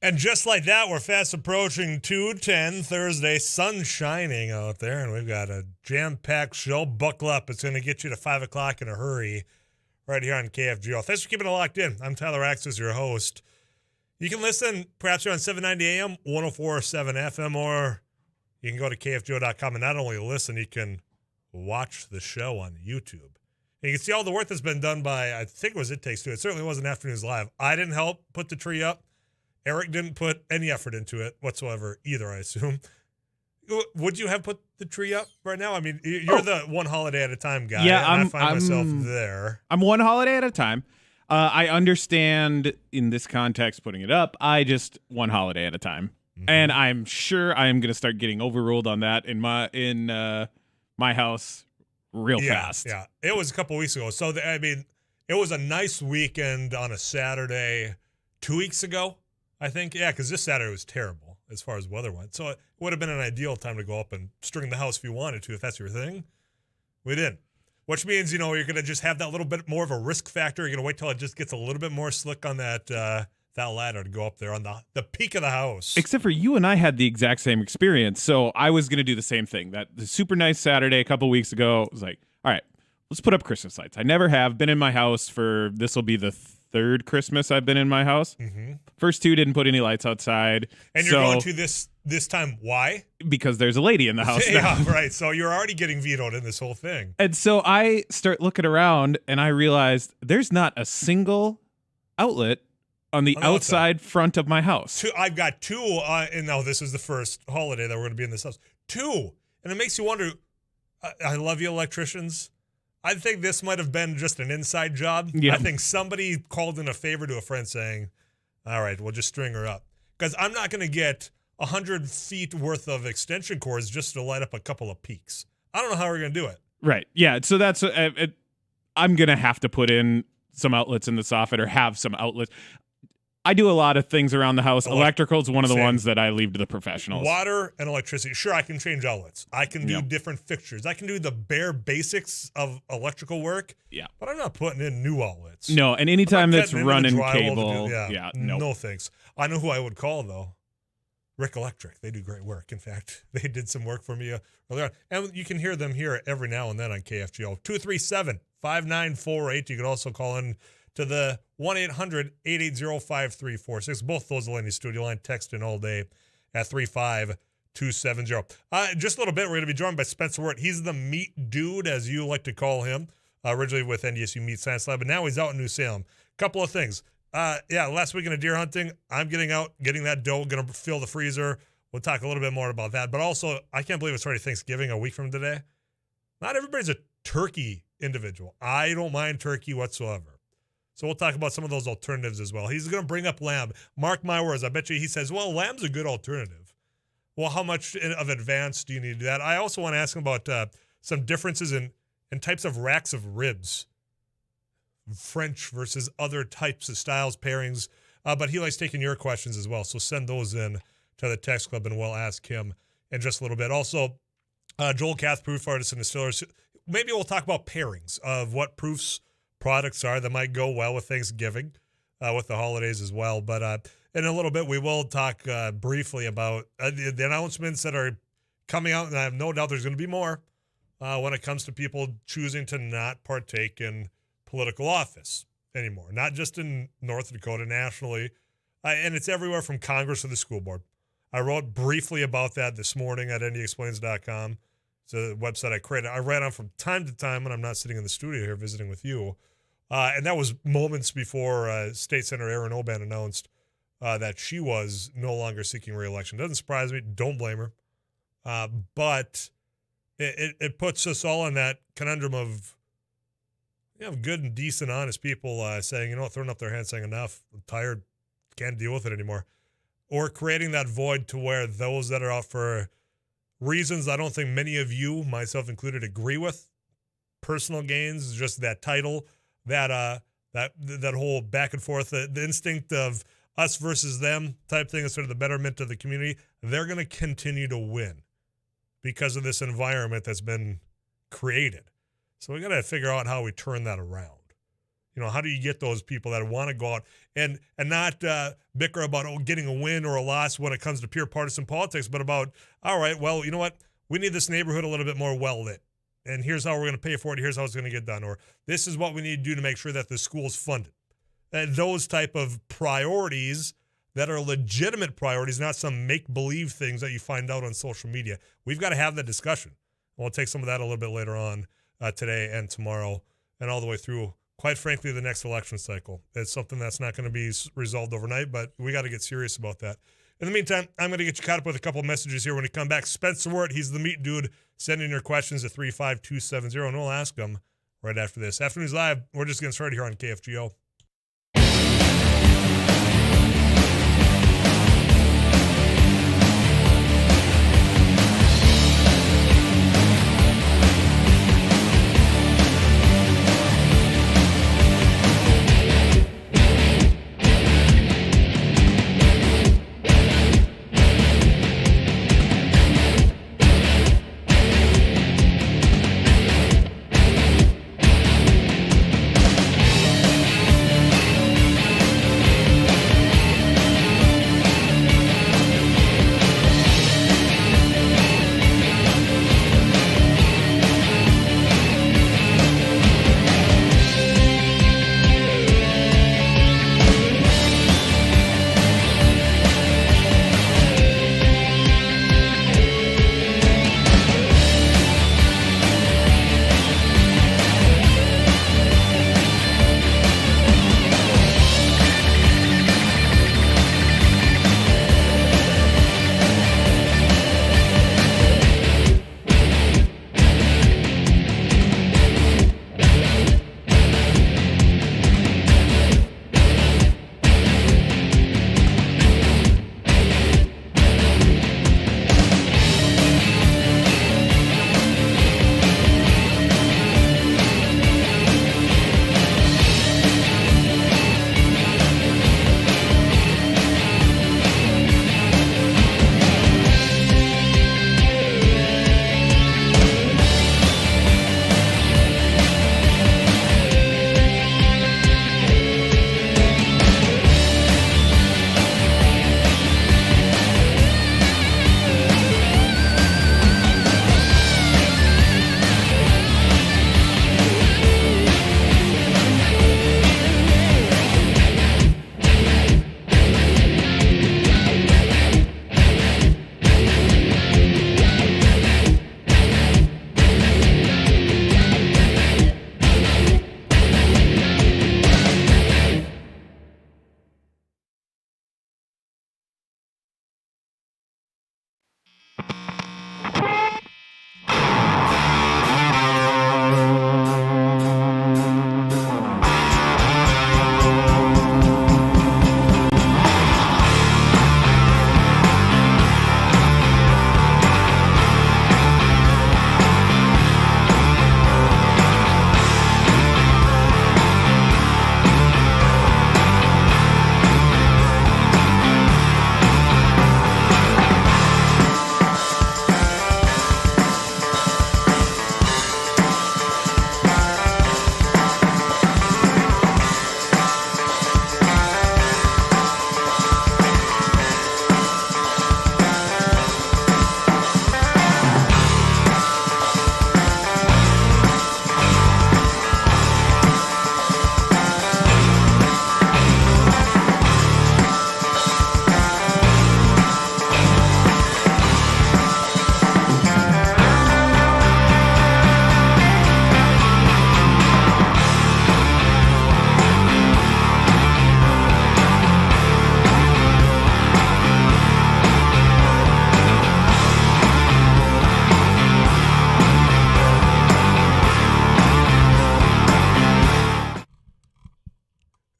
And just like that, we're fast approaching 2:10 Thursday, sun shining out there, and we've got a jam-packed show. Buckle up. It's going to get you to 5 o'clock in a hurry right here on KFGO. Thanks for keeping it locked in. I'm Tyler Axness, your host. You can listen perhaps here on 790 AM, 104.7 FM, or you can go to KFGO.com and not only listen, you can watch the show on YouTube. And you can see all the work that's been done by, I think it was It Takes Two. It certainly wasn't Afternoons Live. I didn't help put the tree up. Eric didn't put any effort into it whatsoever either, I assume. Would you have put the tree up right now? I mean, you're the one holiday at a time guy. Yeah, I find myself there. I'm one holiday at a time. I understand in this context putting it up. I just one holiday at a time. Mm-hmm. And I'm sure I am going to start getting overruled on that in my house real fast. Yeah, it was a couple weeks ago. So, it was a nice weekend on a Saturday 2 weeks ago. I think, because this Saturday was terrible as far as weather went. So it would have been an ideal time to go up and string the house if you wanted to, if that's your thing. We didn't. Which means, you're going to just have that little bit more of a risk factor. You're going to wait till it just gets a little bit more slick on that ladder to go up there on the peak of the house. Except for you and I had the exact same experience. So I was going to do the same thing. The super nice Saturday a couple weeks ago, I was like, all right, let's put up Christmas lights. I never have been in my house this will be the third Christmas I've been in my house. Mm-hmm. First two didn't put any lights outside. And you're going to this time. Why? Because there's a lady in the house now. Yeah, right. So you're already getting vetoed in this whole thing. And so I start looking around and I realized there's not a single outlet on the outside front of my house. I've got two, and now this is the first holiday that we're going to be in this house. Two. And it makes you wonder, I love you electricians. I think this might have been just an inside job. Yep. I think somebody called in a favor to a friend saying, all right, we'll just string her up. Because I'm not going to get 100 feet worth of extension cords just to light up a couple of peaks. I don't know how we're going to do it. Right. Yeah. So that's, I'm going to have to put in some outlets in the soffit or have some outlets. I do a lot of things around the house. Electrical is one of the ones that I leave to the professionals. Water and electricity. Sure, I can change outlets. I can do different fixtures. I can do the bare basics of electrical work. Yeah. But I'm not putting in new outlets. No, and anytime that's running cable. No thanks. I know who I would call, though. Rick Electric. They do great work. In fact, they did some work for me earlier on. And you can hear them here every now and then on KFGO. 237-5948. You can also call in to the 1-800-880-5346. Both those are in the studio line. Text in all day at 35270. Just a little bit, we're going to be joined by Spencer Wirt. He's the meat dude, as you like to call him, originally with NDSU Meat Science Lab, but now he's out in New Salem. Couple of things. Last weekend of deer hunting, I'm getting out, getting that doe, going to fill the freezer. We'll talk a little bit more about that. But also, I can't believe it's already Thanksgiving a week from today. Not everybody's a turkey individual. I don't mind turkey whatsoever. So we'll talk about some of those alternatives as well. He's going to bring up lamb. Mark my words. I bet you he says, well, lamb's a good alternative. Well, how much of advance do you need to do that? I also want to ask him about some differences in types of racks of ribs. French versus other types of styles, pairings. But he likes taking your questions as well. So send those in to the text club and we'll ask him in just a little bit. Also, Joel Kath, proof artist and distillers. Maybe we'll talk about pairings of what proofs products are that might go well with Thanksgiving, with the holidays as well. But in a little bit, we will talk briefly about the announcements that are coming out, and I have no doubt there's going to be more when it comes to people choosing to not partake in political office anymore, not just in North Dakota, nationally, and it's everywhere from Congress to the school board. I wrote briefly about that this morning at NDExplains.com. It's a website I created. I read on from time to time when I'm not sitting in the studio here visiting with you. And that was moments before State Senator Erin Oban announced that she was no longer seeking re-election. Doesn't surprise me. Don't blame her. But it puts us all in that conundrum of good and decent, honest people saying, throwing up their hands saying, enough, I'm tired, can't deal with it anymore. Or creating that void to where those that are out for reasons I don't think many of you, myself included, agree with, personal gains, just that title, that whole back and forth, the instinct of us versus them type thing is sort of the betterment of the community. They're going to continue to win because of this environment that's been created. So we got to figure out how we turn that around. How do you get those people that want to go out and not bicker about getting a win or a loss when it comes to pure partisan politics, but about, all right, well, you know what? We need this neighborhood a little bit more well-lit. And here's how we're going to pay for it. Here's how it's going to get done. Or this is what we need to do to make sure that the school's funded. And those type of priorities that are legitimate priorities, not some make-believe things that you find out on social media. We've got to have that discussion. We'll take some of that a little bit later on today and tomorrow and all the way through, quite frankly, the next election cycle. It's something that's not going to be resolved overnight, but we got to get serious about that. In the meantime, I'm going to get you caught up with a couple of messages here when we come back. Spencer Wirt, he's the meat dude. Send in your questions at 35270, and we'll ask them right after this. Afternoons Live, we're just getting started here on KFGO.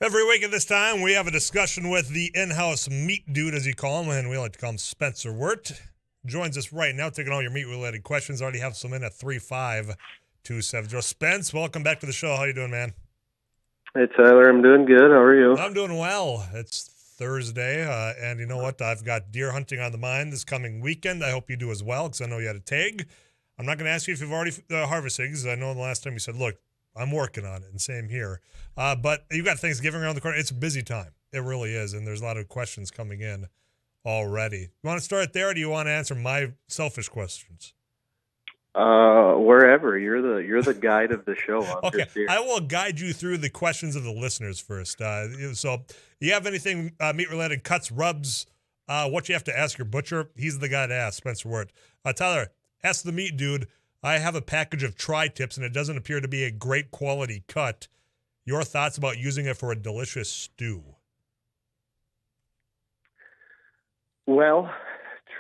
Every week at this time, we have a discussion with the in-house meat dude, as you call him, and we like to call him Spencer Wirt. Joins us right now, taking all your meat-related questions. Already have some in at 35270. Spence, welcome back to the show. How you doing, man? Hey, Tyler. I'm doing good. How are you? I'm doing well. It's Thursday, and you know what? I've got deer hunting on the mind this coming weekend. I hope you do as well, because I know you had a tag. I'm not going to ask you if you've already harvested, because I know the last time you said, look, I'm working on it, and same here. But you got Thanksgiving around the corner. It's a busy time. It really is, and there's a lot of questions coming in already. You want to start there, or do you want to answer my selfish questions? Wherever you're the guide of the show. I'm Okay, just here. I will guide you through the questions of the listeners first. So, you have anything meat related, cuts, rubs, what you have to ask your butcher? He's the guy to ask. Spencer Wirt. Tyler, ask the meat dude. I have a package of tri-tips, and it doesn't appear to be a great quality cut. Your thoughts about using it for a delicious stew? Well,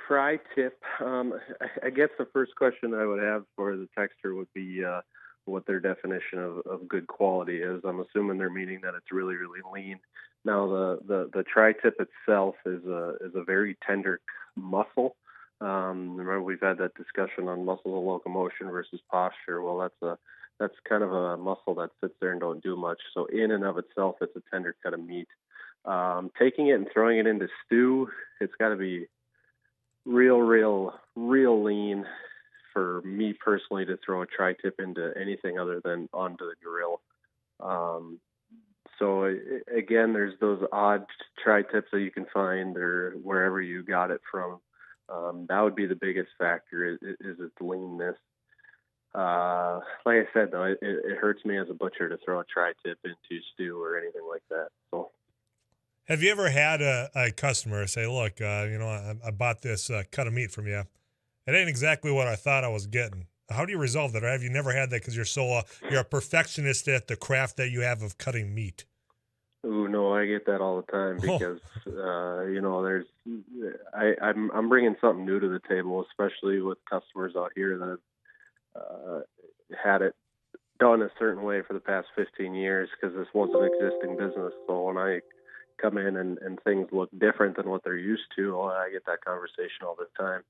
tri-tip. I guess the first question I would have for the texter would be what their definition of good quality is. I'm assuming they're meaning that it's really, really lean. Now, the tri-tip itself is a very tender muscle. Remember, we've had that discussion on muscles of locomotion versus posture. Well, that's kind of a muscle that sits there and don't do much. So in and of itself, it's a tender cut of meat. Taking it and throwing it into stew, it's got to be real lean for me personally to throw a tri-tip into anything other than onto the grill. So again, there's those odd tri-tips that you can find or wherever you got it from. That would be the biggest factor is its leanness. Like I said, though, it hurts me as a butcher to throw a tri-tip into stew or anything like that. So. Have you ever had a customer say, look, I bought this cut of meat from you. It ain't exactly what I thought I was getting. How do you resolve that? Or have you never had that because you're a perfectionist at the craft that you have of cutting meat? Ooh, no, I get that all the time because, I'm bringing something new to the table, especially with customers out here that have had it done a certain way for the past 15 years because this was an existing business. So when I come in and things look different than what they're used to, I get that conversation all the time.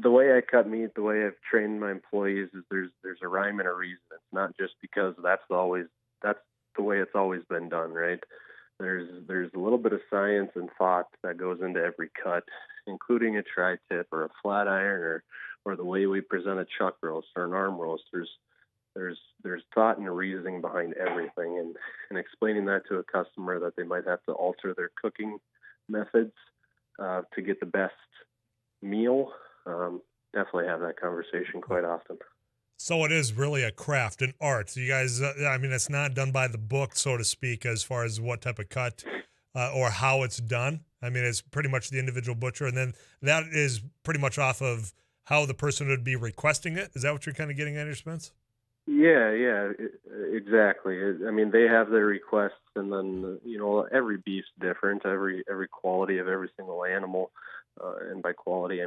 The way I cut meat, the way I've trained my employees is there's a rhyme and a reason. It's not just because that's the way it's always been done, right? There's a little bit of science and thought that goes into every cut, including a tri-tip or a flat iron or the way we present a chuck roast or an arm roast. There's thought and reasoning behind everything, and explaining that to a customer that they might have to alter their cooking methods to get the best meal. Definitely have that conversation quite often. So it is really a craft, an art. So you guys, it's not done by the book, so to speak, as far as what type of cut or how it's done. It's pretty much the individual butcher, and then that is pretty much off of how the person would be requesting it. Is that what you're kind of getting at, Spence? Yeah, exactly. They have their requests, and then every beef's different. Every quality of every single animal, and by quality,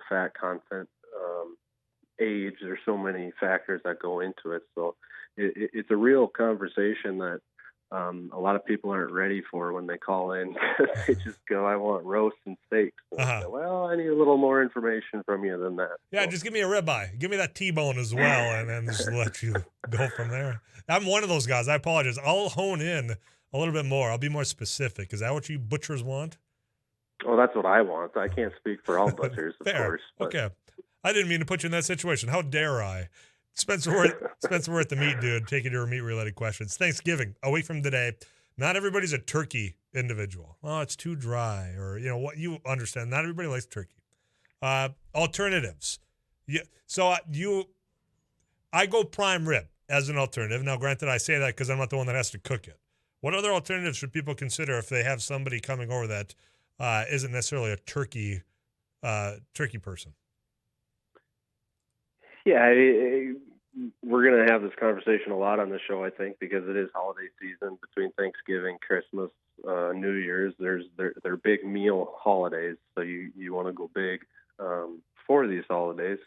fat content, age. There's so many factors that go into it. So it's a real conversation that a lot of people aren't ready for when they call in. They just go, "I want roast and steaks." Uh-huh. Say, well, I need a little more information from you than that. Yeah, just give me a ribeye. Give me that T-bone as well, and then just let you go from there. I'm one of those guys. I apologize. I'll hone in a little bit more. I'll be more specific. Is that what you butchers want? Well, that's what I want. I can't speak for all butchers, of Fair. course. But. Okay. I didn't mean to put you in that situation. How dare I? Spencer Wirt, the meat dude, taking your meat-related questions. Thanksgiving, a week from today. Not everybody's a turkey individual. Oh, it's too dry, or what you understand. Not everybody likes turkey. Alternatives. Yeah. So I go prime rib as an alternative. Now, granted, I say that because I'm not the one that has to cook it. What other alternatives should people consider if they have somebody coming over that isn't necessarily a turkey person? Yeah, we're going to have this conversation a lot on the show, I think, because it is holiday season between Thanksgiving, Christmas, New Year's. They're big meal holidays, so you want to go big for these holidays.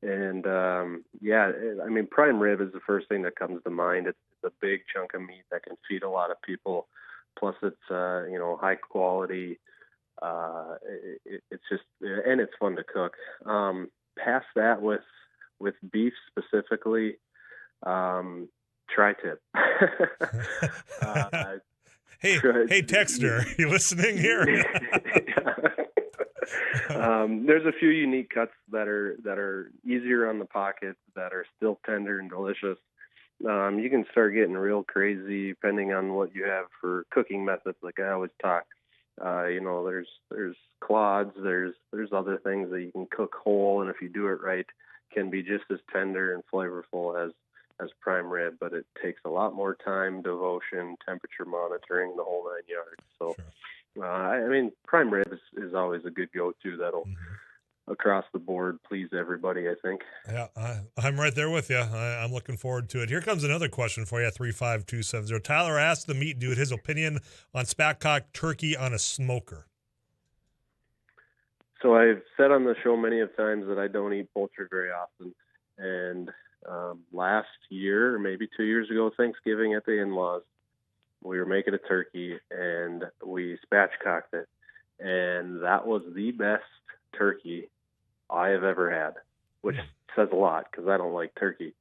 And, prime rib is the first thing that comes to mind. It's a big chunk of meat that can feed a lot of people. Plus, it's, high quality. It's just, and it's fun to cook. Past that with beef specifically, tri-tip. Hey, Texter, you listening here? There's a few unique cuts that are easier on the pocket, that are still tender and delicious. You can start getting real crazy depending on what you have for cooking methods. Like I always talk, there's clods, there's other things that you can cook whole, and if you do it right, can be just as tender and flavorful as prime rib, but it takes a lot more time, devotion, temperature monitoring, the whole 9 yards. So, sure. Prime rib is always a good go-to. That'll across the board please everybody, I think. Yeah, I'm right there with you. I'm looking forward to it. Here comes another question for you at 35270. Tyler asked the meat dude his opinion on Spatcock turkey on a smoker. So I've said on the show many of times that I don't eat poultry very often, and last year, or maybe 2 years ago, Thanksgiving at the in-laws, we were making a turkey and we spatchcocked it, and that was the best turkey I have ever had, which says a lot because I don't like turkey.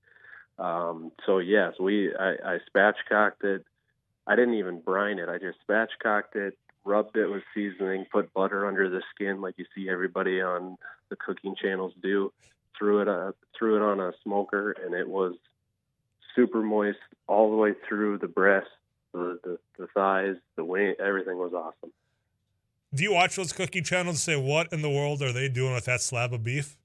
So yes, I spatchcocked it. I didn't even brine it. I just spatchcocked it, rubbed it with seasoning, put butter under the skin like you see everybody on the cooking channels do. Threw it on a smoker, and it was super moist all the way through the breast, the thighs, the wing. Everything was awesome. Do you watch those cooking channels and say, what in the world are they doing with that slab of beef?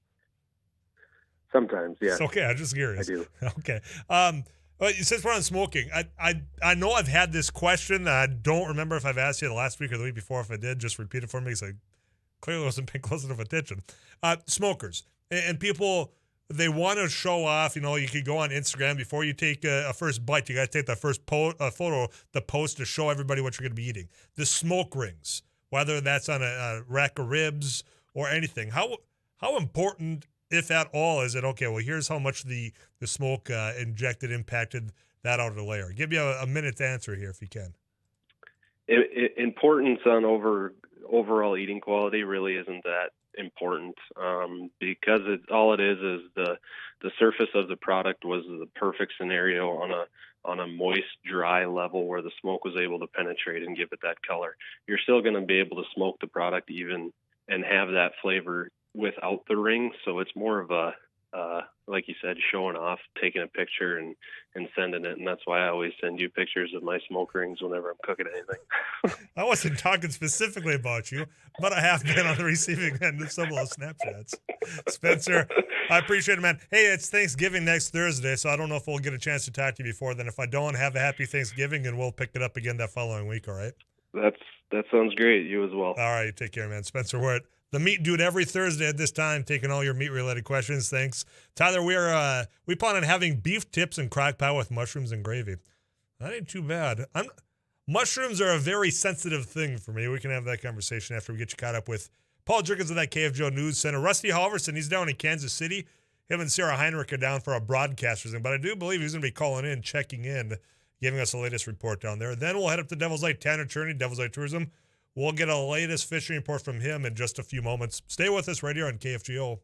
Sometimes, yeah. Okay, I'm just curious. I do. Okay. But since we're on smoking, I know I've had this question. I don't remember if I've asked you the last week or the week before. If I did, just repeat it for me because I clearly wasn't paying close enough attention. Smokers. And people, they want to show off. You could go on Instagram before you take a first bite. You got to take that first photo, the post to show everybody what you're going to be eating. The smoke rings, whether that's on a rack of ribs or anything. How important, if at all, is it? Okay, well, here's how much the smoke impacted that outer layer. Give me a minute to answer here if you can. Importance on overall eating quality really isn't that important, because all it is the surface of the product was the perfect scenario on a moist, dry level where the smoke was able to penetrate and give it that color. You're still going to be able to smoke the product even and have that flavor without the ring. So it's more of a like you said, showing off, taking a picture and sending it. And that's why I always send you pictures of my smoke rings whenever I'm cooking anything. I wasn't talking specifically about you, but I have been on the receiving end of some of those Snapchats. Spencer, I appreciate it, man. Hey, it's Thanksgiving next Thursday, so I don't know if we'll get a chance to talk to you before then. If I don't, have a happy Thanksgiving, and we'll pick it up again that following week, all right? That sounds great. You as well. All right, take care, man. Spencer Wirt, the meat dude, every Thursday at this time, taking all your meat-related questions. Thanks. Tyler, we plan on having beef tips and crock pot with mushrooms and gravy. That ain't too bad. Mushrooms are a very sensitive thing for me. We can have that conversation after we get you caught up with Paul Jerkins of that KFGO News Center. Rusty Halverson, he's down in Kansas City. Him and Sarah Heinrich are down for a broadcaster's thing, but I do believe he's going to be calling in, checking in, giving us the latest report down there. Then we'll head up to Devil's Lake. Tanner Cherney, Devil's Lake Tourism. We'll get a latest fishing report from him in just a few moments. Stay with us right here on KFGO.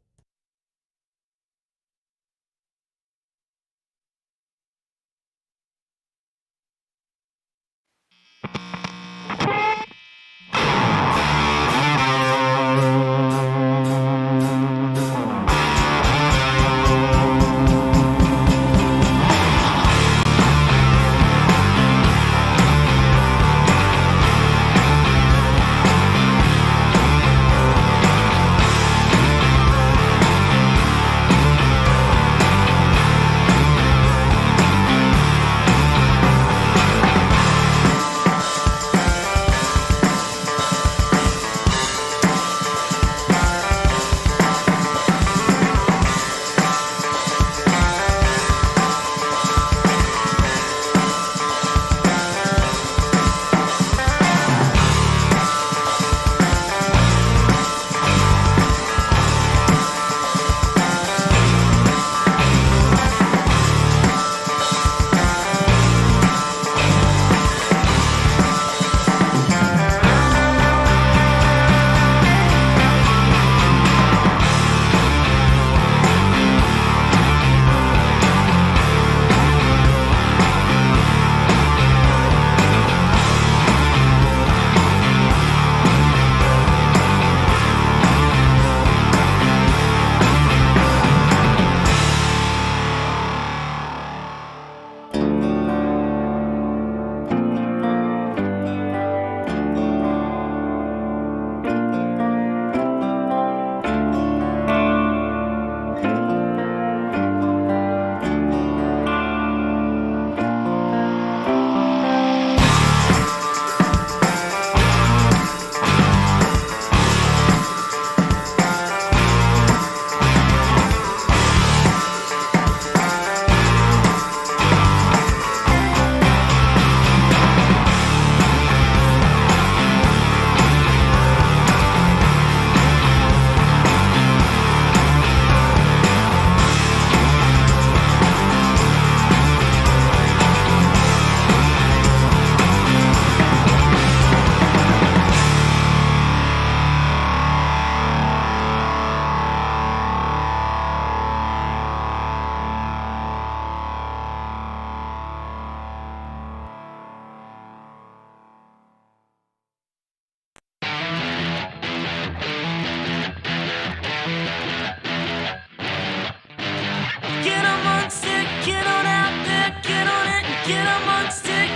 Get on out there, get on it, get amongst it,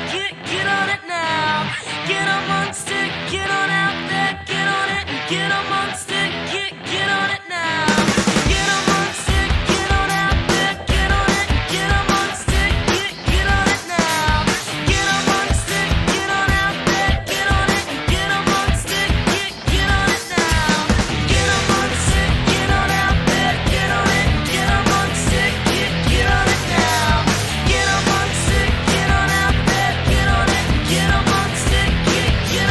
get on it now. Get amongst it, get on out there, get on it, get amongst it, get on it now. Get amongst it, get on out there, get on it, get amongst it, get on it now. Get amongst it, get on out there, get on it, get amongst it, get on it now. Get amongst it, get on out there, get on it, get amongst it, get on it now. Get amongst it, get on out there, get on it, get amongst it, get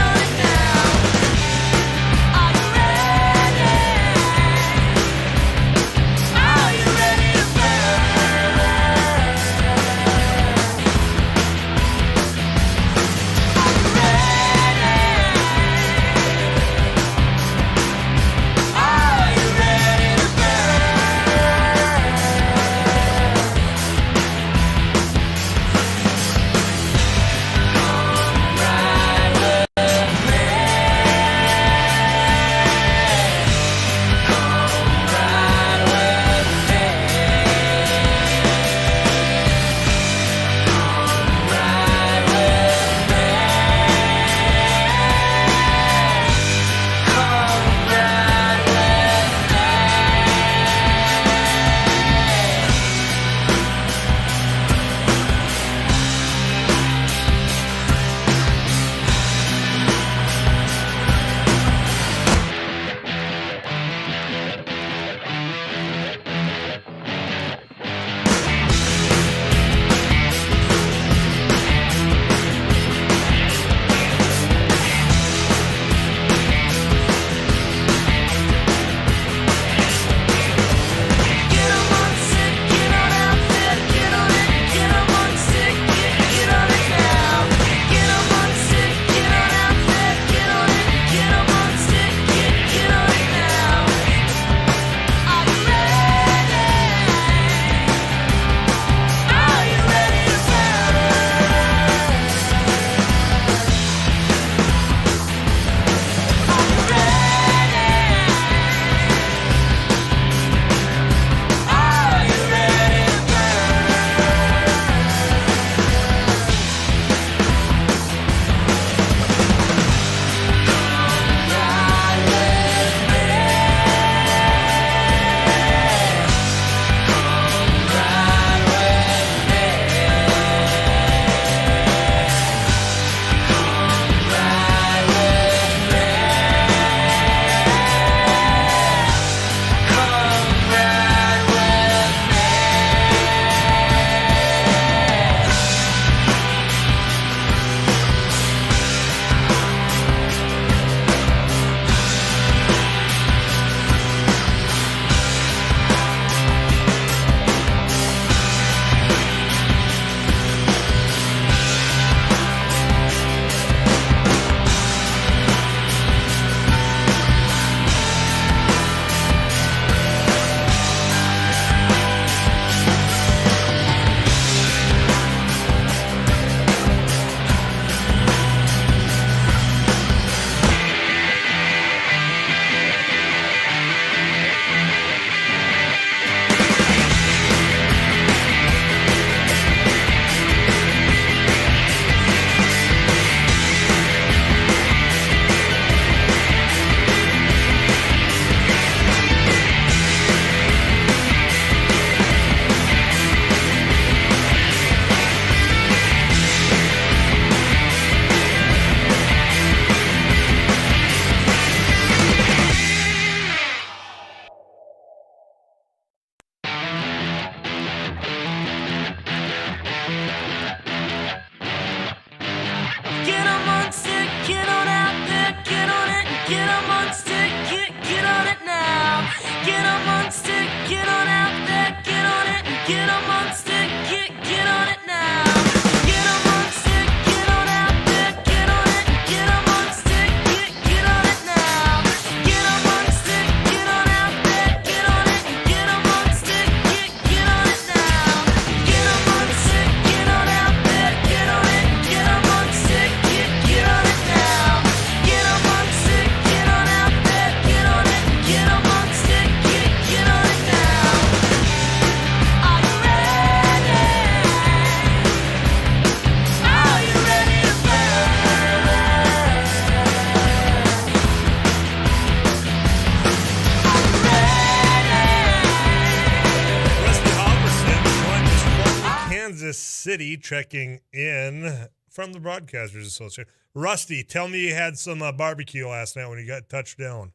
Axness City checking in from the Broadcasters Association. Rusty, tell me you had some barbecue last night when you got touched down.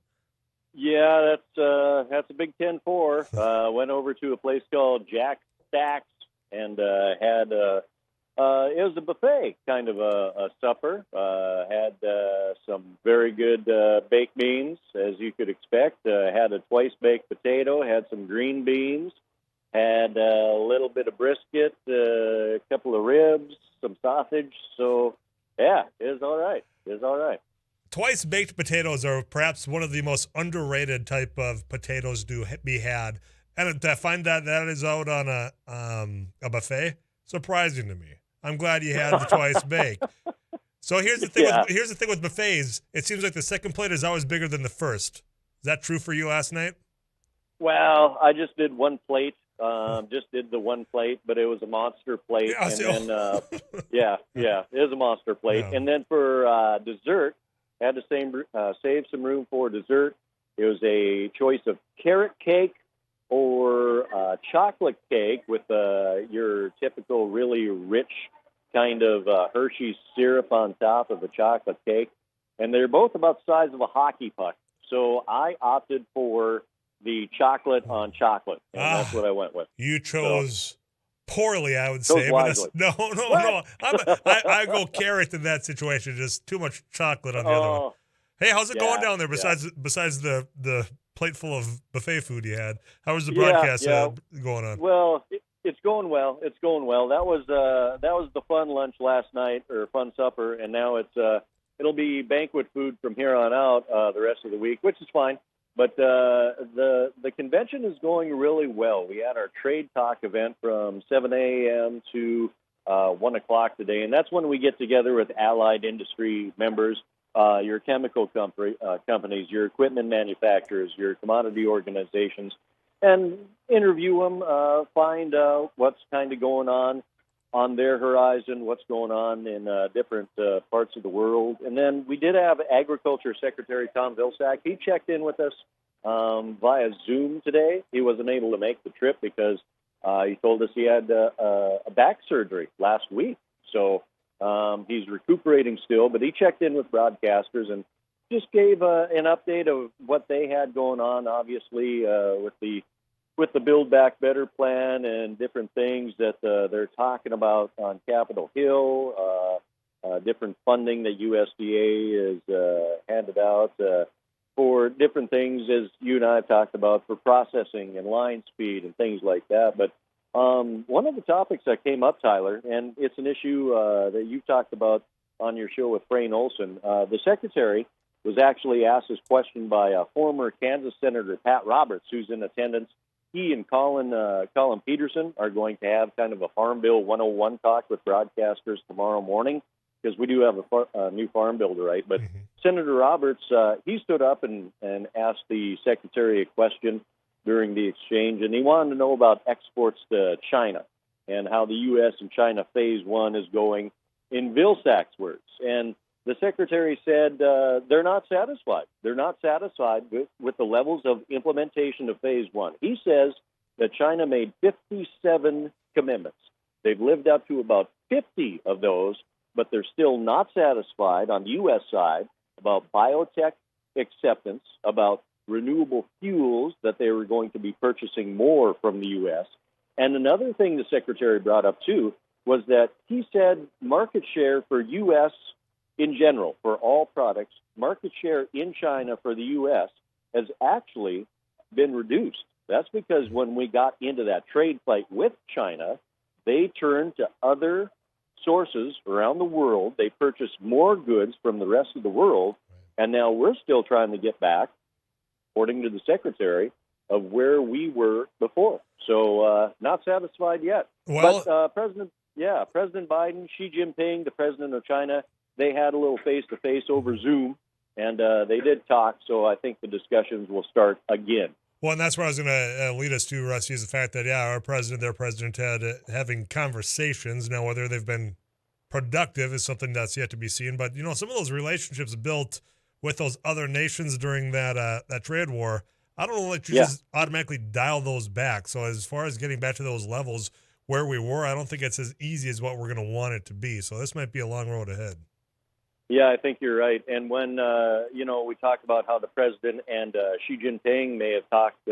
Yeah, that's a Big 10-4. Went over to a place called Jack Stacks and had it was a buffet kind of a supper. Had some very good baked beans, as you could expect. Had a twice baked potato. Had some green beans. Had a little bit of brisket, a couple of ribs, some sausage. So yeah, it was all right. It was all right. Twice baked potatoes are perhaps one of the most underrated type of potatoes to be had, and to find that is out on a buffet, surprising to me. I'm glad you had the twice baked. So here's the thing. Yeah. Here's the thing with buffets. It seems like the second plate is always bigger than the first. Is that true for you last night? Well, I just did one plate. Just did the one plate, but it was a monster plate. Yeah, and then, it was a monster plate. Yeah. And then for dessert, had to save some room for dessert. It was a choice of carrot cake or chocolate cake with your typical really rich kind of Hershey's syrup on top of the chocolate cake. And they're both about the size of a hockey puck. So I opted for the chocolate on chocolate, and that's what I went with. You chose poorly, I would Chose say. wisely. No. I go carrot in that situation. Just too much chocolate on the other one. Hey, how's it going down there? Besides the plate full of buffet food you had, how was the broadcast going on? Well, it's going well. It's going well. That was the fun lunch last night, or fun supper, and now it'll be banquet food from here on out the rest of the week, which is fine. But the convention is going really well. We had our trade talk event from 7 a.m. to 1 o'clock today, and that's when we get together with allied industry members, your chemical companies, your equipment manufacturers, your commodity organizations, and interview them, find out what's kind of going on their horizon, what's going on in different parts of the world. And then we did have Agriculture Secretary Tom Vilsack. He checked in with us via Zoom today. He wasn't able to make the trip because he told us he had a back surgery last week. So he's recuperating still, but he checked in with broadcasters and just gave an update of what they had going on, obviously, with the Build Back Better plan and different things that they're talking about on Capitol Hill, different funding that USDA has handed out for different things, as you and I have talked about, for processing and line speed and things like that. But one of the topics that came up, Tyler, and it's an issue that you talked about on your show with Frayne Olson, the Secretary was actually asked this question by former Kansas Senator Pat Roberts, who's in attendance. He and Colin Peterson are going to have kind of a Farm Bill 101 talk with broadcasters tomorrow morning, because we do have a new Farm Bill to write. But Senator Roberts, he stood up and asked the Secretary a question during the exchange, and he wanted to know about exports to China and how the U.S. and China Phase 1 is going, in Vilsack's words. And the Secretary said they're not satisfied. They're not satisfied with the levels of implementation of Phase 1. He says that China made 57 commitments. They've lived up to about 50 of those, but they're still not satisfied on the U.S. side about biotech acceptance, about renewable fuels, that they were going to be purchasing more from the U.S. And another thing the Secretary brought up, too, was that he said market share for U.S. in general, for all products, market share in China for the U.S. has actually been reduced. That's because when we got into that trade fight with China, they turned to other sources around the world. They purchased more goods from the rest of the world, and now we're still trying to get back, according to the Secretary, of where we were before. So not satisfied yet. Well, but President Biden, Xi Jinping, the president of China, they had a little face-to-face over Zoom, and they did talk, so I think the discussions will start again. Well, and that's where I was going to lead us to, Rusty, is the fact that, our president, their president, had having conversations. Now, whether they've been productive is something that's yet to be seen. But, some of those relationships built with those other nations during that trade war, I don't know that you just automatically dial those back. So as far as getting back to those levels, where we were, I don't think it's as easy as what we're going to want it to be. So this might be a long road ahead. Yeah, I think you're right. And when, we talk about how the president and Xi Jinping may have talked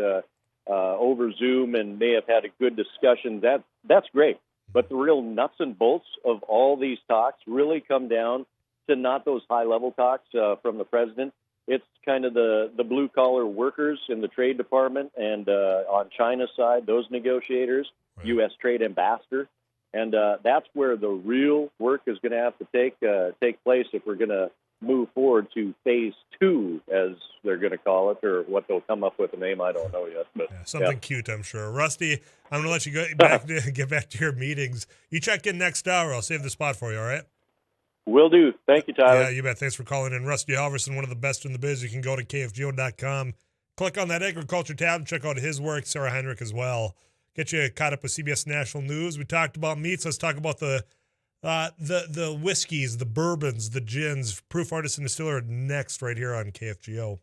over Zoom and may have had a good discussion, that's great. But the real nuts and bolts of all these talks really come down to not those high-level talks from the president. It's kind of the blue-collar workers in the Trade Department and on China's side, those negotiators, right. U.S. Trade Ambassador. And that's where the real work is going to have to take place if we're going to move forward to phase 2, as they're going to call it, or what they'll come up with a name, I don't know yet. But something cute, I'm sure. Rusty, I'm going to let you get back to your meetings. You check in next hour. I'll save the spot for you, all right? Will do. Thank you, Tyler. Yeah, you bet. Thanks for calling in. Rusty Halverson, one of the best in the biz. You can go to KFGO.com, click on that agriculture tab, and check out his work, Sarah Heinrich as well. Get you caught up with CBS National News. We talked about meats. Let's talk about the whiskeys, the bourbons, the gins. Proof Artist and Distiller next right here on KFGO.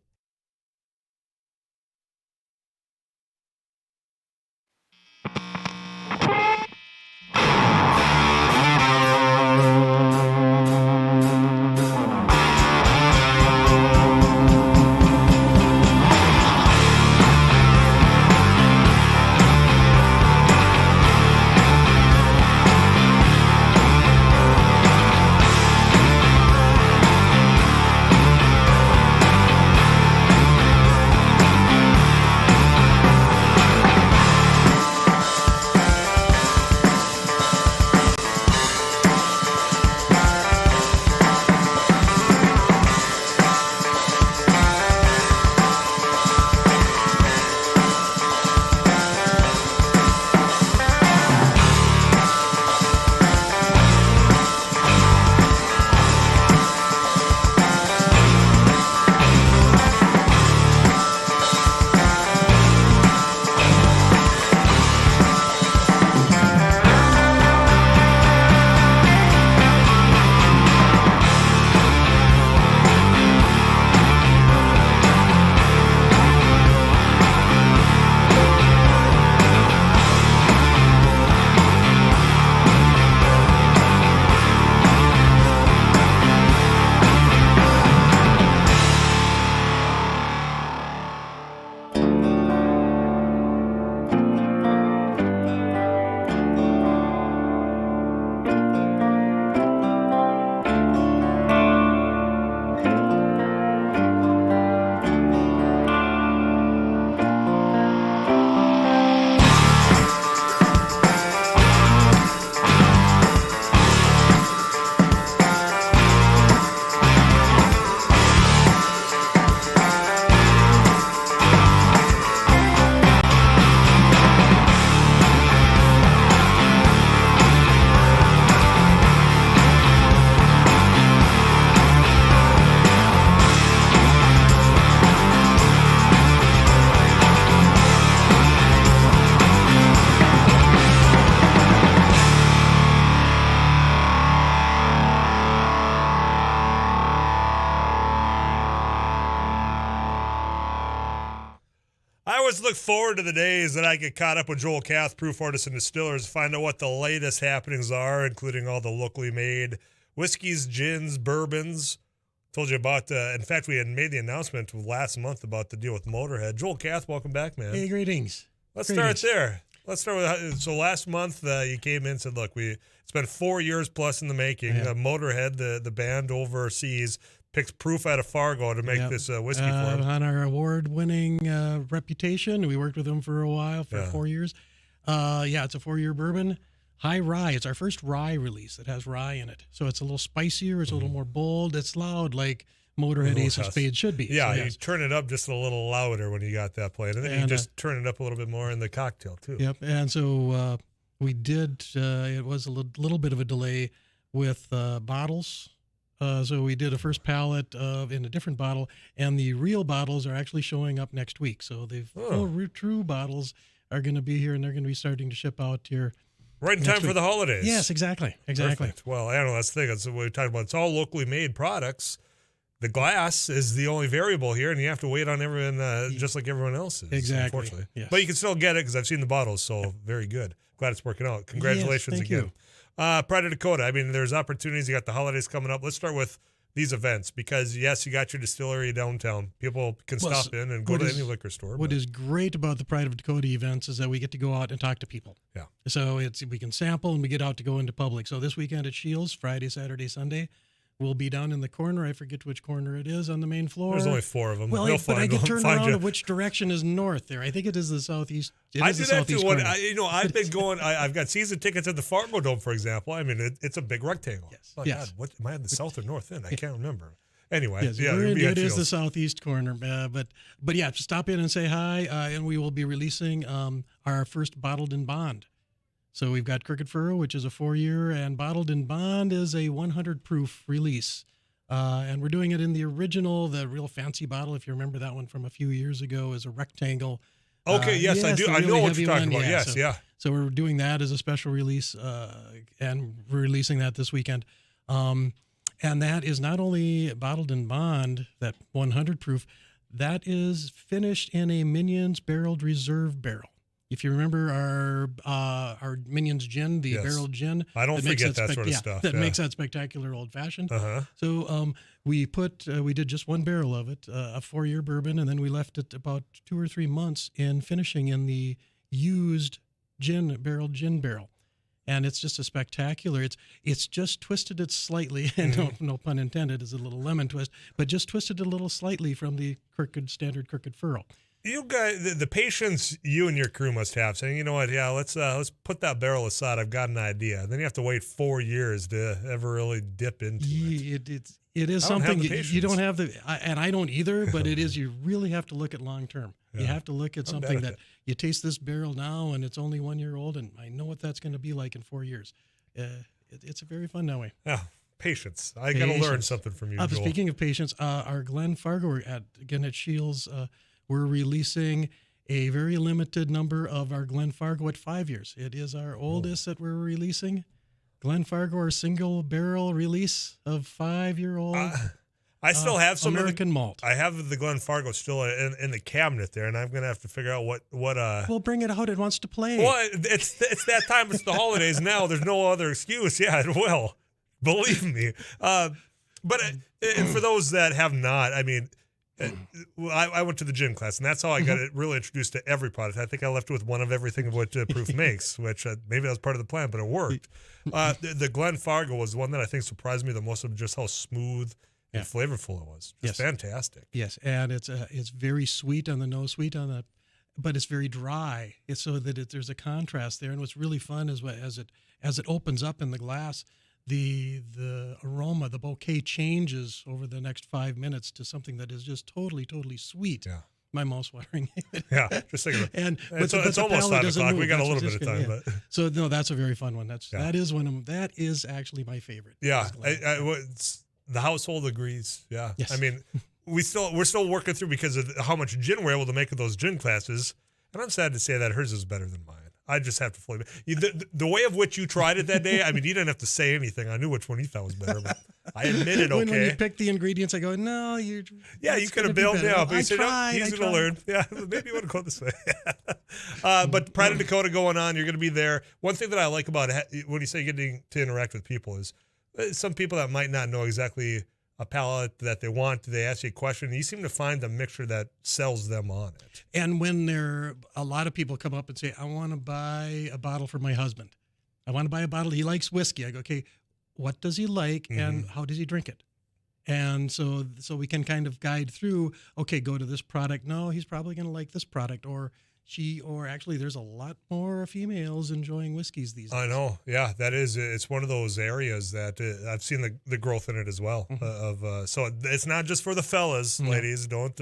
Look forward to the days that I get caught up with Joel Kath, Proof Artists and Distillers, find out what the latest happenings are, including all the locally made whiskeys, gins, bourbons. Told you about, in fact, we had made the announcement last month about the deal with Motorhead. Joel Kath, welcome back, man. Hey, greetings. Let's start there. Let's start with, so last month you came in and said, look, it's been 4 years plus in the making. Yeah. Motorhead, the band overseas, picked Proof out of Fargo to make this whiskey for him. On our award-winning reputation. We worked with them for a while, for 4 years. It's a 4-year bourbon. High rye. It's our first rye release. It has rye in it. So it's a little spicier. It's a little more bold. It's loud like Motorhead Ace of Spades should be. Yeah, so, you turn it up just a little louder when you got that playing. And then you just turn it up a little bit more in the cocktail, too. Yep. And so we did, it was a little bit of a delay with bottles. So we did a first pallet in a different bottle, and the real bottles are actually showing up next week. So the full true bottles are going to be here, and they're going to be starting to ship out here. Right in time for the holidays. Yes, exactly. Perfect. Well, I don't know. That's the thing. That's what we talked about. It's all locally made products The glass is the only variable here, and you have to wait on everyone just like everyone else is. Exactly. Unfortunately. Yes. But you can still get it because I've seen the bottles, so very good. Glad it's working out. Congratulations thank again. Pride of Dakota. I mean, there's opportunities. You got the holidays coming up. Let's start with these events because, yes, you got your distillery downtown. People can stop in and go to any liquor store. What is great about the Pride of Dakota events is that we get to go out and talk to people. Yeah. So we can sample and we get out to go into public. So this weekend at Shields, Friday, Saturday, Sunday, we'll be down in the corner. I forget which corner it is on the main floor. There's only 4 of them. Well, but I get turned around of which direction is north there. I think it is the southeast. I do that too. I've been going. I've got season tickets at the Fargo-Dome, for example. I mean, it's a big rectangle. Yes. Oh, yes. God, what am I at the south or north end? I can't remember. Anyway, yes, yeah, it is the southeast corner. But yeah, stop in and say hi, and we will be releasing our first Bottled in Bond. So we've got Crooked Furrow, which is a 4-year, and Bottled in Bond is a 100 proof release. And we're doing it in the original, the real fancy bottle. If you remember that one from a few years ago, is a rectangle. Okay, yes, I do. I know what you're talking about. Yes, yeah. So we're doing that as a special release, and we're releasing that this weekend. And that is not only Bottled in Bond, that 100 proof, that is finished in a Minions barreled reserve barrel. If you remember our Minions gin, the barrel gin. I don't forget that sort of stuff. That makes that spectacular old fashioned. Uh-huh. So we did just one barrel of it, a 4-year bourbon, and then we left it about 2 or 3 months in finishing in the used barrel. And it's just a spectacular. It's just twisted it slightly, and no pun intended, is a little lemon twist, but just twisted it a little slightly from the standard Crooked Furrow. You guys, the patience you and your crew must have, saying, you know what, yeah, let's put that barrel aside. I've got an idea. And then you have to wait 4 years to ever really dip into it. It is something you don't have and I don't either. But it is. You really have to look at long term. Yeah. You have to look at something that you taste this barrel now, and it's only 1 year old, and I know what that's going to be like in 4 years. It's a very fun that way. Yeah. Patience. I got to learn something from you, Joel. Speaking of patience, our Glen Fargo at Shields. We're releasing a very limited number of our Glen Fargo at 5 years. It is our oldest that we're releasing. Glen Fargo, our single barrel release of 5-year-old. I still have some American malt. I have the Glen Fargo still in the cabinet there, and I'm gonna have to figure out what. Well, bring it out. It wants to play. Well, it's that time. It's the holidays now. There's no other excuse. Yeah, it will. Believe me. But for those that have not, I mean. I went to the gin class, and that's how I got really introduced to every product. I think I left with one of everything of what Proof makes, which maybe that was part of the plan, but it worked. The Glen Fargo was the one that I think surprised me the most of just how smooth and flavorful it was. Just fantastic. Yes, and it's very sweet on the nose, sweet on the, but it's very dry. It's so that there's a contrast there. And what's really fun is as it opens up in the glass, the aroma, the bouquet changes over the next 5 minutes to something that is just totally, totally sweet. Yeah. My mouth's watering. Yeah, just think of it. And it's almost 5 o'clock. We got a little bit of time, but so no, that's a very fun one. That is actually my favorite. Yeah, the household agrees. Yeah, yes. I mean, we're still working through because of how much gin we're able to make at those gin classes, and I'm sad to say that hers is better than mine. I just have to flip it. The way of which you tried it that day, I mean, you didn't have to say anything. I knew which one you thought was better, but I admitted, okay. When you pick the ingredients, I go, no, you. Yeah, you could have built it up. But you said, he's going to learn. Yeah, maybe you want to go this way. But Pride of Dakota going on, you're going to be there. One thing that I like about it, when you say getting to interact with people, is some people that might not know exactly a palate that they want, they ask you a question, and you seem to find a mixture that sells them on it. And when a lot of people come up and say, I want to buy a bottle for my husband. I want to buy a bottle. He likes whiskey. I go, okay, what does he like and how does he drink it? And so we can kind of guide through, okay, go to this product. No, he's probably going to like this product, or actually there's a lot more females enjoying whiskeys these days. I know. Yeah, that is. It's one of those areas that I've seen the growth in it as well. So it's not just for the fellas, ladies. Don't.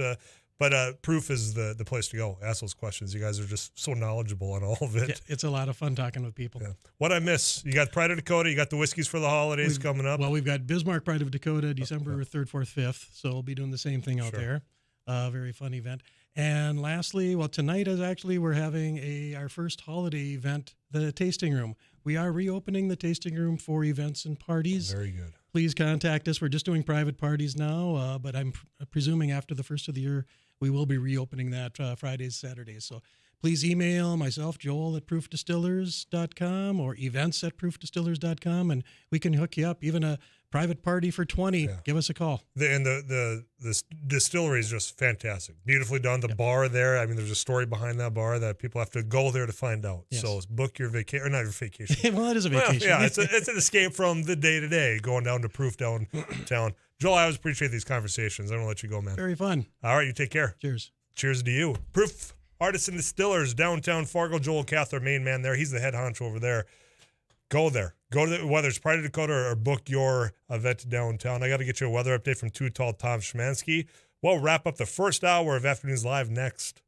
But Proof is the place to go. Ask those questions. You guys are just so knowledgeable on all of it. Yeah, it's a lot of fun talking with people. Yeah. What I miss? You got Pride of Dakota. You got the whiskeys for the holidays coming up. Well, we've got Bismarck Pride of Dakota, December 3rd, 4th, 5th. So we'll be doing the same thing out there. Very fun event. And lastly, tonight is actually we're having our first holiday event, the tasting room. We are reopening the tasting room for events and parties. Very good. please contact us. We're just doing private parties now, but I'm presuming after the first of the year, we will be reopening that Fridays, Saturdays. So please email myself, Joel at proofdistillers.com or events at proofdistillers.com, and we can hook you up. Even a private party for 20, give us a call. The distillery is just fantastic. Beautifully done. The bar there, I mean, there's a story behind that bar that people have to go there to find out. Yes. So book your vacation, or not your vacation. Well, that is a vacation. Well, yeah, it's an escape from the day-to-day, going down to Proof downtown. Joel, I always appreciate these conversations. I'm going to let you go, man. Very fun. All right, you take care. Cheers. Cheers to you. Proof Artists and Distillers, downtown Fargo. Joel Kath, our main man there. He's the head honcho over there. Go there. Go to whether it's Pride of Dakota or book your event downtown. I got to get you a weather update from Too Tall Tom Schmansky. We'll wrap up the first hour of Afternoons Live next.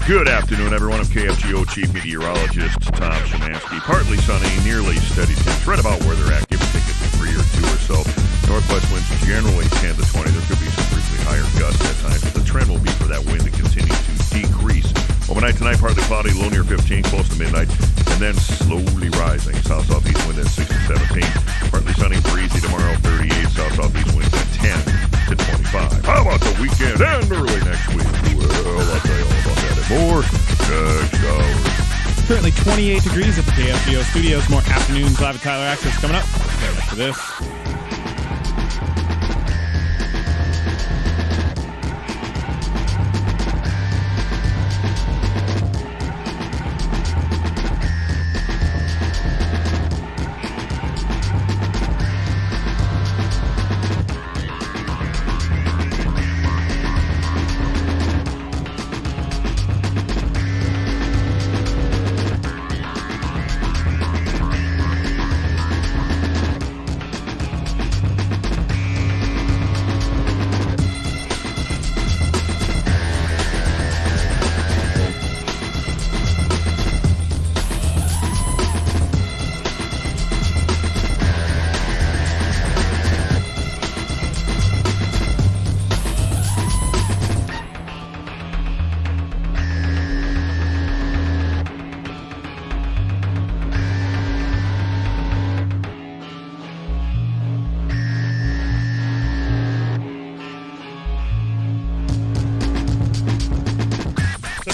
Good afternoon, everyone. I'm KFGO Chief Meteorologist Tom Szymanski. Partly sunny, nearly steady temps, right about where they're at, give or take a degree or two or so. Northwest winds generally 10 to 20. There could be some briefly higher gusts at times, but the trend will be for that wind to continue to decrease. Overnight tonight, partly cloudy, low near 15, close to midnight, and then slowly rising. South-southeast wind at 6 to 17. Partly sunny, breezy tomorrow, 38. South-southeast winds at 10 to 25. How about the weekend and early next week? Well, I'll tell you all about that and more next hour. Currently 28 degrees at the KFGO studios. More Afternoons Live with Tyler Axness coming up right after this.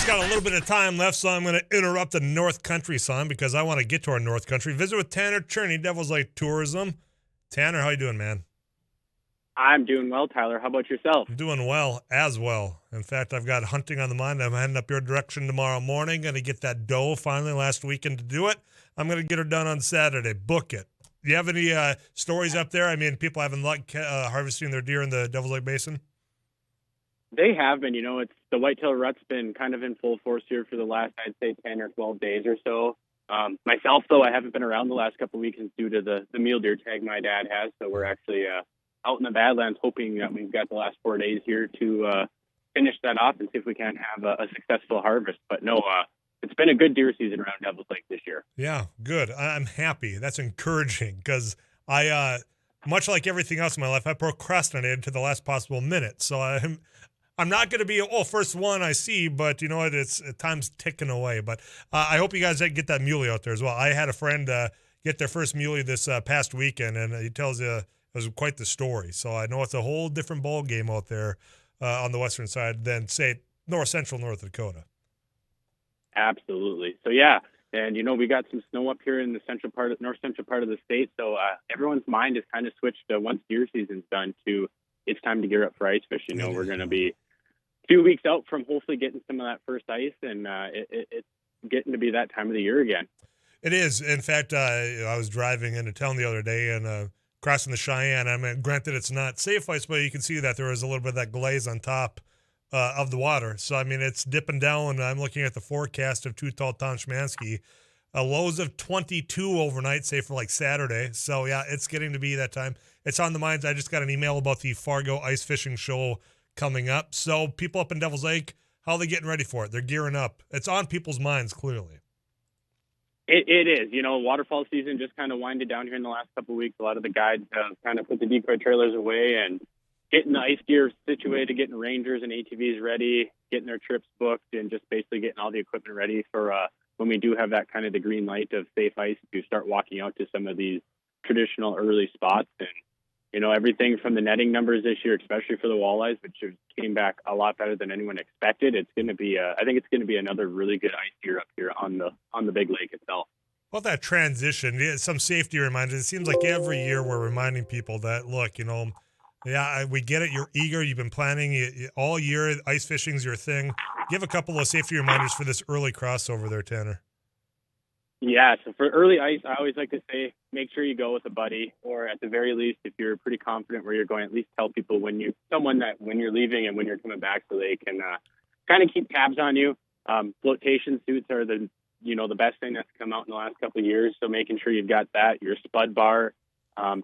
Got a little bit of time left, so I'm going to interrupt the North Country song because I want to get to our North Country. Visit with Tanner Cherney, Devil's Lake Tourism. Tanner, how you doing, man? I'm doing well, Tyler. How about yourself? I'm doing well as well. In fact, I've got hunting on the mind. I'm heading up your direction tomorrow morning. Going to get that doe finally last weekend to do it. I'm going to get her done on Saturday. Book it. Do you have any stories up there? I mean, people having luck harvesting their deer in the Devil's Lake Basin? They have been. You know, it's the whitetail rut's been kind of in full force here for the last, I'd say, 10 or 12 days or so. Myself, though, I haven't been around the last couple of weeks due to the mule deer tag my dad has. So we're actually out in the Badlands hoping that we've got the last 4 days here to finish that off and see if we can have a successful harvest. But no, it's been a good deer season around Devil's Lake this year. Yeah, good. I'm happy. That's encouraging because I, much like everything else in my life, I procrastinated to the last possible minute. So I'm not going to be, first one I see, but you know what? It's time's ticking away. But I hope you guys get that muley out there as well. I had a friend get their first muley this past weekend, and he tells you it was quite the story. So I know it's a whole different ball game out there on the western side than, say, central North Dakota. Absolutely. So, yeah. And, you know, we got some snow up here in the north central part of the state. So everyone's mind has kind of switched once deer season's done to it's time to gear up for ice fishing. You know, we're going to be 2 weeks out from hopefully getting some of that first ice, and it's getting to be that time of the year again. It is. In fact, I was driving into town the other day and crossing the Cheyenne. I mean, granted, it's not safe ice, but you can see that there was a little bit of that glaze on top of the water. So, I mean, it's dipping down. I'm looking at the forecast of Too Tall Tom Schmansky. Lows of 22 overnight, say for like Saturday. So, yeah, it's getting to be that time. It's on the minds. I just got an email about the Fargo Ice Fishing Show coming up. So people up in Devil's Lake, how are they getting ready for it? They're gearing up. It's on people's minds, clearly. It is. Waterfall season just kind of winded down here in the last couple of weeks. A lot of the guides have kind of put the decoy trailers away and getting the ice gear situated, getting rangers and ATVs ready, getting their trips booked, and just basically getting all the equipment ready for when we do have that kind of the green light of safe ice to start walking out to some of these traditional early spots. And, everything from the netting numbers this year, especially for the walleyes, which came back a lot better than anyone expected. It's going to be, I think it's going to be another really good ice year up here on the big lake itself. Well, that transition, some safety reminders. It seems like every year we're reminding people that, look, we get it. You're eager. You've been planning all year. Ice fishing's your thing. Give a couple of safety reminders for this early crossover there, Tanner. Yeah, so for early ice, I always like to say make sure you go with a buddy, or at the very least, if you're pretty confident where you're going, at least tell people when you're leaving and when you're coming back, so they can kind of keep tabs on you. Flotation suits are the best thing that's come out in the last couple of years. So making sure you've got that, your spud bar,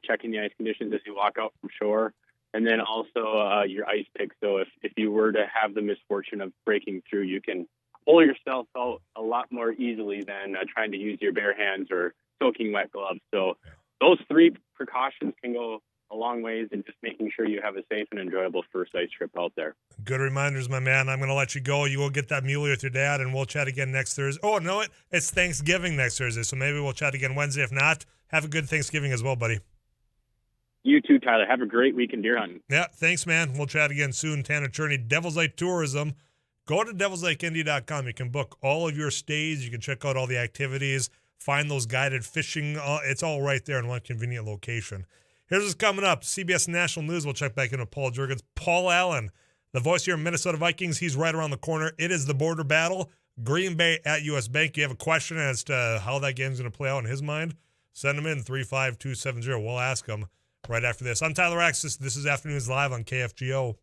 checking the ice conditions as you walk out from shore, and then also your ice pick. So if you were to have the misfortune of breaking through, you can pull yourself out a lot more easily than trying to use your bare hands or soaking wet gloves. So those three precautions can go a long ways in just making sure you have a safe and enjoyable first ice trip out there. Good reminders, my man. I'm going to let you go. You go get that muley with your dad, and we'll chat again next Thursday. Oh, no, it's Thanksgiving next Thursday, so maybe we'll chat again Wednesday. If not, have a good Thanksgiving as well, buddy. You too, Tyler. Have a great week in deer hunting. Yeah, thanks, man. We'll chat again soon. Tanner Cherney, Devil's Lake Tourism. Go to devilslakeND.com. You can book all of your stays. You can check out all the activities, find those guided fishing. It's all right there in one convenient location. Here's what's coming up. CBS National News. We'll check back in with Paul Jurgens. Paul Allen, the voice here of Minnesota Vikings. He's right around the corner. It is the border battle. Green Bay at U.S. Bank. You have a question as to how that game's going to play out in his mind? Send them in, 35270. We'll ask him right after this. I'm Tyler Axness. This is Afternoons Live on KFGO.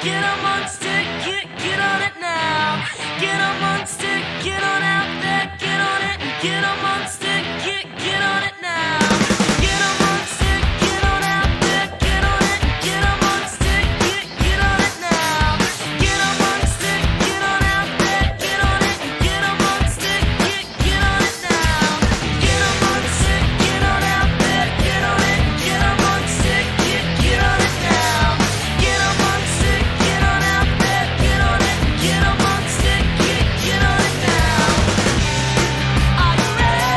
get amongst it, get on it now. Get amongst it, get on out there, get on it, and get amongst it, get on it now. Get amongst it, get on out there, get on it, and get amongst it, get on it now. Get amongst it, get on out there, get on it, and get amongst it, get on it now. Get amongst it, get on out there, get on it, and get amongst it, get on it now. Get amongst it, get on out there, get on it, and get amongst it, get on it now. Are you ready?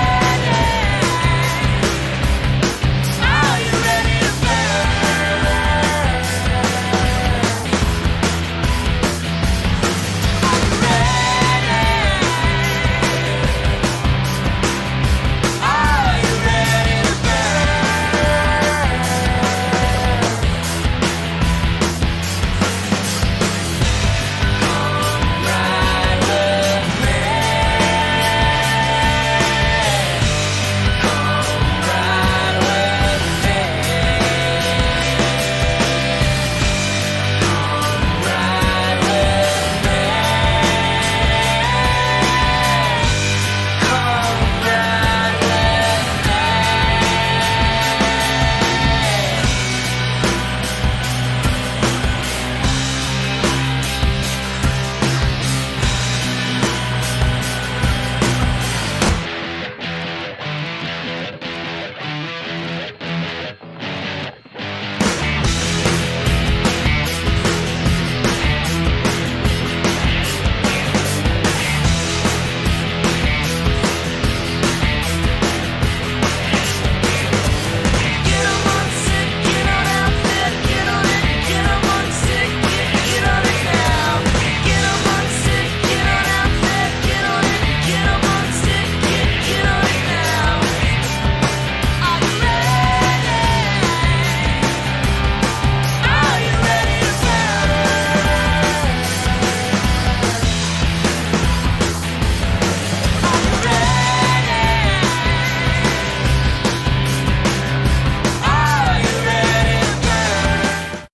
Are you ready to burn? Are you ready? Are you ready to burn? Come ride with me. Come ride with me. Come ride with me. Come ride Get amongst it, get on out there, get on it, get amongst it, get on it now. Get amongst it, get on out there, get on it, get amongst it, get on it now. Are you ready? Are you ready to burn? Are you ready? Are you ready to burn?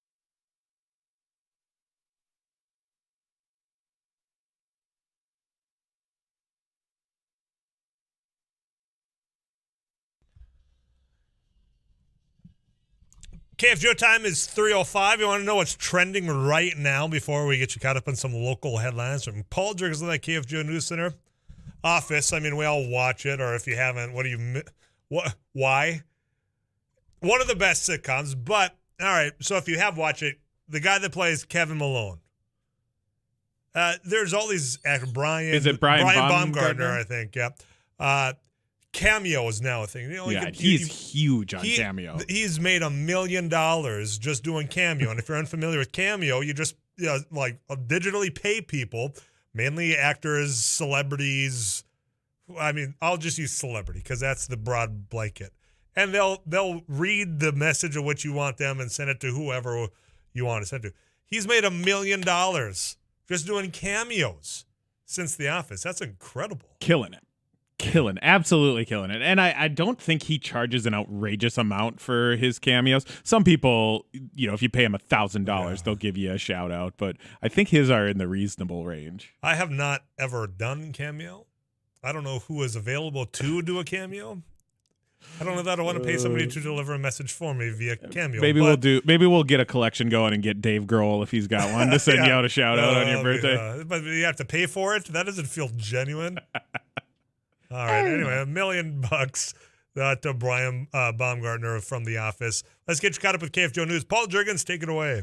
KFGO time is 3:05. You want to know what's trending right now before we get you caught up on some local headlines from Paul Jurgens of that KFGO News Center office. I mean, we all watch it, or if you haven't, why? One of the best sitcoms, but all right. So if you have watched it, the guy that plays Kevin Malone, there's all these actors. Is it Brian Baumgartner? I think. Yeah. Cameo is now a thing. You know, Yeah, he's huge on Cameo. He's made $1 million just doing Cameo. And if you're unfamiliar with Cameo, you just digitally pay people, mainly actors, celebrities. I mean, I'll just use celebrity because that's the broad blanket. And they'll read the message of what you want them and send it to whoever you want to send it to. He's made $1 million just doing cameos since The Office. That's incredible. Absolutely killing it. And I don't think he charges an outrageous amount for his cameos. Some people, if you pay him $1,000, they'll give you a shout out, but I think his are in the reasonable range. I have not ever done Cameo. I don't know who is available to do a Cameo. I don't know that I want to pay somebody to deliver a message for me via Cameo. Maybe we'll get a collection going and get Dave Grohl if he's got one to send you out a shout out on your birthday. But you have to pay for it. That doesn't feel genuine. All right. Anyway, $1 million to Brian Baumgartner from The Office. Let's get you caught up with KFGO News. Paul Jurgens, take it away.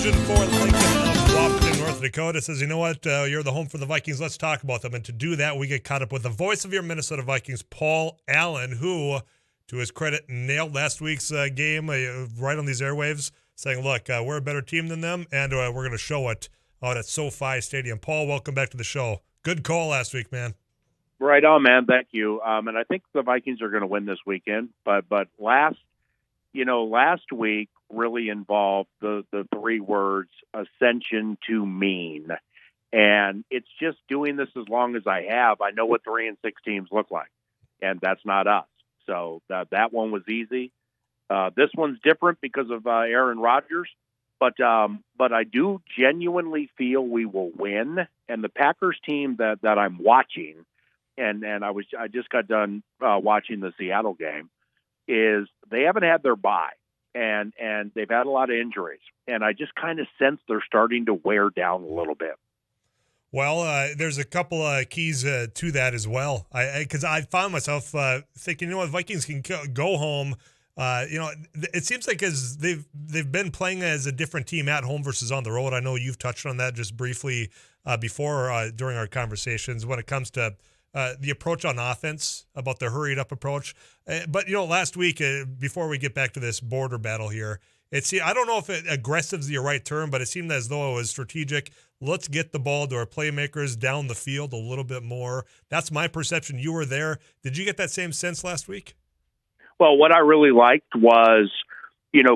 Legend for Lincoln of Wahpeton, North Dakota says, you know what? You're the home for the Vikings. Let's talk about them. And to do that, we get caught up with the voice of your Minnesota Vikings, Paul Allen, who, to his credit, nailed last week's game right on these airwaves, saying, look, we're a better team than them, and we're going to show it out at SoFi Stadium. Paul, welcome back to the show. Good call last week, man. Right on, man. Thank you. And I think the Vikings are going to win this weekend. But last week really involved the three words ascension to mean. And it's just doing this as long as I have. I know what 3-6 teams look like, and that's not us. So that one was easy. This one's different because of Aaron Rodgers. But I do genuinely feel we will win. And the Packers team that I'm watching, and I just got done watching the Seattle game, is they haven't had their bye, and they've had a lot of injuries, and I just kind of sense they're starting to wear down a little bit. Well, there's a couple of keys to that as well. Because I found myself thinking, you know what, Vikings can go home. It seems like as they've been playing as a different team at home versus on the road. I know you've touched on that just briefly before during our conversations when it comes to the approach on offense, about the hurried up approach. But last week, before we get back to this border battle here, I don't know if aggressive is the right term, but it seemed as though it was strategic. Let's get the ball to our playmakers down the field a little bit more. That's my perception. You were there. Did you get that same sense last week? Well, what I really liked was,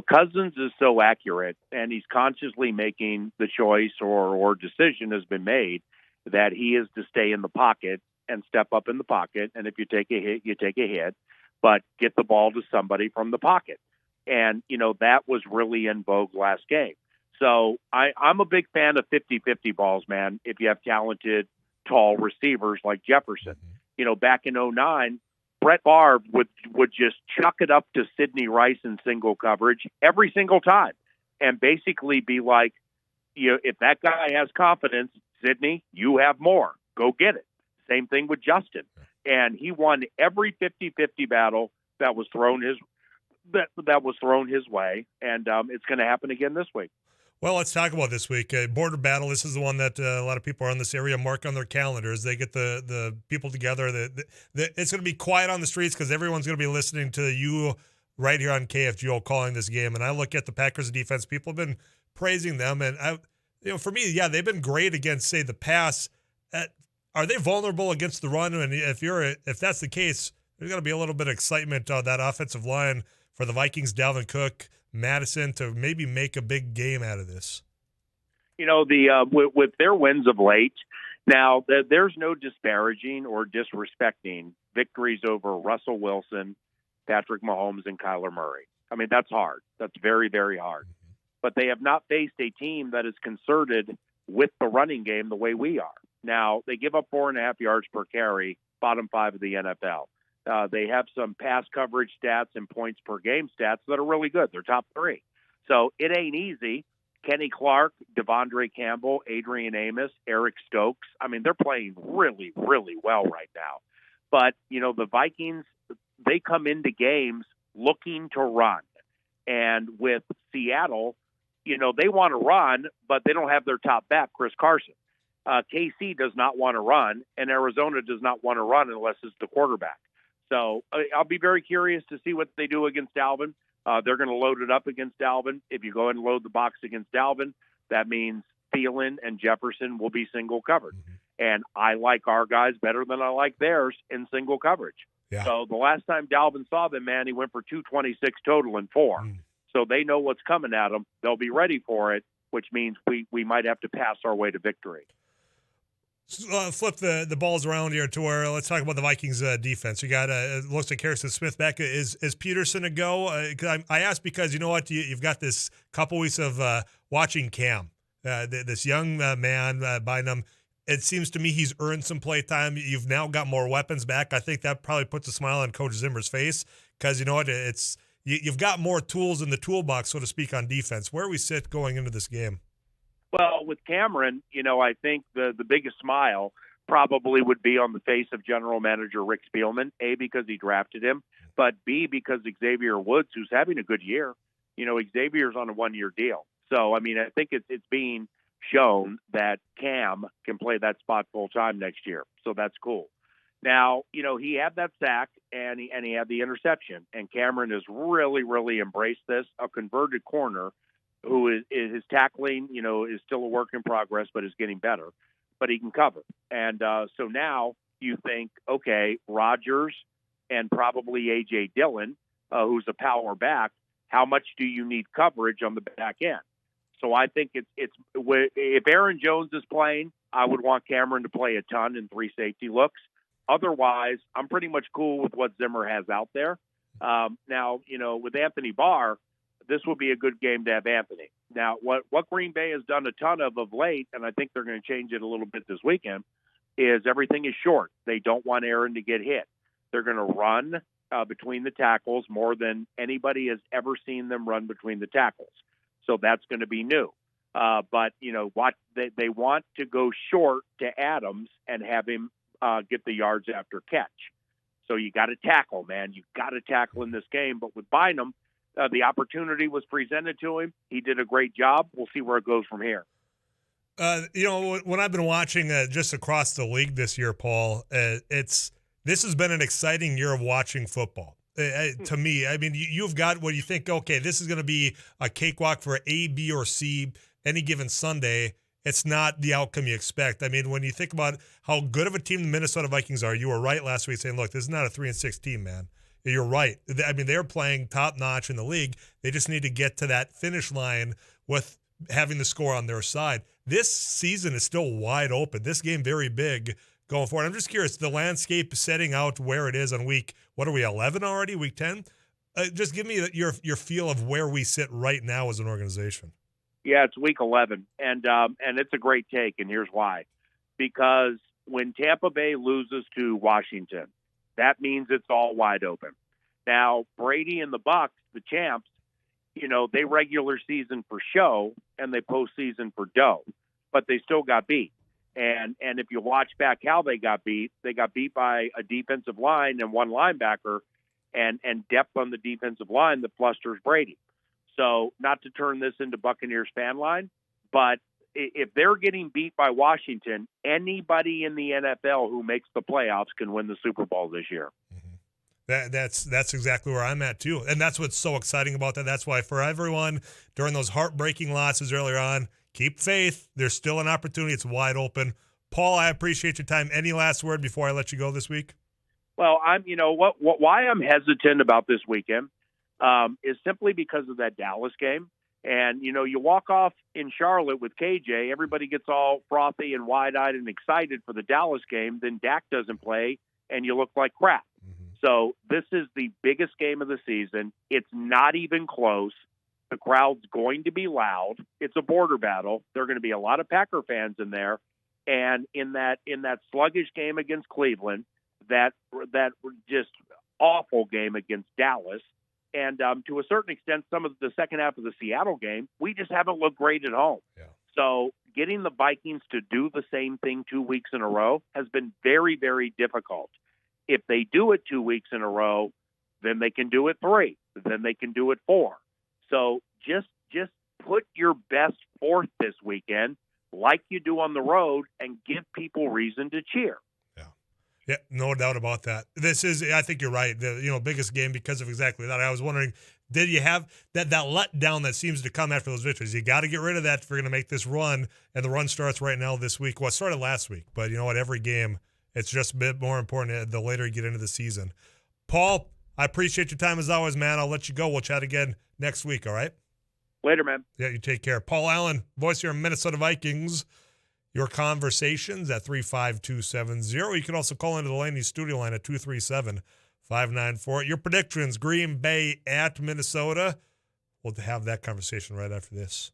Cousins is so accurate, and he's consciously making the choice or decision has been made that he is to stay in the pocket and step up in the pocket. And if you take a hit, you take a hit, but get the ball to somebody from the pocket. And, that was really in vogue last game. So I'm a big fan of 50-50 balls, man, if you have talented, tall receivers like Jefferson. Back in 2009, Brett Favre would just chuck it up to Sidney Rice in single coverage every single time and basically be like, if that guy has confidence, Sidney, you have more. Go get it. Same thing with Justin. And he won every 50-50 battle that was thrown his way, and it's going to happen again this week. Well, let's talk about this week. Border battle. This is the one that a lot of people around this area mark on their calendars. They get the people together. It's going to be quiet on the streets because everyone's going to be listening to you right here on KFGO calling this game. And I look at the Packers defense. People have been praising them, and for me, yeah, they've been great against, say, the pass. Are they vulnerable against the run? And if that's the case, there's going to be a little bit of excitement on that offensive line for the Vikings, Dalvin Cook, Madison, to maybe make a big game out of this. With their wins of late, now there's no disparaging or disrespecting victories over Russell Wilson, Patrick Mahomes, and Kyler Murray. I mean, that's hard. That's very, very hard. But they have not faced a team that is concerted with the running game the way we are. Now, they give up 4.5 yards per carry, bottom 5 of the NFL. They have some pass coverage stats and points per game stats that are really good. They're top 3. So it ain't easy. Kenny Clark, Devondre Campbell, Adrian Amos, Eric Stokes. I mean, they're playing really, really well right now. But, the Vikings, they come into games looking to run. And with Seattle, they want to run, but they don't have their top back, Chris Carson. KC does not want to run, and Arizona does not want to run unless it's the quarterback. So I'll be very curious to see what they do against Dalvin. They're going to load it up against Dalvin. If you go ahead and load the box against Dalvin, that means Thielen and Jefferson will be single covered. And I like our guys better than I like theirs in single coverage. Yeah. So the last time Dalvin saw them, man, he went for 226 total and 4. So they know what's coming at them. They'll be ready for it, which means we might have to pass our way to victory. Flip the balls around here to where let's talk about the Vikings defense. You got it looks like Harrison Smith back. Is Peterson a go? I asked because you know what, you've got this couple weeks of watching Cam, this young man behind him. It seems to me he's earned some play time. You've now got more weapons back. I think that probably puts a smile on Coach Zimmer's face because you know what, you've got more tools in the toolbox, so to speak, on defense. Where we sit going into this game. Well, with Cameron, I think the biggest smile probably would be on the face of general manager Rick Spielman, A, because he drafted him, but B, because Xavier Woods, who's having a good year, Xavier's on a 1-year deal. So, I mean, I think it's being shown that Cam can play that spot full time next year. So that's cool. Now, he had that sack and he had the interception, and Cameron has really, really embraced this. A converted corner who is his tackling, is still a work in progress, but is getting better. But he can cover. And so now you think, okay, Rodgers and probably A.J. Dillon, who's a power back, how much do you need coverage on the back end? So I think it's if Aaron Jones is playing, I would want Cameron to play a ton in 3 safety looks. Otherwise, I'm pretty much cool with what Zimmer has out there. Now, with Anthony Barr, this will be a good game to have Anthony. Now, what Green Bay has done a ton of late, and I think they're going to change it a little bit this weekend, is everything is short. They don't want Aaron to get hit. They're going to run between the tackles more than anybody has ever seen them run between the tackles. So that's going to be new. But, they want to go short to Adams and have him get the yards after catch. So you got to tackle, man. You got to tackle in this game. But with Bynum, the opportunity was presented to him. He did a great job. We'll see where it goes from here. When I've been watching just across the league this year, Paul, this has been an exciting year of watching football. To me, I mean, you've got what you think, okay, this is going to be a cakewalk for A, B, or C any given Sunday. It's not the outcome you expect. I mean, when you think about how good of a team the Minnesota Vikings are, you were right last week saying, look, this is not a 3-6 team, man. You're right. I mean, they're playing top-notch in the league. They just need to get to that finish line with having the score on their side. This season is still wide open. This game very big going forward. I'm just curious, the landscape setting out where it is on week, what are we, 11 already, week 10? Just give me your feel of where we sit right now as an organization. Yeah, it's week 11, and it's a great take, and here's why. Because when Tampa Bay loses to Washington, that means it's all wide open. Now, Brady and the Bucs, the champs, they regular season for show and they postseason for dough, but they still got beat. And if you watch back how they got beat by a defensive line and one linebacker and depth on the defensive line that flusters Brady. So not to turn this into Buccaneers fan line, but if they're getting beat by Washington, anybody in the NFL who makes the playoffs can win the Super Bowl this year. Mm-hmm. That's exactly where I'm at too. And that's what's so exciting about that. That's why for everyone during those heartbreaking losses earlier on, keep faith. There's still an opportunity. It's wide open. Paul, I appreciate your time. Any last word before I let you go this week? Well, why I'm hesitant about this weekend is simply because of that Dallas game. And, you walk off in Charlotte with KJ, everybody gets all frothy and wide-eyed and excited for the Dallas game. Then Dak doesn't play, and you look like crap. Mm-hmm. So this is the biggest game of the season. It's not even close. The crowd's going to be loud. It's a border battle. There are going to be a lot of Packer fans in there. And in that sluggish game against Cleveland, that just awful game against Dallas, and to a certain extent, some of the second half of the Seattle game, we just haven't looked great at home. Yeah. So getting the Vikings to do the same thing 2 weeks in a row has been very, very difficult. If they do it 2 weeks in a row, then they can do it 3. Then they can do it 4. So just put your best forth this weekend like you do on the road and give people reason to cheer. Yeah, no doubt about that. This is, I think you're right, the biggest game because of exactly that. I was wondering, did you have that letdown that seems to come after those victories? You got to get rid of that if you're going to make this run, and the run starts right now this week. Well, it started last week, but you know what? Every game, it's just a bit more important the later you get into the season. Paul, I appreciate your time as always, man. I'll let you go. We'll chat again next week, all right? Later, man. Yeah, you take care. Paul Allen, voice of your Minnesota Vikings. Your conversations at 35270. You can also call into the Laney studio line at 237-594. Your predictions, Green Bay at Minnesota. We'll have that conversation right after this.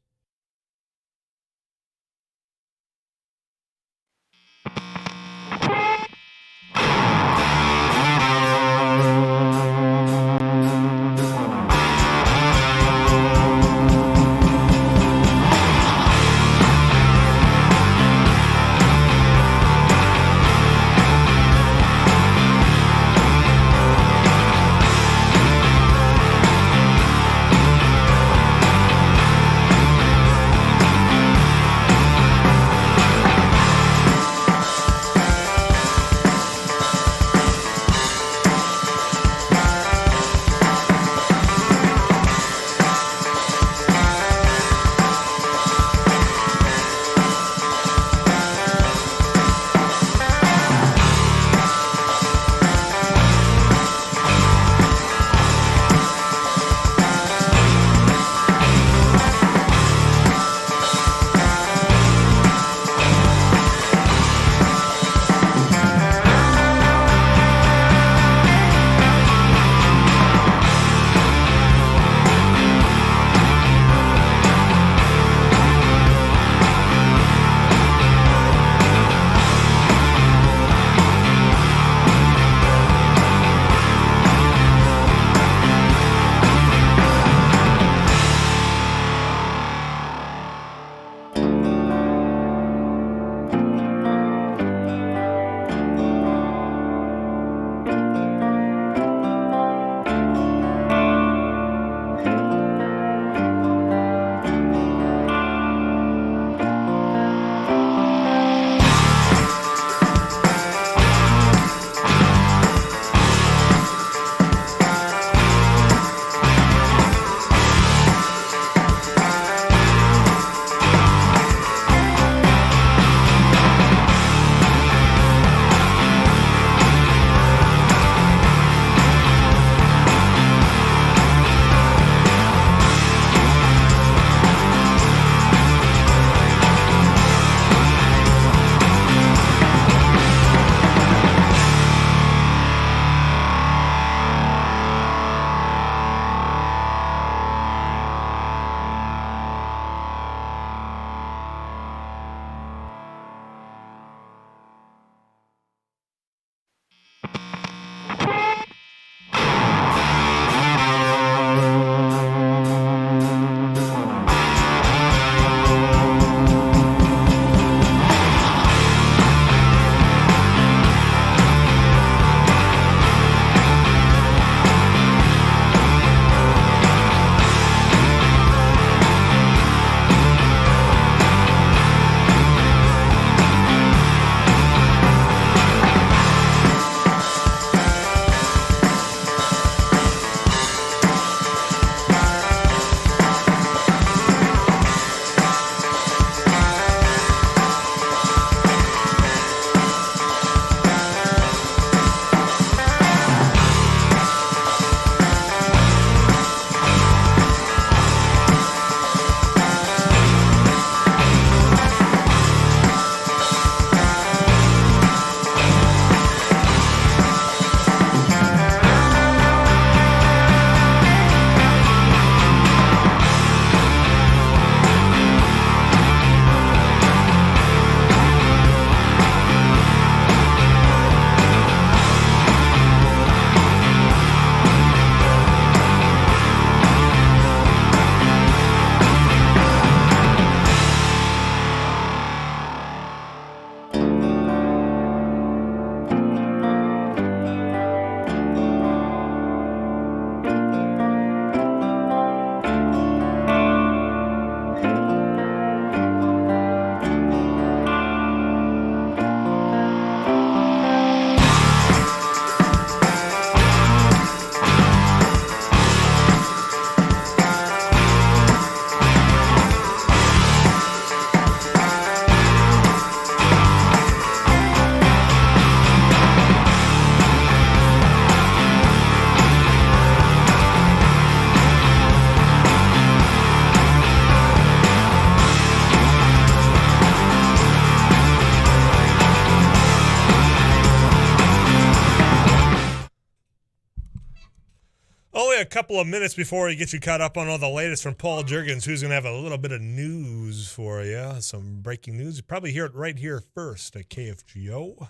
couple of minutes before we get you caught up on all the latest from Paul Jurgens, who's going to have a little bit of news for you. Some breaking news. You probably hear it right here first at KFGO.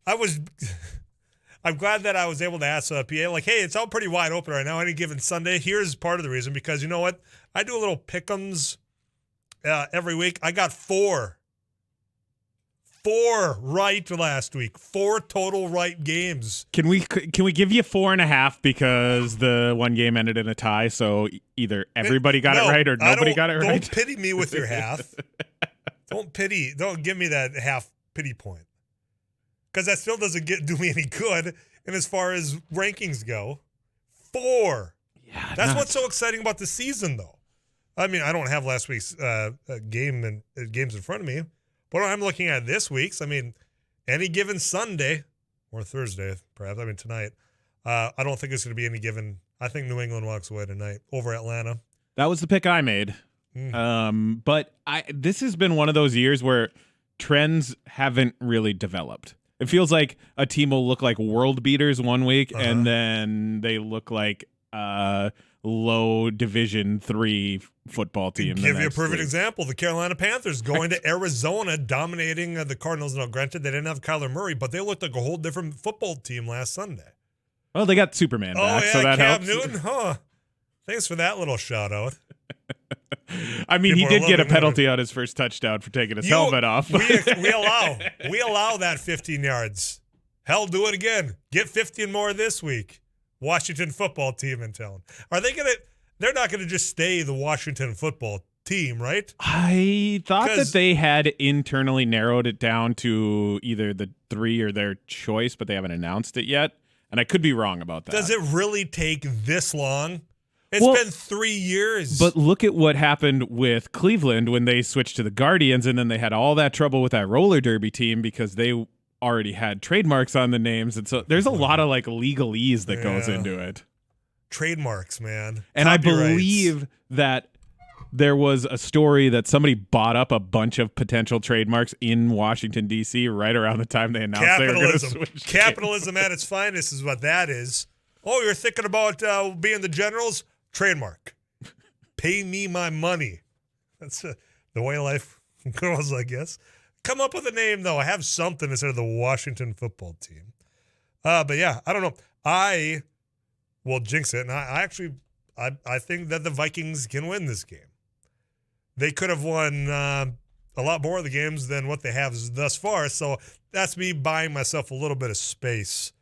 I'm glad that I was able to ask PA, like, hey, it's all pretty wide open right now, any given Sunday. Here's part of the reason, because you know what? I do a little pick'ems every week. I got four right last week. 4 total right games. Can we give you 4.5 because the one game ended in a tie? So either everybody got it right or nobody got it right. Don't pity me with your half. Don't give me that half pity point, because that still doesn't do me any good. And as far as rankings go, 4. Yeah, that's what's so exciting about the season, though. I mean, I don't have last week's games in front of me. But I'm looking at this week's. I mean, any given Sunday or Thursday, perhaps. I mean, tonight. I don't think it's going to be any given. I think New England walks away tonight over Atlanta. That was the pick I made. But this has been one of those years where trends haven't really developed. It feels like a team will look like world beaters one week, and then they look like low Division III football team. Give you a perfect example. The Carolina Panthers going to Arizona, dominating the Cardinals. Now, granted, they didn't have Kyler Murray, but they looked like a whole different football team last Sunday. Well, they got Superman back, so that Cam helps. Newton, huh? Thanks for that little shout out. I mean, People he did get a loving penalty on his first touchdown for taking his helmet off. we allow that 15 yards. Hell, do it again. Get 15 more this week. Washington football team in town. Are they gonna? They're not gonna just stay the Washington football team, right? I thought that they had internally narrowed it down to either the 3 or their choice, but they haven't announced it yet. And I could be wrong about that. Does it really take this long? It's been 3 years. But look at what happened with Cleveland when they switched to the Guardians, and then they had all that trouble with that roller derby team because they already had trademarks on the names. And so there's a lot of like legalese that goes into it. Trademarks, man. And Copyrights. I believe that there was a story that somebody bought up a bunch of potential trademarks in Washington, D.C. right around the time they announced they were going to switch. Capitalism at its finest is what that is. Oh, you're thinking about being the Generals? Trademark. Pay me my money. That's the way life goes, I guess. Come up with a name, though. I have something instead of the Washington football team. But yeah, I don't know. I will jinx it, and I think that the Vikings can win this game. They could have won a lot more of the games than what they have thus far, so that's me buying myself a little bit of space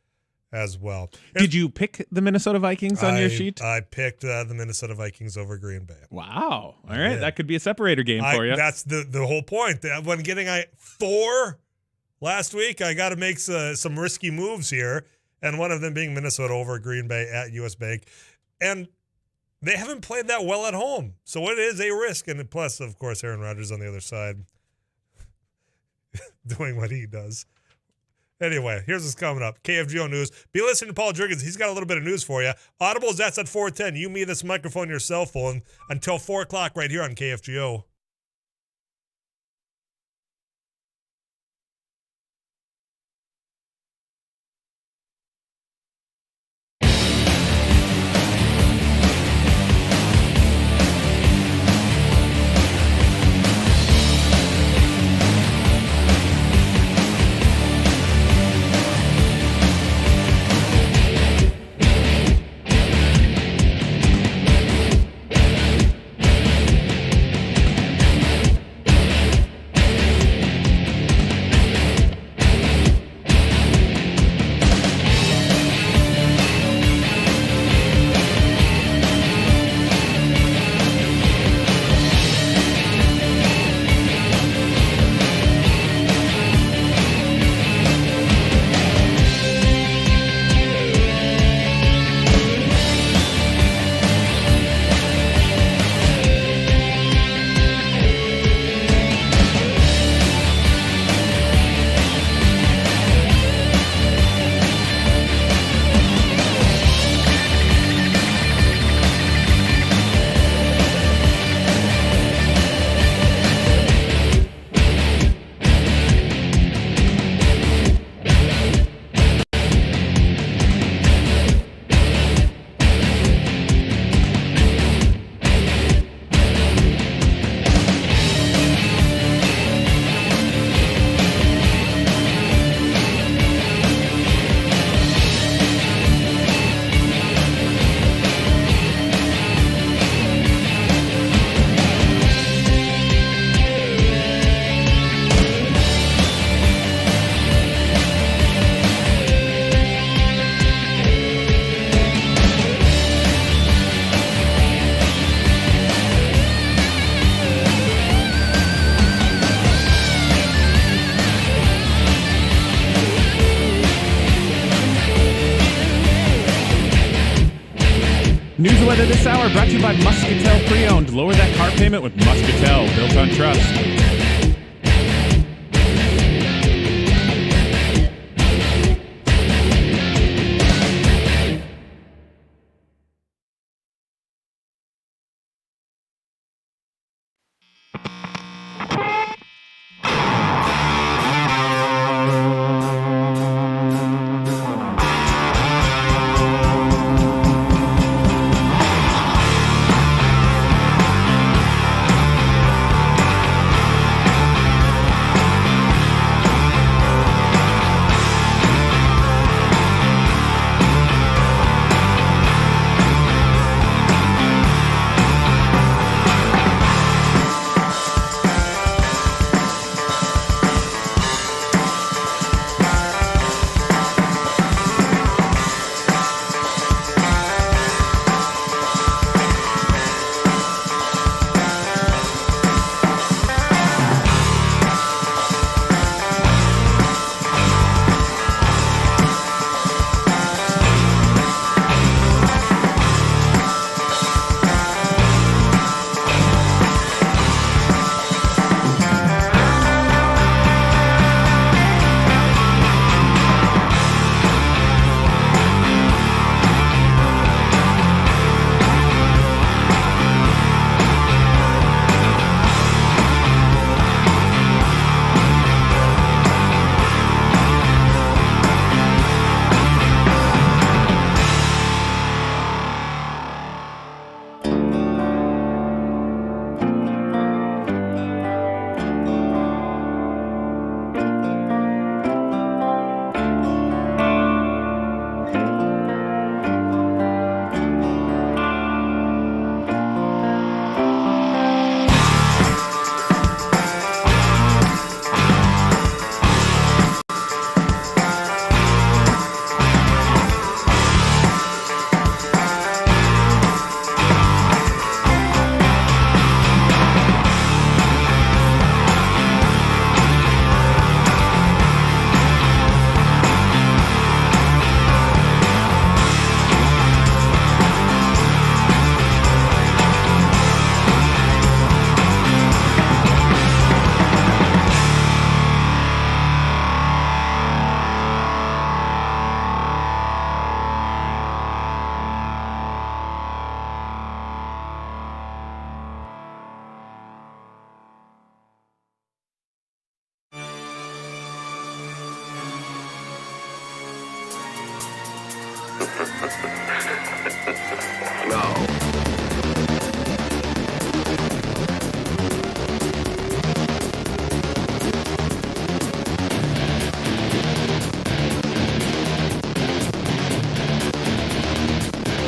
as well. Did you pick the Minnesota Vikings on your sheet? I picked the Minnesota Vikings over Green Bay. Wow. All right. That could be a separator game for you. That's the whole point. When getting 4 last week, I got to make some risky moves here, and one of them being Minnesota over Green Bay at US Bank. And they haven't played that well at home, so it is a risk. And plus, of course, Aaron Rodgers on the other side doing what he does. Anyway, here's what's coming up. KFGO News. Be listening to Paul Jurgens. He's got a little bit of news for you. Audibles, that's at 410. You, me, this microphone, your cell phone until 4 o'clock right here on KFGO. moment of this hour brought to you by Muscatel Pre-Owned. Lower that car payment with Muscatel, built on trust.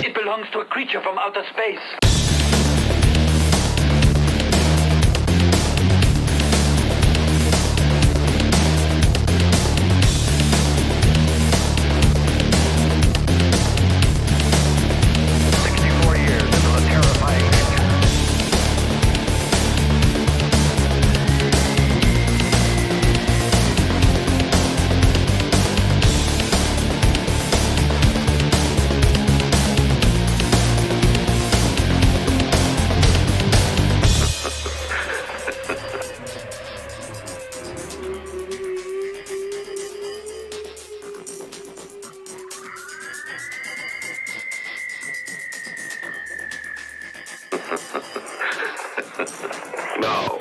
It belongs to a creature from outer space. No.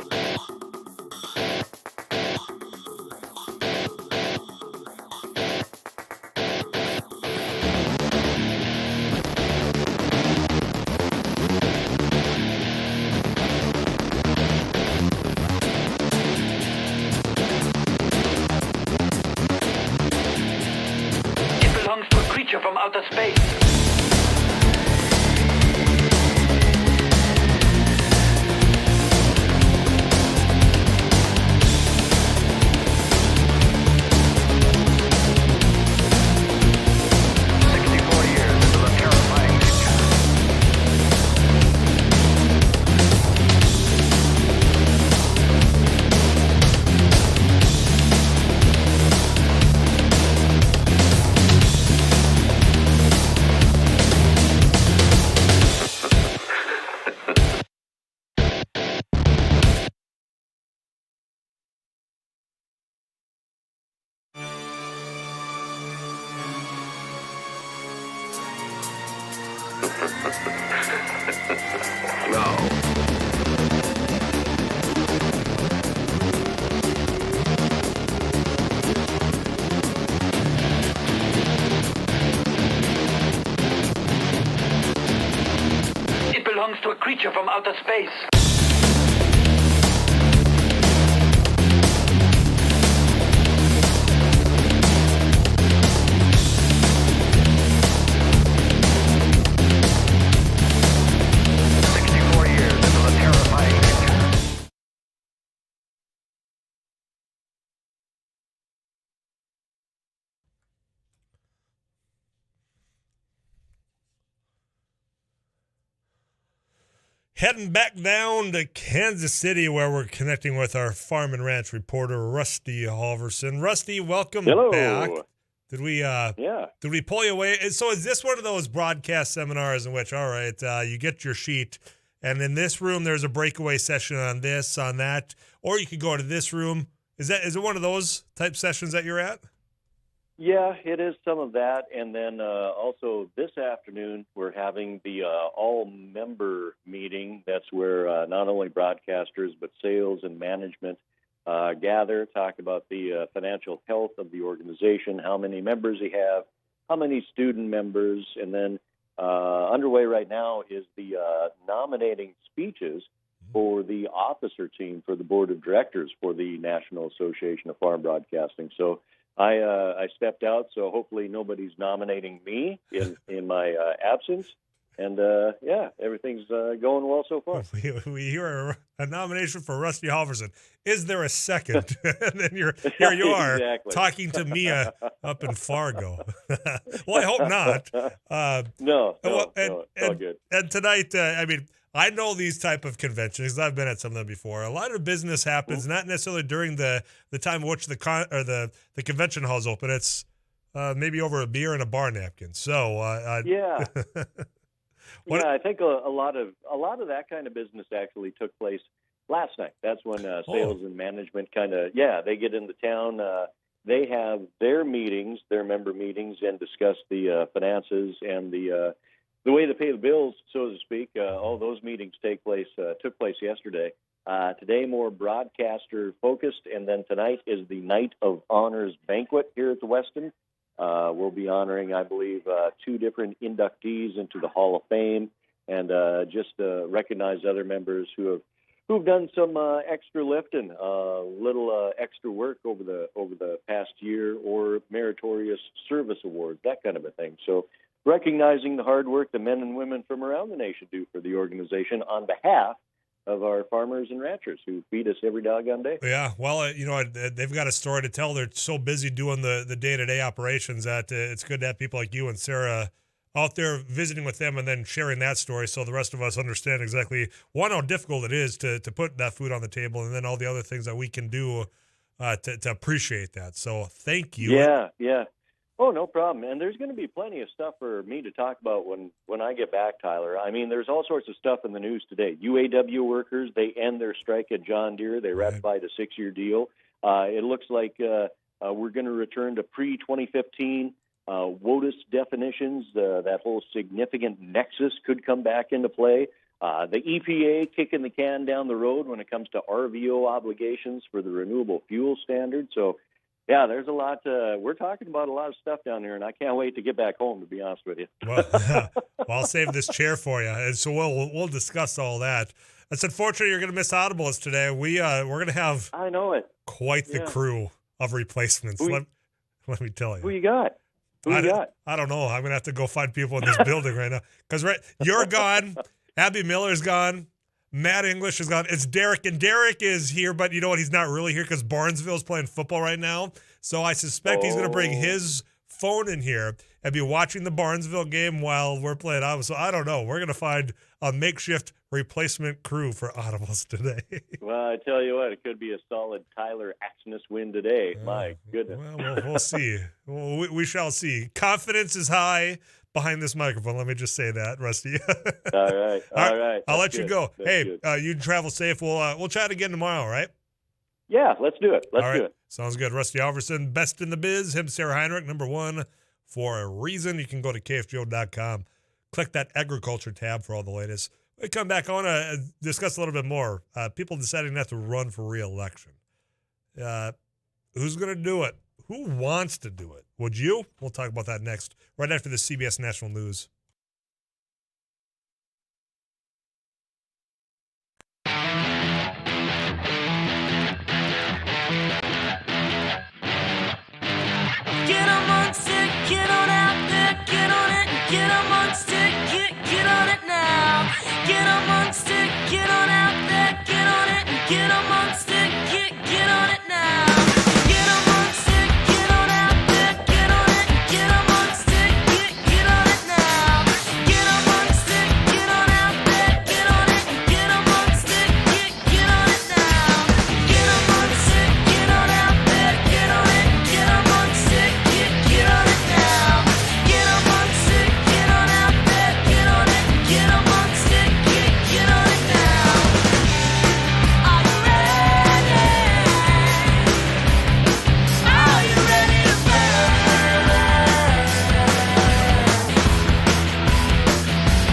It belongs to a creature from outer space. It belongs to a creature from outer space. Heading back down to Kansas City, where we're connecting with our farm and ranch reporter, Rusty Halverson. Rusty, welcome back. Did we Did we pull you away? So is this one of those broadcast seminars in which, all right, you get your sheet, and in this room there's a breakaway session on this, on that, or you could go to this room? Is it one of those type sessions that you're at? Yeah, it is some of that. And then also this afternoon, we're having the all-member meeting. That's where not only broadcasters, but sales and management gather, talk about the financial health of the organization, how many members you have, how many student members. And then underway right now is the nominating speeches for the officer team for the board of directors for the National Association of Farm Broadcasting. So I stepped out, so hopefully nobody's nominating me in my absence. And, everything's going well so far. We hear a nomination for Rusty Halverson. Is there a second? And then here you are Exactly. talking to Mia up in Fargo. Well, I hope not. No, it's all good. And tonight, I know these type of conventions because I've been at some of them before. A lot of business happens, not necessarily during the time in which the convention hall's open. It's maybe over a beer and a bar napkin. So yeah, I think a lot of that kind of business actually took place last night. That's when sales and management they get into town. They have their meetings, their member meetings, and discuss the finances and the way to pay the bills, so to speak. All those meetings took place yesterday. Today, more broadcaster focused, and then tonight is the Night of Honors banquet here at the Westin. We'll be honoring, I believe, 2 different inductees into the Hall of Fame, and just recognize other members who've done some extra lifting, little extra work over the past year, or meritorious service awards, that kind of a thing. So, recognizing the hard work the men and women from around the nation do for the organization on behalf of our farmers and ranchers who feed us every doggone day. Yeah, well, they've got a story to tell. They're so busy doing the day-to-day operations that it's good to have people like you and Sarah out there visiting with them and then sharing that story so the rest of us understand exactly, one, how difficult it is to put that food on the table, and then all the other things that we can do to appreciate that. So thank you. Yeah. Oh, no problem. And there's going to be plenty of stuff for me to talk about when I get back, Tyler. I mean, there's all sorts of stuff in the news today. UAW workers, they end their strike at John Deere. They ratified a 6-year deal. It looks like we're going to return to pre-2015 WOTUS definitions. That whole significant nexus could come back into play. The EPA kicking the can down the road when it comes to RVO obligations for the renewable fuel standard. So, yeah, there's a lot. We're talking about a lot of stuff down there, and I can't wait to get back home, to be honest with you. Well, I'll save this chair for you, and so we'll discuss all that. It's unfortunate you're going to miss Audibles today. We're going to have quite the crew of replacements. Let me tell you. Who you got? I don't know. I'm going to have to go find people in this building right now because you're gone. Abby Miller's gone. Matt English is gone. It's Derek, and Derek is here, but you know what? He's not really here because Barnesville's playing football right now. So I suspect he's going to bring his phone in here and be watching the Barnesville game while we're playing Audibles. So I don't know. We're going to find a makeshift replacement crew for Audibles today. Well, I tell you what, it could be a solid Tyler Axness win today. My goodness. Well, we'll see. We shall see. Confidence is high behind this microphone. Let me just say that, Rusty. All right. I'll let you go. Hey, you travel safe. We'll chat again tomorrow, all right? Yeah, let's do it. Let's do it. Sounds good. Rusty Halverson, best in the biz. Him, Sarah Heinrich, number 1 for a reason. You can go to KFGO.com. Click that agriculture tab for all the latest. We come back, I want to discuss a little bit more. People deciding not to run for re-election. Who's going to do it? Who wants to do it? Would you? We'll talk about that next, right after the CBS National News. Get amongst it, get on out there, get on it, get amongst it, get on it now. Get amongst it, get on out there, get on it, get amongst it, get on it now. Get amongst it, get on out there, get on it, get amongst it, get on it now. Get amongst it, get on out there, get on it, get amongst it, get on it now. Get amongst it, get on out there, get on it, get amongst it, get on it now. Get amongst it, get on out there, get on it, get amongst it, get on it now. Are you ready? Are you ready to burn? Are you ready?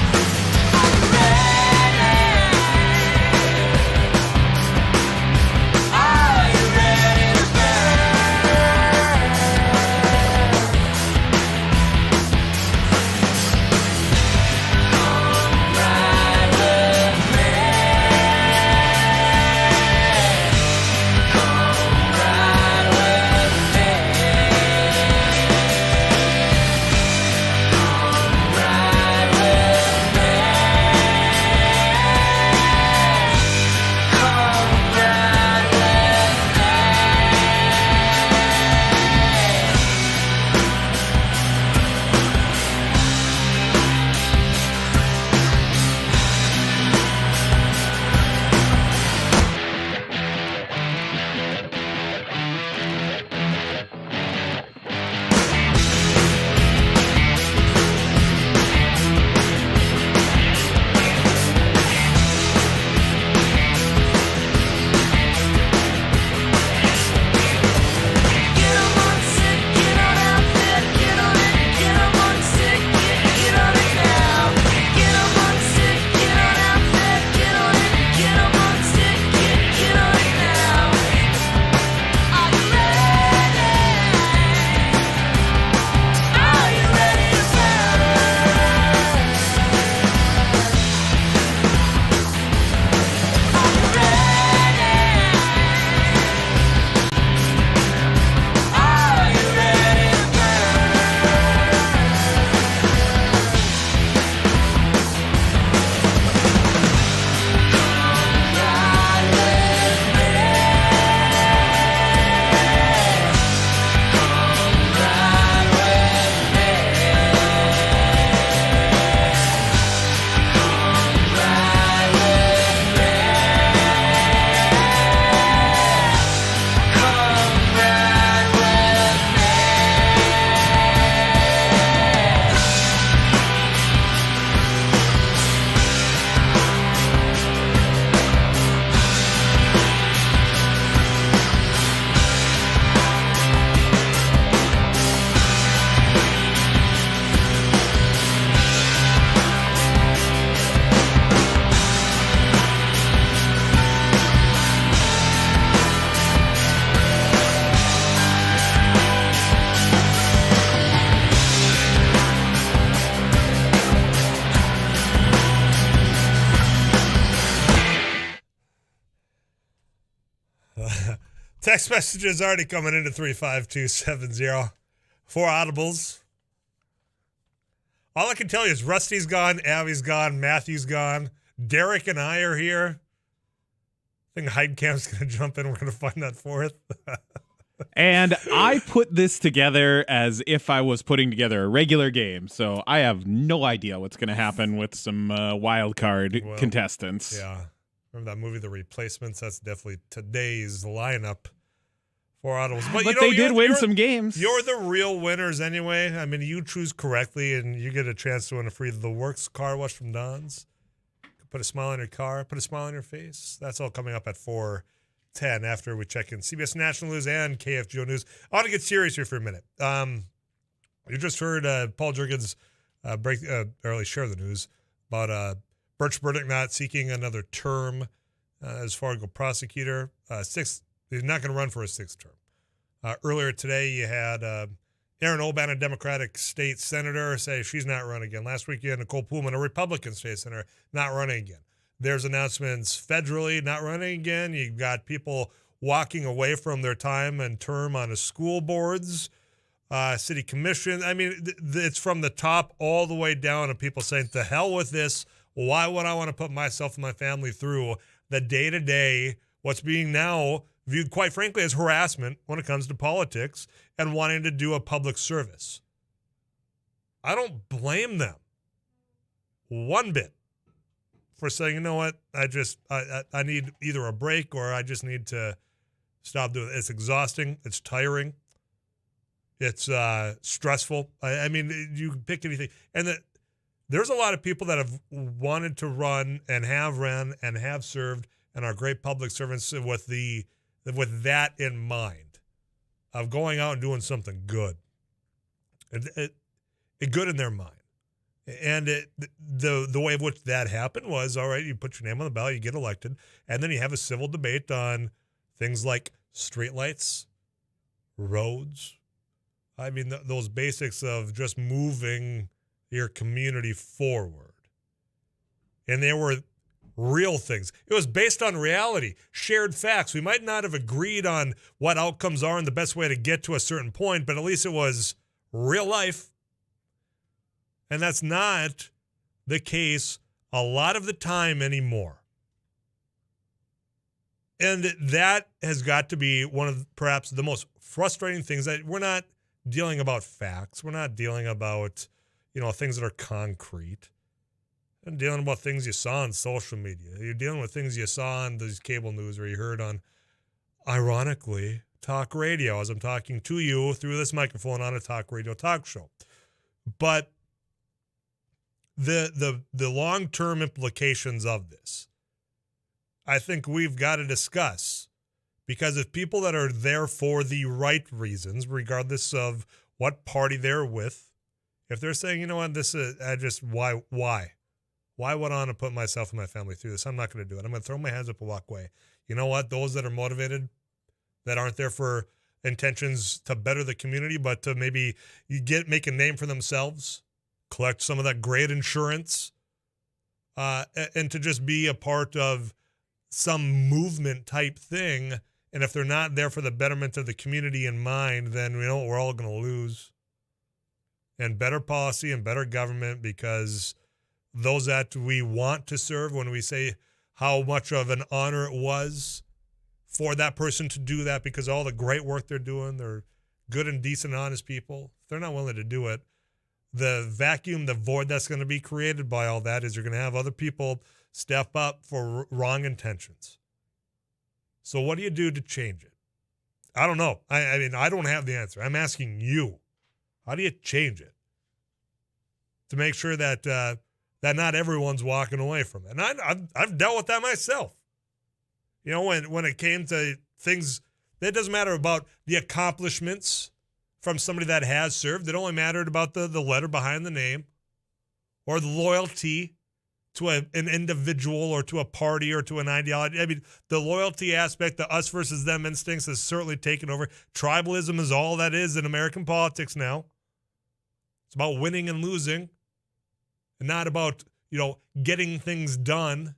Are you ready to Text messages already coming into 35270. 4 audibles. All I can tell you is Rusty's gone, Abby's gone, Matthew's gone. Derek and I are here. I think Heidecamp's going to jump in. We're going to find that fourth. And I put this together as if I was putting together a regular game, so I have no idea what's going to happen with some wild card contestants. Yeah. Remember that movie, The Replacements? That's definitely today's lineup for audibles. But you know, they did win some games. You're the real winners anyway. I mean, you choose correctly, and you get a chance to win a free The Works car wash from Don's. Put a smile on your car. Put a smile on your face. That's all coming up at 4:10 after we check in CBS National News and KFGO News. I want to get serious here for a minute. You just heard Paul Jurgens or at least share the news about Birch Burdick not seeking another term as Fargo prosecutor. He's not going to run for a sixth term. Earlier today, you had Erin Oban, a Democratic state senator, say she's not running again. Last week, you had Nicole Pullman, a Republican state senator, not running again. There's announcements federally, not running again. You've got people walking away from their time and term on the school boards, city commission. I mean, it's from the top all the way down of people saying, to hell with this. Why would I want to put myself and my family through the day-to-day, what's being now viewed, quite frankly, as harassment when it comes to politics and wanting to do a public service? I don't blame them one bit for saying, you know what, I need either a break or I just need to stop doing it. It's exhausting. It's tiring. It's stressful. I mean, you can pick anything. And there's a lot of people that have wanted to run and have ran and have served and are great public servants with that in mind, of going out and doing something good. Good in their mind. And the way in which that happened was, all right, you put your name on the ballot, you get elected, and then you have a civil debate on things like streetlights, roads. I mean, those basics of just moving your community forward. And they were real things. It was based on reality, shared facts. We might not have agreed on what outcomes are and the best way to get to a certain point, but at least it was real life. And that's not the case a lot of the time anymore. And that has got to be one of perhaps the most frustrating things, that we're not dealing about facts. We're not dealing about, things that are concrete. And dealing about things you saw on social media. You're dealing with things you saw on these cable news or you heard on, ironically, talk radio, as I'm talking to you through this microphone on a talk radio talk show. But the long-term implications of this, I think we've got to discuss, because if people that are there for the right reasons, regardless of what party they're with, if they're saying, you know what, this is, why would I want to put myself and my family through this? I'm not going to do it. I'm going to throw my hands up and walk away. You know what? Those that are motivated, that aren't there for intentions to better the community, but to maybe make a name for themselves, collect some of that great insurance, and to just be a part of some movement type thing. And if they're not there for the betterment of the community in mind, then we're all going to lose. And better policy and better government, because those that we want to serve, when we say how much of an honor it was for that person to do that, because all the great work they're doing, they're good and decent, honest people. If they're not willing to do it, the vacuum, the void that's going to be created by all that is you're going to have other people step up for wrong intentions. So what do you do to change it? I don't know. I mean, I don't have the answer. I'm asking you. How do you change it to make sure that that not everyone's walking away from it? And I've dealt with that myself. When it came to things, it doesn't matter about the accomplishments from somebody that has served. It only mattered about the letter behind the name or the loyalty to an individual or to a party or to an ideology. I mean, the loyalty aspect, the us versus them instincts, has certainly taken over. Tribalism is all that is in American politics now. It's about winning and losing, and not about, getting things done.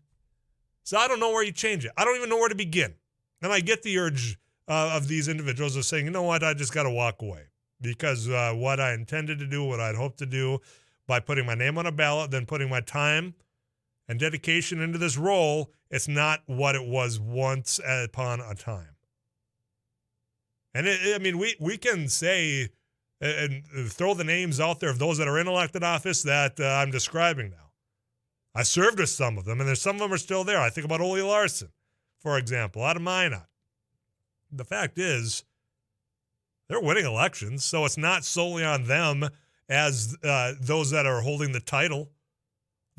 So I don't know where you change it. I don't even know where to begin. And I get the urge of these individuals of saying, you know what, I just got to walk away, because what I intended to do, what I'd hoped to do by putting my name on a ballot, then putting my time and dedication into this role, it's not what it was once upon a time. And we can say and throw the names out there of those that are in elected office that I'm describing now. I served with some of them, and there's some of them are still there. I think about Ole Larson, for example, out of Minot. The fact is, they're winning elections, so it's not solely on them as those that are holding the title,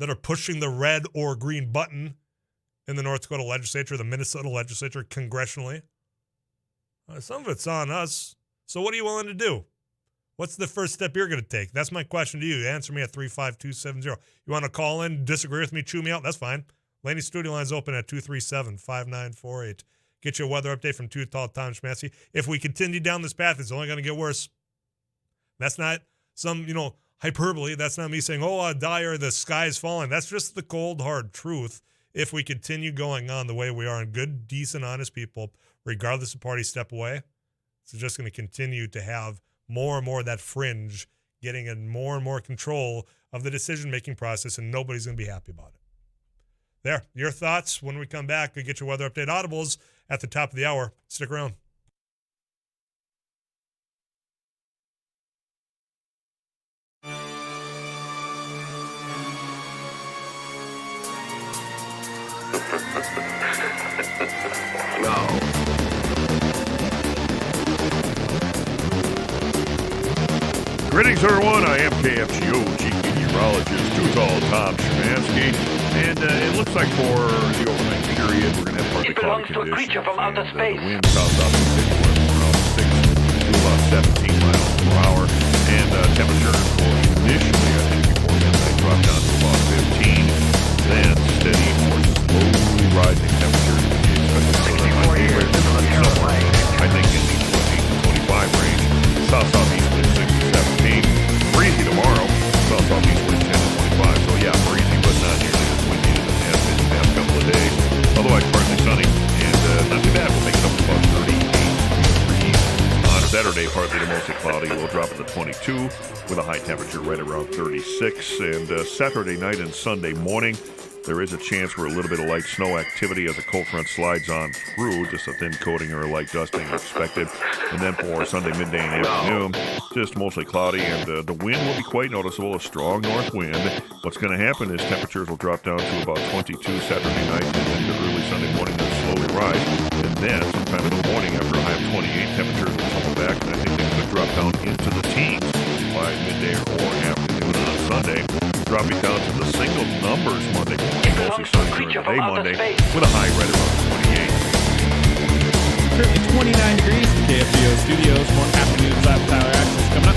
that are pushing the red or green button in the North Dakota legislature, the Minnesota legislature, congressionally. Some of it's on us. So what are you willing to do? What's the first step you're going to take? That's my question to you. Answer me at 35270. You want to call in, disagree with me, chew me out? That's fine. Laney studio line's open at 237-5948. Get you a weather update from Too Tall Tom Schmancy. If we continue down this path, it's only going to get worse. That's not some, hyperbole. That's not me saying, dire, the sky is falling. That's just the cold, hard truth. If we continue going on the way we are, and good, decent, honest people, regardless of party, step away, it's just going to continue to have more and more of that fringe getting in more and more control of the decision-making process, and nobody's going to be happy about it. There, your thoughts when we come back. We get your weather update audibles at the top of the hour. Stick around. Greetings, everyone. I am KFGO chief meteorologist, Too Tall Tom Schmancy, and it looks like for the overnight period, we're going to have partly cloudy belongs to a conditions. creature from outer And, space. the wind south-southeast around 6 to about 17 miles per hour, and temperature for initially, I think before midnight, drop down to about 15, then steady or slowly rising temperatures. 64 years into the terrifying. I think in the 20 to 25 range. South-southeast wind 6 to 17. Breezy tomorrow. South-southeast wind 10 to 25. So yeah, breezy, but not nearly as windy as it has been the past couple of days. Otherwise, partly sunny and not too bad. We'll make it up to about 38 degrees. On Saturday, partly to mostly cloudy. We'll drop to 22 with a high temperature right around 36. And Saturday night and Sunday morning, there is a chance for a little bit of light snow activity as a cold front slides on through. Just a thin coating or a light dusting expected. And then for Sunday midday and afternoon, just mostly cloudy, and the wind will be quite noticeable, a strong north wind. What's going to happen is temperatures will drop down to about 22 Saturday night, and then the early Sunday morning they'll slowly rise. And then sometime in the morning after a high of 28, temperatures will tumble back, and I think they could drop down into the teens by midday or afternoon on Sunday. Dropping down to the single numbers Monday morning, mostly sunny during the day Monday, with a high right around 28. Currently 29 degrees in KFGO studios. More afternoons left hour access coming up.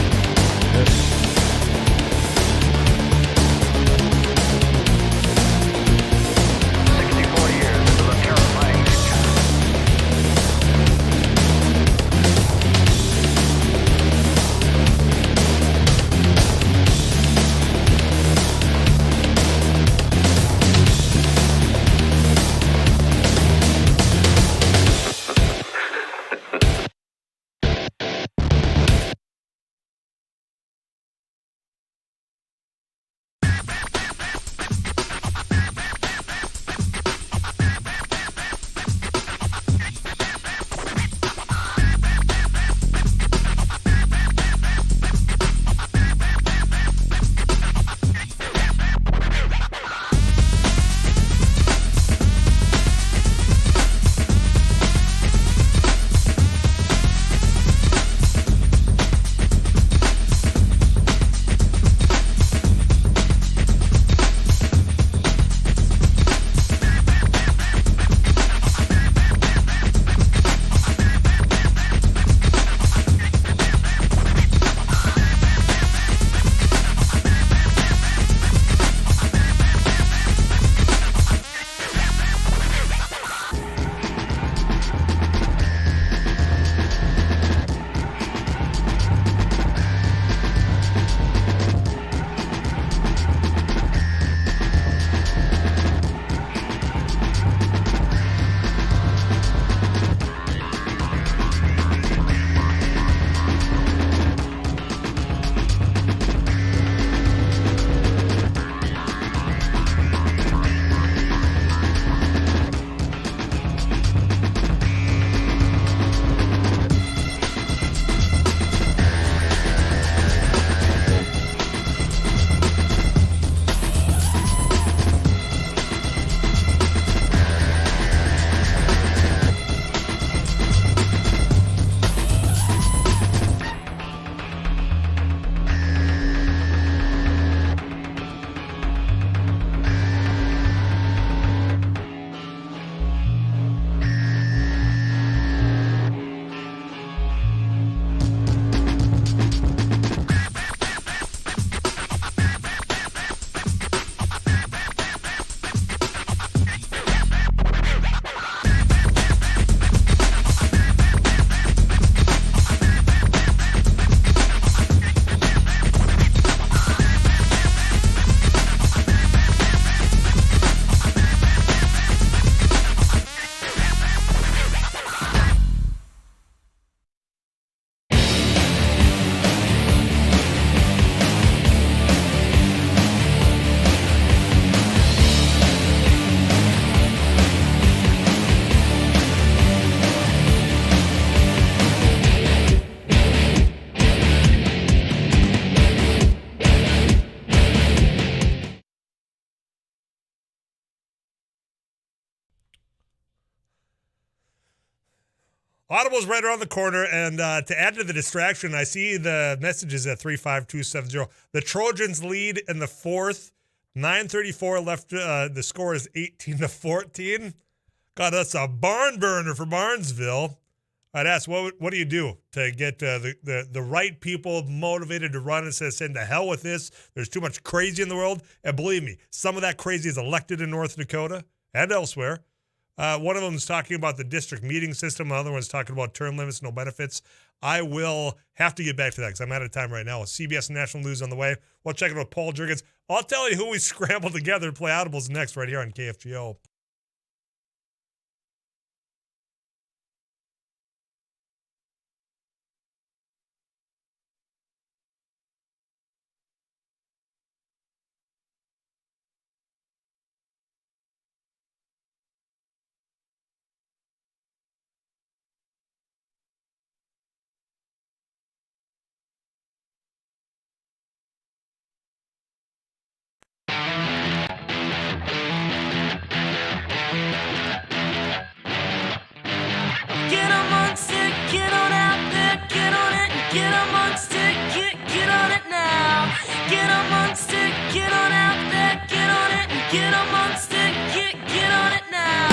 Audible's right around the corner, and to add to the distraction, I see the messages at 35270. The Trojans lead in the fourth. 9:34 left. The score is 18-14. God, that's a barn burner for Barnesville. I'd ask, what do you do to get the right people motivated to run and saying, to hell with this? There's too much crazy in the world. And believe me, some of that crazy is elected in North Dakota and elsewhere. One of them is talking about the district meeting system. The other one's talking about term limits, no benefits. I will have to get back to that because I'm out of time right now. With CBS National News on the way, we'll check it with Paul Jurgens. I'll tell you who we scrambled together to play Audibles next right here on KFGO. Get amongst it, get on out there, get on it, get amongst it, get on it now. Get amongst it, get on out there, get on it, get amongst it, get on it now.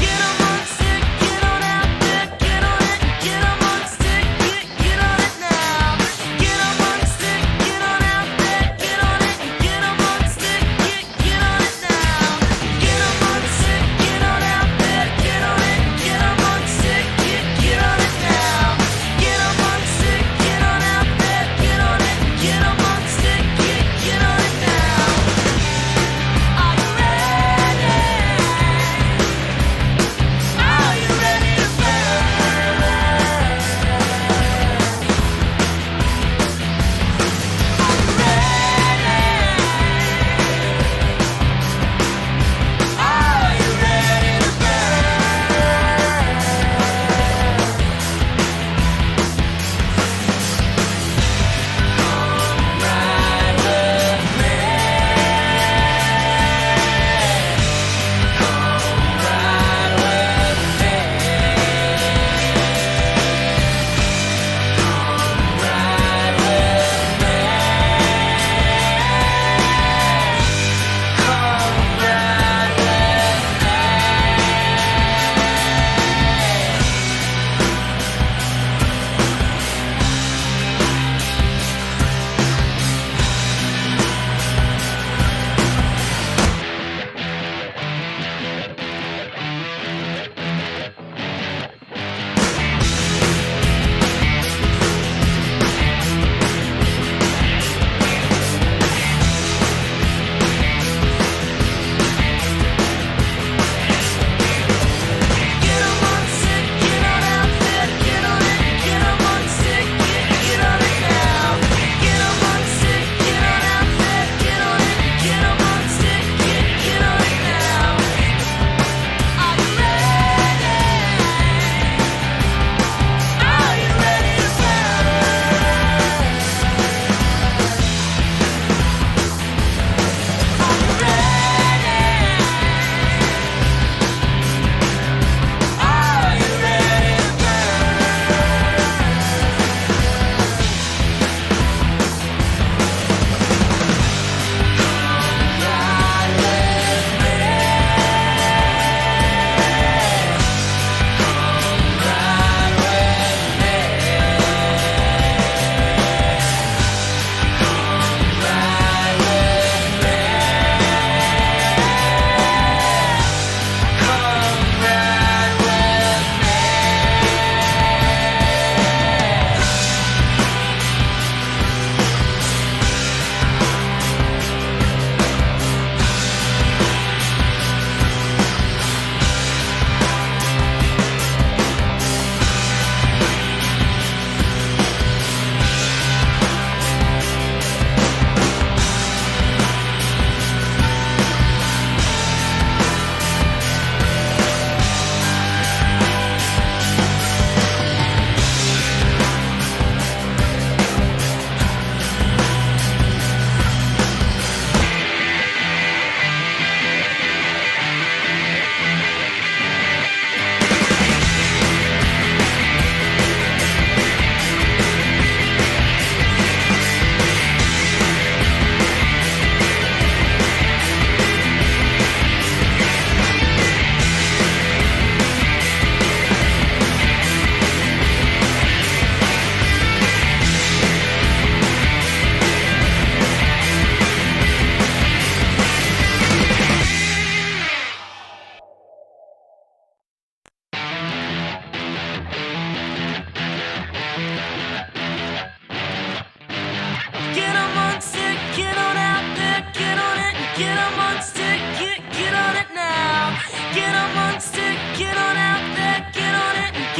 Get amongst it, get on out there, get on it, get amongst it, get on it now. Get amongst it, get on out there, get on it, get amongst it, get on it now. Get amongst it, get on out there, get on it, get amongst it, get on it now. Get amongst it, get on out there, get on it, get amongst it, get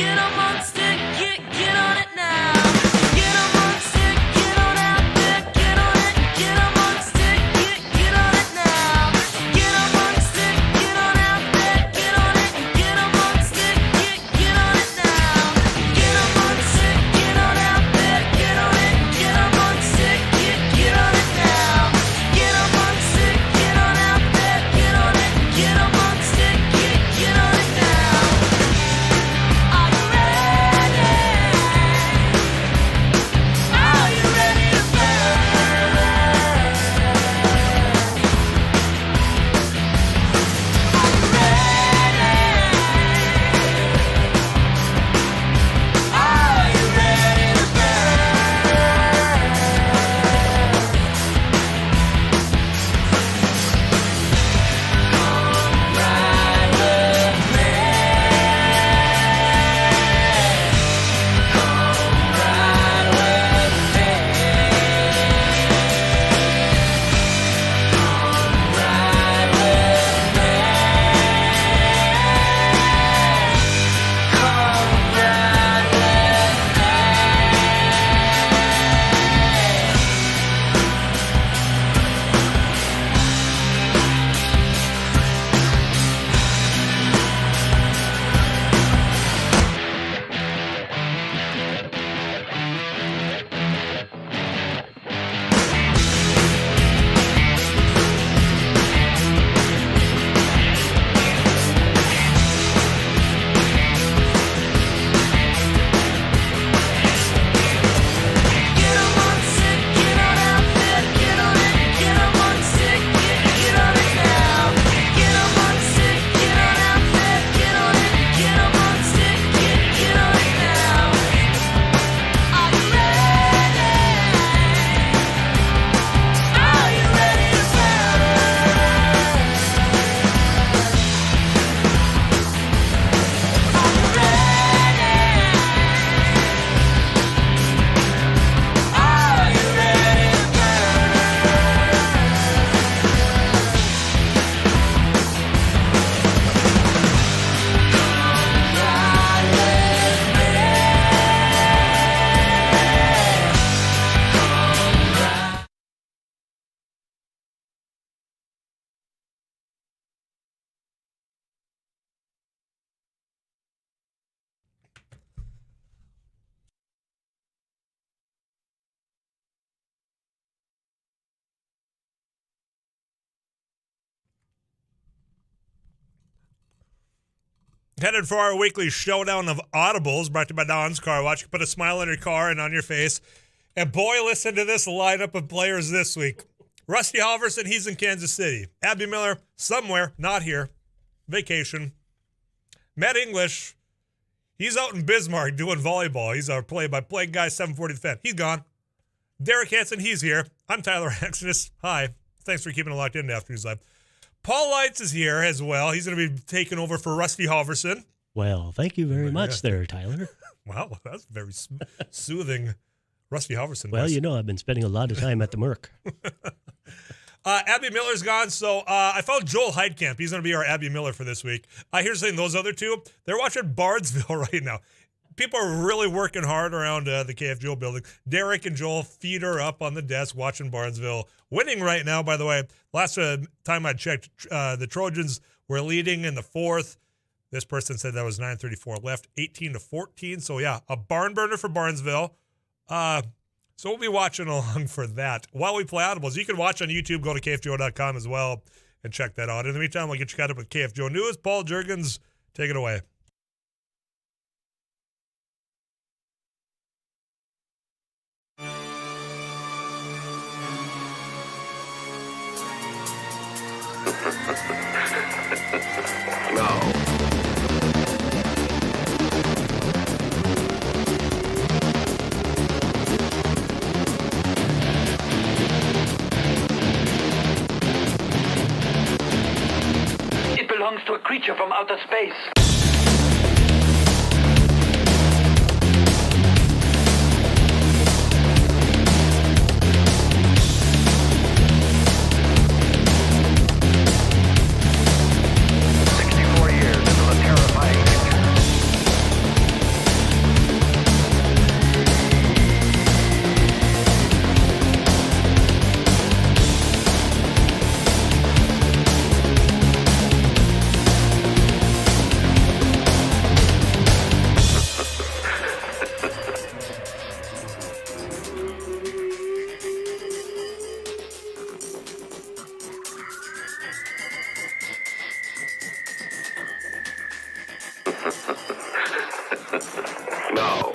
get amongst it, get on it now. Get amongst it, get on out there, get on it, get amongst it, get on it now. Get amongst it, get on out there, get on it, get amongst it, get on it now. Get amongst it, get on out there, get on it, get amongst it, get on it now. Get amongst it, get on out there, get on it, get amongst it, get on it now. Are you ready? Are you ready to burn? Are you ready? Are you ready to burn? Come ride with me. Come ride with me. Come ride with me. Come ride Get amongst it, get on out there, get on it, get amongst it, get on it now. Get amongst it, get on out there, get on it, get amongst it, get on it now. Are you ready? Are you ready to burn? Are you ready? Are you ready to burn? Come ride with me. Come ride. Headed for our weekly showdown of audibles brought to you by Don's Car Wash. You can put a smile on your car and on your face. And boy, listen to this lineup of players this week. Rusty Halverson, he's in Kansas City. Abby Miller, somewhere, not here. Vacation. Matt English, he's out in Bismarck doing volleyball. He's our play-by-play guy, 740 Fan. He's gone. Derek Hansen, he's here. I'm Tyler Axness. Hi. Thanks for keeping it locked in to Afternoons Live. Paul Lights is here as well. He's going to be taking over for Rusty Halverson. Well, thank you very much there, Tyler. Wow, that's very soothing. Rusty Halverson. Well, voice. you know, I've been spending a lot of time at the Merc. Abby Miller's gone, so I found Joel Heidkamp. He's going to be our Abby Miller for this week. Here's the thing, those other two, they're watching Bardsville right now. People are really working hard around the KFGO building. Derek and Joel feet are up on the desk watching Barnesville. Winning right now, by the way. Last time I checked, the Trojans were leading in the fourth. This person said that was 9:34 left, 18-14. So, yeah, a barn burner for Barnesville. So we'll be watching along for that. While we play Audibles, you can watch on YouTube. Go to KFGO.com as well and check that out. In the meantime, we'll get you caught up with KFGO News. Paul Juergens, take it away. It belongs to a creature from outer space. No.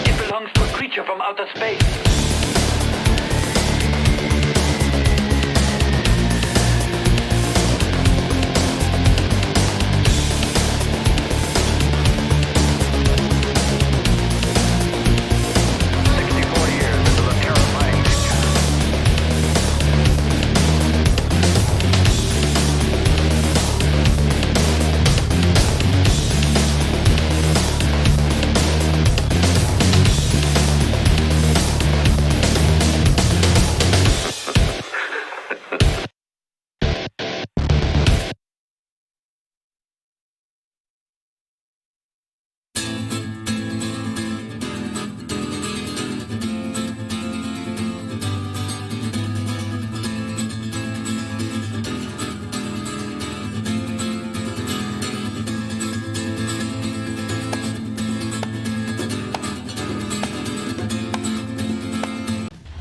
It belongs to a creature from outer space.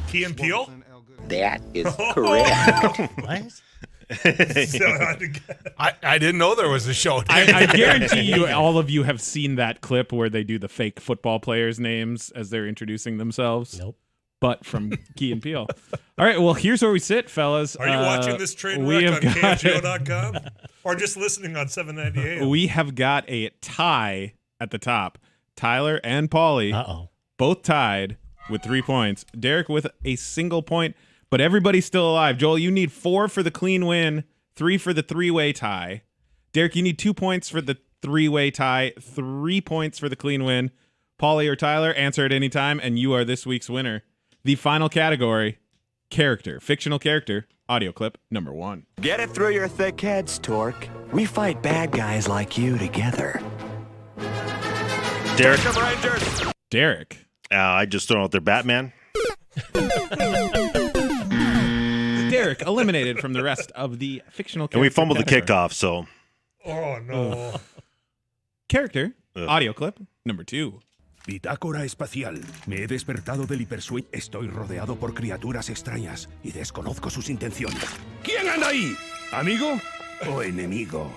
Key and Peele? That is correct. What? I didn't know there was a show. I guarantee you, all of you have seen that clip where they do the fake football players' names as they're introducing themselves. Nope. But from Key and Peele. All right, well, here's where we sit, fellas. Are you watching this train wreck on KFGO.com? Or just listening on 798? We have got a tie at the top. Tyler and Paulie both tied with 3 points. Derek with a single point, but everybody's still alive. Joel, you need 4 for the clean win, 3 for the three-way tie. Derek, you need 2 points for the three-way tie, 3 points for the clean win. Paulie or Tyler, answer at any time, and you are this week's winner. The final category, character, fictional character, audio clip number 1. Get it through your thick heads, Torque. We fight bad guys like you together. Derek. Derek. I just throw out there Batman. Derek eliminated from the rest of the fictional character. And we fumbled category. the kickoff, so. Oh, no. Character, audio clip number 2. Bitácora espacial. Me he despertado del hipersueño. Estoy rodeado por criaturas extrañas y desconozco sus intenciones. ¿Quién anda ahí? ¿Amigo o enemigo?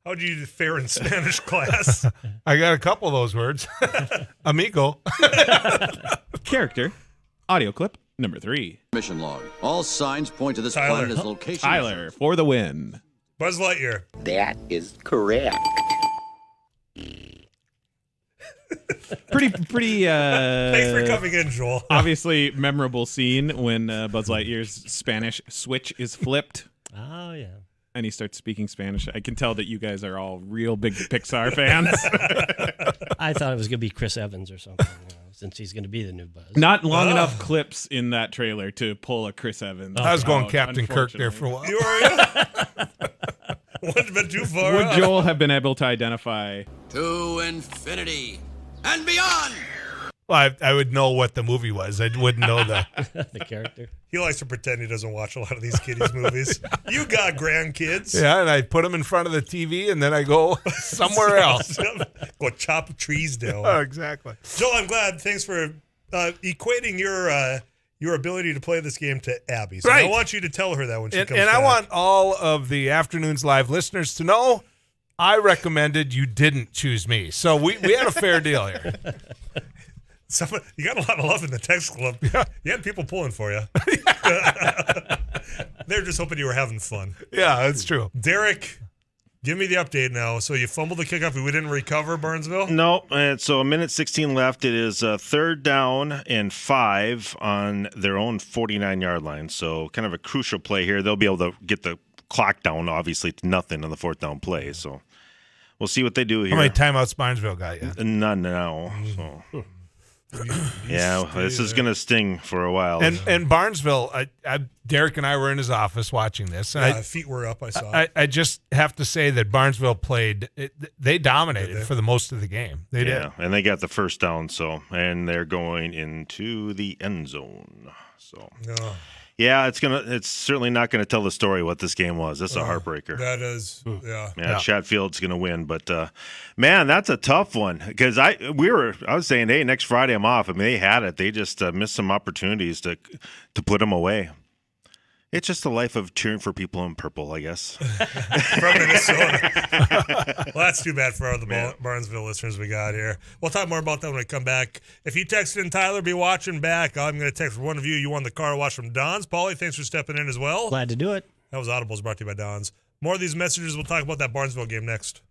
How'd you fare in Spanish class? I got a couple of those words. Amigo. Character, audio clip number 3. Mission log. All signs point to this Tyler. planet as location. Tyler for the win. Buzz Lightyear. That is correct. Pretty Thanks for coming in, Joel. Obviously memorable scene when Buzz Lightyear's Spanish switch is flipped. Oh, yeah. And he starts speaking Spanish. I can tell that you guys are all real big Pixar fans. I thought it was going to be Chris Evans or something, since he's going to be the new Buzz. Not long enough clips in that trailer to pull a Chris Evans. I was going out, Captain Kirk there for a while. You are Wouldn't have been too far. Would Joel have been able to identify? To infinity and beyond. Well, I would know what the movie was. I wouldn't know the character. He likes to pretend he doesn't watch a lot of these kiddies' movies. You got grandkids. Yeah, and I put them in front of the TV, and then I go somewhere else. Go chop trees down. Oh, exactly. Joel, I'm glad. Thanks for equating your ability to play this game to Abby. So right. I want you to tell her that when she comes and back. I want all of the Afternoons Live listeners to know I recommended you didn't choose me. So we had a fair deal here. You got a lot of love in the text club. Yeah. You had people pulling for you. They're just hoping you were having fun. Yeah, that's true. Derek, give me the update now. So you fumbled the kickoff. We didn't recover, Barnesville? No, so a minute 16 left. It is 3rd down and 5 on their own 49-yard line. So kind of a crucial play here. They'll be able to get the clock down, obviously, to nothing on the 4th down play. So we'll see what they do here. How many timeouts Barnesville got you? None now. So. Yeah, this is going to sting for a while. And Barnesville, Derek and I were in his office watching this. And feet were up, I saw. I just have to say that Barnesville played, they dominated for the most of the game. They did. And they got the 1st down, and they're going into the end zone. So, Yeah, it's certainly not going to tell the story what this game was. That's a heartbreaker. That is, yeah. Yeah, Chatfield's going to win, but man, that's a tough one because I was saying, hey, next Friday I'm off. I mean, they had it. They just missed some opportunities to put them away. It's just the life of cheering for people in purple, I guess. From Minnesota. Well, that's too bad for all the Barnesville listeners we got here. We'll talk more about that when we come back. If you texted in, Tyler, be watching back. I'm going to text one of you. You won the car wash from Don's. Paulie, thanks for stepping in as well. Glad to do it. That was Audibles brought to you by Don's. More of these messages. We'll talk about that Barnesville game next.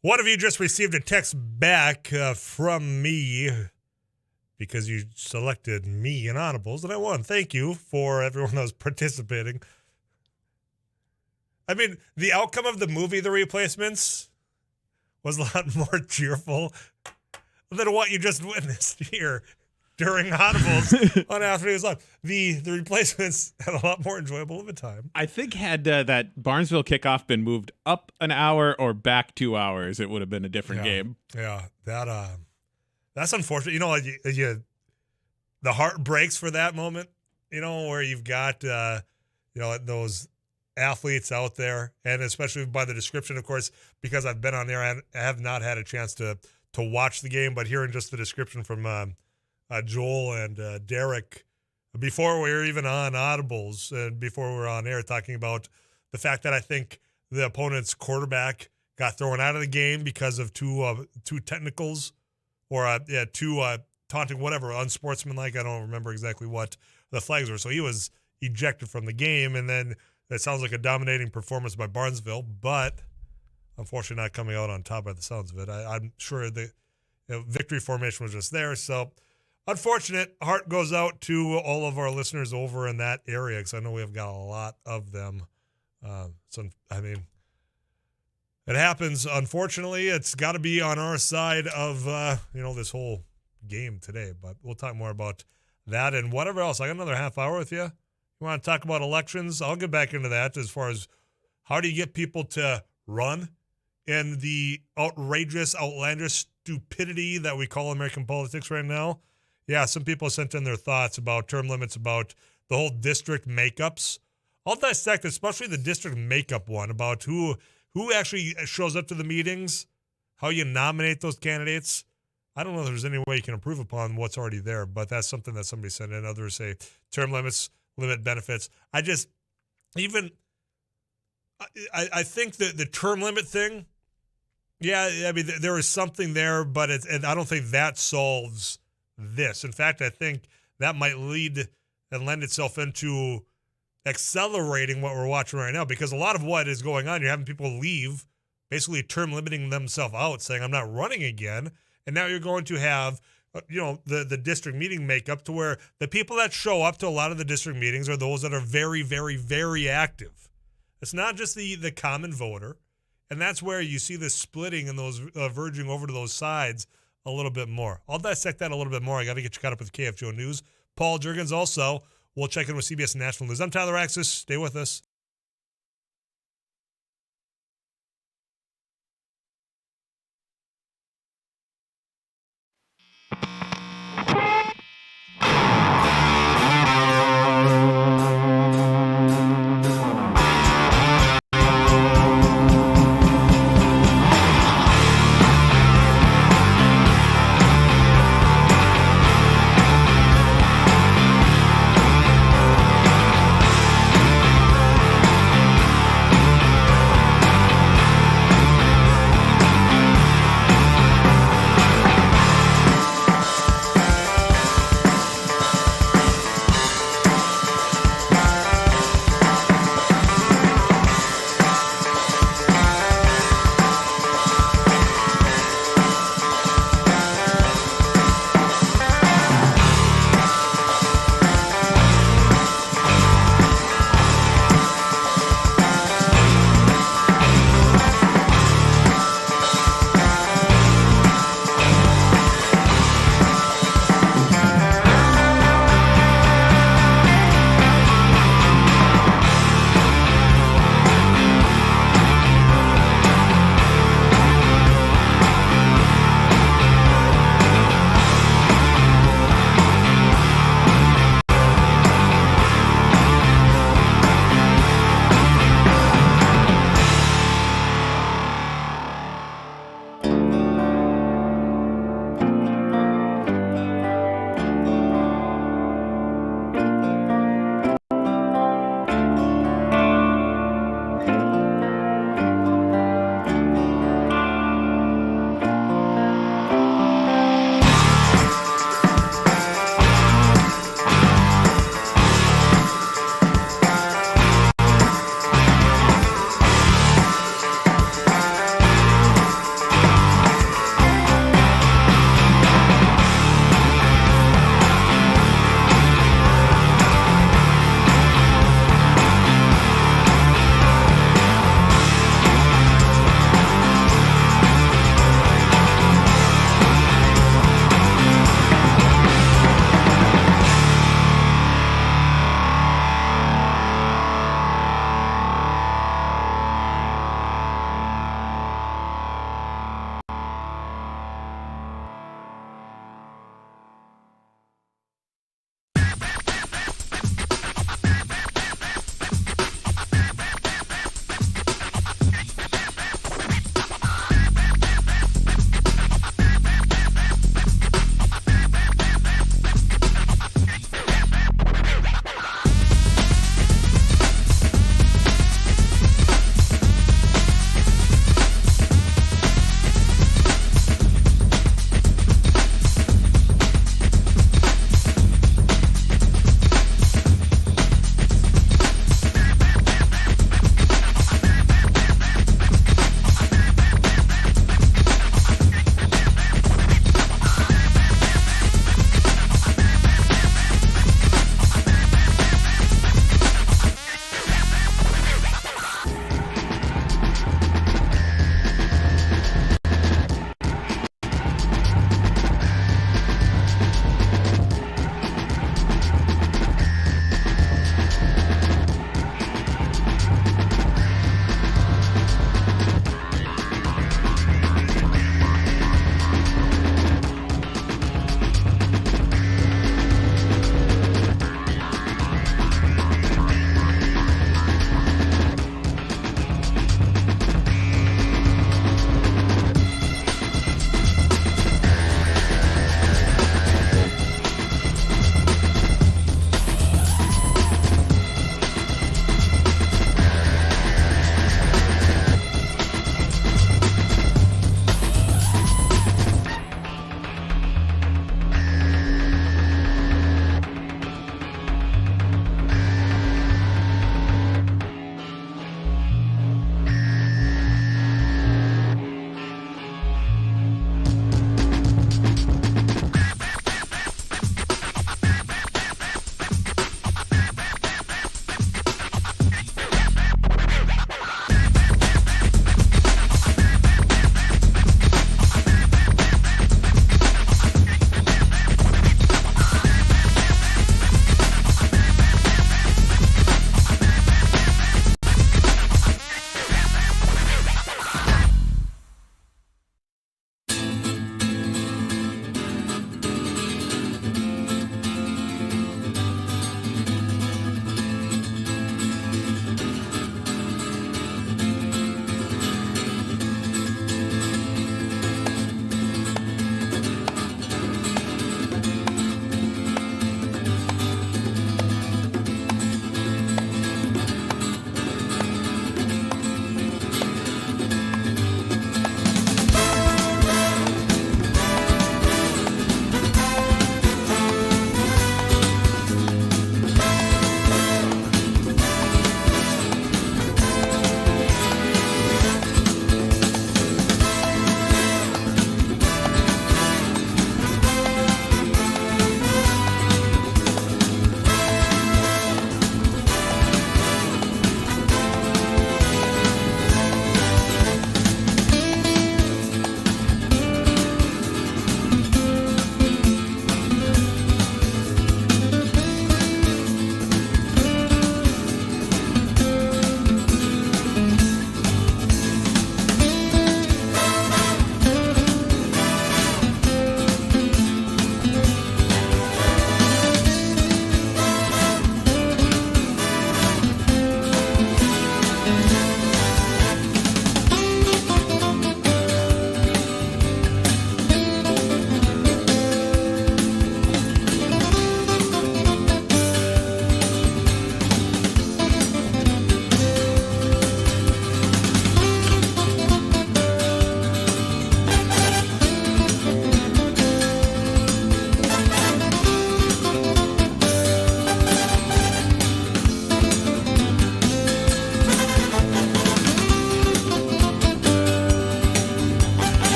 One of you just received a text back from me because you selected me in Audibles, and I won. Thank you for everyone that was participating. I mean, the outcome of the movie, The Replacements, was a lot more cheerful than what you just witnessed here during Audibles on Afternoons Live. The Replacements had a lot more enjoyable of a time. I think had that Barnesville kickoff been moved up an hour or back 2 hours, it would have been a different game. Yeah, that's unfortunate. You know, the heart breaks for that moment, where you've got, those athletes out there, and especially by the description, of course, because I've been on there, I have not had a chance to watch the game, but hearing just the description from Joel and Derek before we were even on Audibles and before we were on air, talking about the fact that I think the opponent's quarterback got thrown out of the game because of two technicals or two taunting, whatever, unsportsmanlike. I don't remember exactly what the flags were. So he was ejected from the game, and then it sounds like a dominating performance by Barnesville, but unfortunately not coming out on top by the sounds of it. I'm sure the victory formation was just there. So unfortunate. Heart goes out to all of our listeners over in that area, because I know we have got a lot of them. It happens. Unfortunately, it's got to be on our side of this whole game today. But we'll talk more about that and whatever else. I got another half hour with you. You want to talk about elections? I'll get back into that as far as how do you get people to run in the outrageous, outlandish stupidity that we call American politics right now. Yeah, some people sent in their thoughts about term limits, about the whole district makeups. I'll dissect, especially the district makeup one, about who actually shows up to the meetings, how you nominate those candidates. I don't know if there's any way you can improve upon what's already there, but that's something that somebody sent in. Others say term limits, limit benefits. I think that the term limit thing, yeah, I mean, there is something there, but and I don't think that solves this. In fact, I think that might lead and lend itself into accelerating what we're watching right now, because a lot of what is going on, you're having people leave, basically term limiting themselves out, saying, I'm not running again. And now you're going to have, the district meeting makeup to where the people that show up to a lot of the district meetings are those that are very, very, very active. It's not just the common voter. And that's where you see this splitting and those verging over to those sides a little bit more. I'll dissect that a little bit more. I got to get you caught up with KFGO News. Paul Jurgens also. We'll check in with CBS National News. I'm Tyler Axness. Stay with us.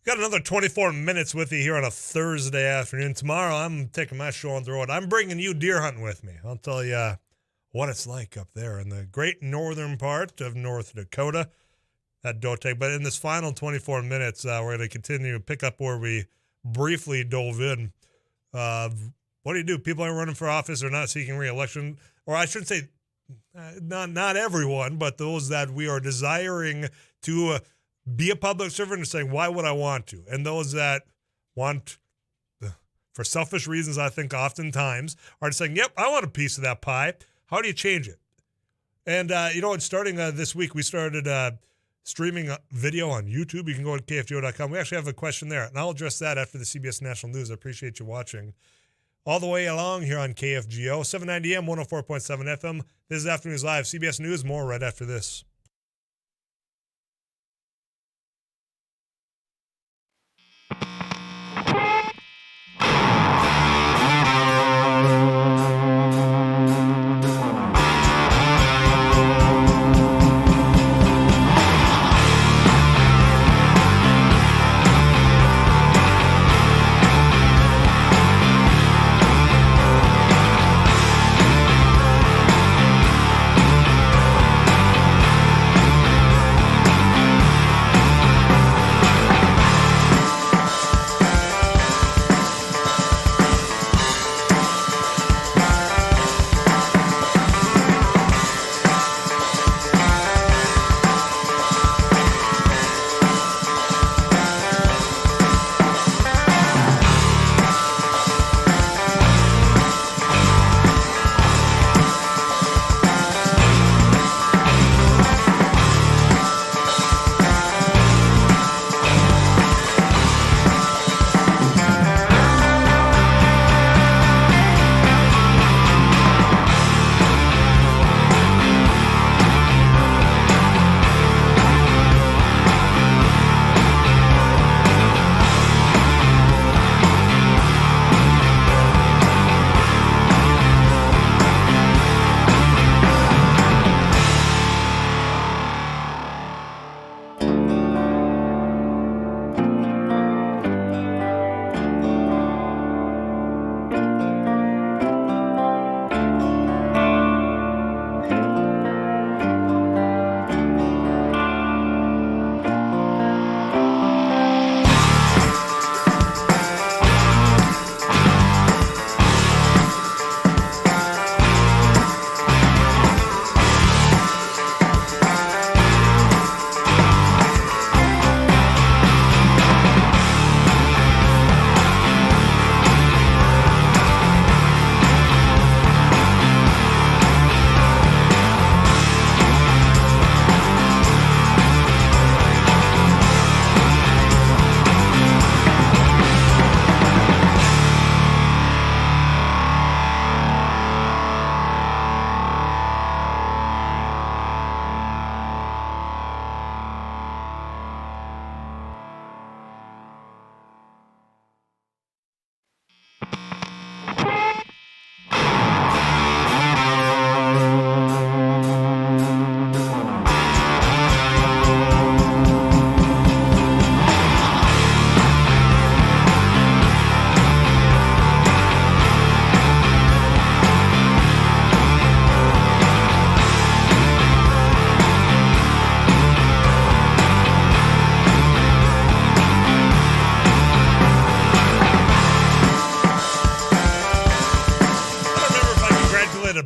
Got another 24 minutes with you here on a Thursday afternoon. Tomorrow, I'm taking my show on the road. I'm bringing you deer hunting with me. I'll tell you what it's like up there in the great northern part of North Dakota at Dotec. But in this final 24 minutes, we're going to continue to pick up where we briefly dove in. What do? People are running for office or not seeking re-election. Or I shouldn't say not everyone, but those that we are desiring to be a public servant and saying, why would I want to? And those that want, for selfish reasons, I think oftentimes, are saying, yep, I want a piece of that pie. How do you change it? And, starting this week, we started streaming video on YouTube. You can go to KFGO.com. We actually have a question there, and I'll address that after the CBS National News. I appreciate you watching all the way along here on KFGO, 790 AM, 104.7 FM. This is Afternoons Live. CBS News, more right after this.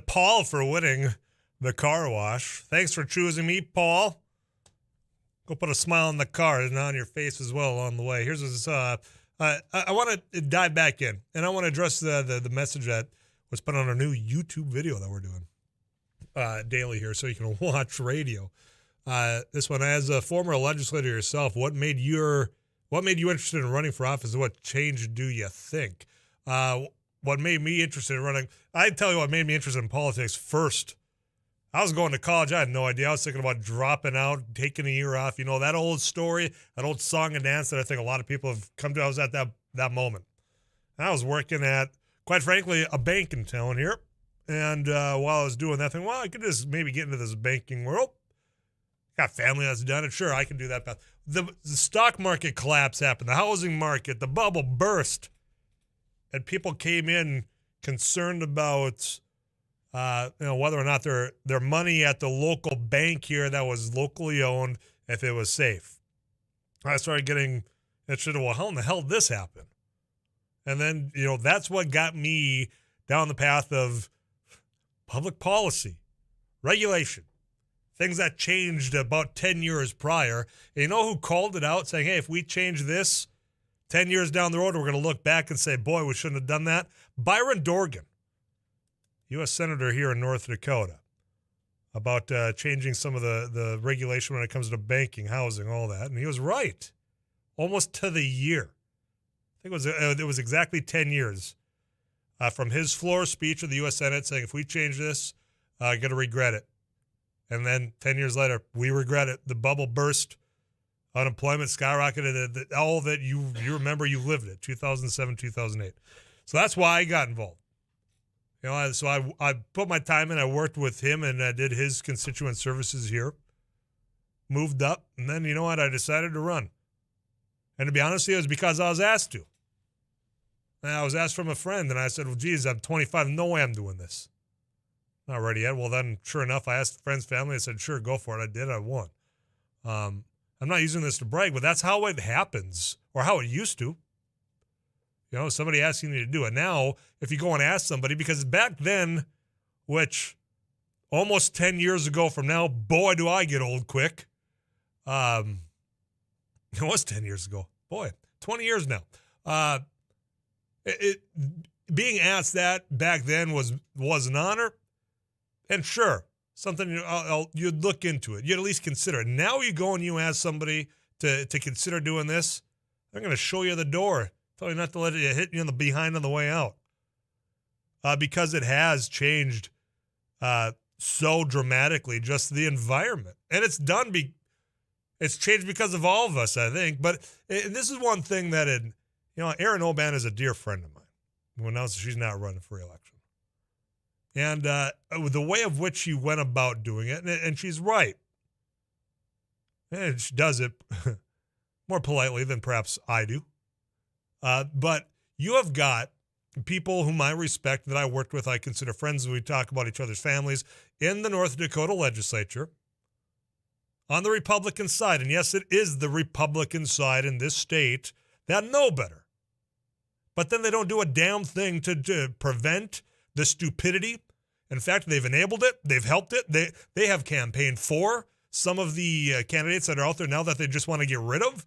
Paul for winning the car wash. Thanks for choosing me, Paul. Go put a smile on the car and on your face as well along the way. Here's what's, I want to dive back in, and I want to address the message that was put on our new YouTube video that we're doing daily here, so you can watch radio. This one, as a former legislator yourself, what made you interested in running for office, and what change do you think? What made me interested in running? I tell you what made me interested in politics first. I was going to college. I had no idea. I was thinking about dropping out, taking a year off. You know, that old story, that old song and dance that I think a lot of people have come to. I was at that moment. And I was working at, quite frankly, a bank in town here. And while I was doing that thing, well, I could just maybe get into this banking world. Got family that's done it. Sure, I can do that path. the stock market collapse happened, the housing market, the bubble burst, and people came in concerned about whether or not their money at the local bank here that was locally owned, if it was safe. I started getting interested. Well, how in the hell did this happen? And then, that's what got me down the path of public policy, regulation, things that changed about 10 years prior. And you know who called it out, saying, hey, if we change this 10 years down the road, we're going to look back and say, boy, we shouldn't have done that? Byron Dorgan, U.S. Senator here in North Dakota, about changing some of the regulation when it comes to banking, housing, all that. And he was right, almost to the year. I think it was exactly 10 years from his floor speech of the U.S. Senate saying, if we change this, I'm going to regret it. And then 10 years later, we regret it. The bubble burst, unemployment skyrocketed, all that you remember, you lived it, 2007, 2008. So that's why I got involved. So I put my time in. I worked with him, and I did his constituent services here. Moved up, and then, you know what? I decided to run. And to be honest with you, it was because I was asked to. And I was asked from a friend, and I said, well, geez, I'm 25. No way I'm doing this. Not ready yet. Well, then, sure enough, I asked friends, family. I said, sure, go for it. I did. I won. I'm not using this to brag, but that's how it happens, or how it used to. Somebody asking you to do it. Now, if you go and ask somebody, because back then, which almost 10 years ago from now, boy, do I get old quick. It was 10 years ago. Boy, 20 years now. Being asked that back then was an honor. And sure, something you'd look into it. You'd at least consider it. Now you go and you ask somebody to consider doing this, they're going to show you the door. Tell you not to let it hit you in the behind on the way out. Because it has changed so dramatically, just the environment. And it's it's changed because of all of us, I think. But this is one thing that, Erin Oban is a dear friend of mine who announced she's not running for re-election. And the way of which she went about doing it, and she's right. And she does it more politely than perhaps I do. But you have got people whom I respect, that I worked with, I consider friends, we talk about each other's families, in the North Dakota legislature on the Republican side. And yes, it is the Republican side in this state that know better. But then they don't do a damn thing to prevent the stupidity. In fact, they've enabled it. They've helped it. They have campaigned for some of the candidates that are out there now that they just want to get rid of.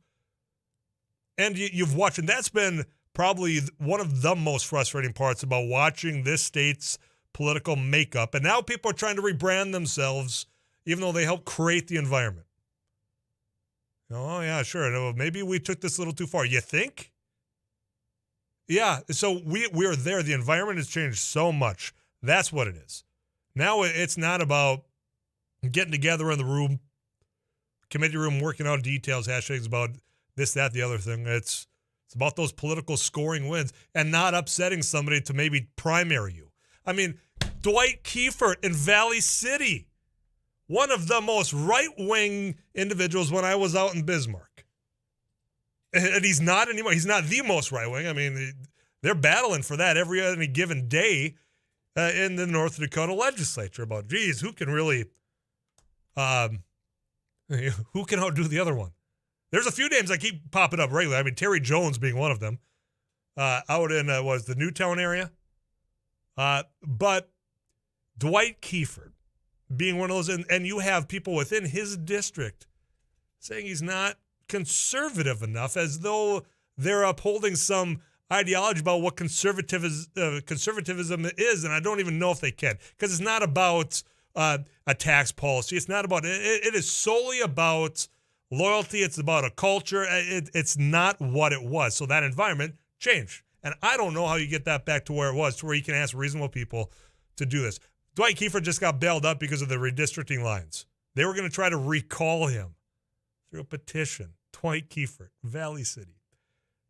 And you've watched, and that's been probably one of the most frustrating parts about watching this state's political makeup. And now people are trying to rebrand themselves, even though they helped create the environment. Oh, yeah, sure. Maybe we took this a little too far. You think? Yeah, so we're there. The environment has changed so much. That's what it is. Now it's not about getting together in the room, committee room, working out details, hashtags about this, that, the other thing. It's about those political scoring wins and not upsetting somebody to maybe primary you. I mean, Dwight Kiefert in Valley City, one of the most right-wing individuals when I was out in Bismarck. And he's not anymore. He's not the most right-wing. I mean, they're battling for that any given day in the North Dakota legislature about, geez, who can really, who can outdo the other one? There's a few names that keep popping up regularly. I mean, Terry Jones being one of them, out in the Newtown area. But Dwight Kiefert being one of those, and you have people within his district saying he's not conservative enough, as though they're upholding some ideology about what conservatism is, and I don't even know if they can, because it's not about a tax policy. It's not about it is solely about loyalty. It's about a culture. It's not what it was. So that environment changed, and I don't know how you get that back to where it was, to where you can ask reasonable people to do this. Dwight Kiefert just got bailed up because of the redistricting lines. They were going to try to recall him through a petition. Dwight Kiefert, Valley City.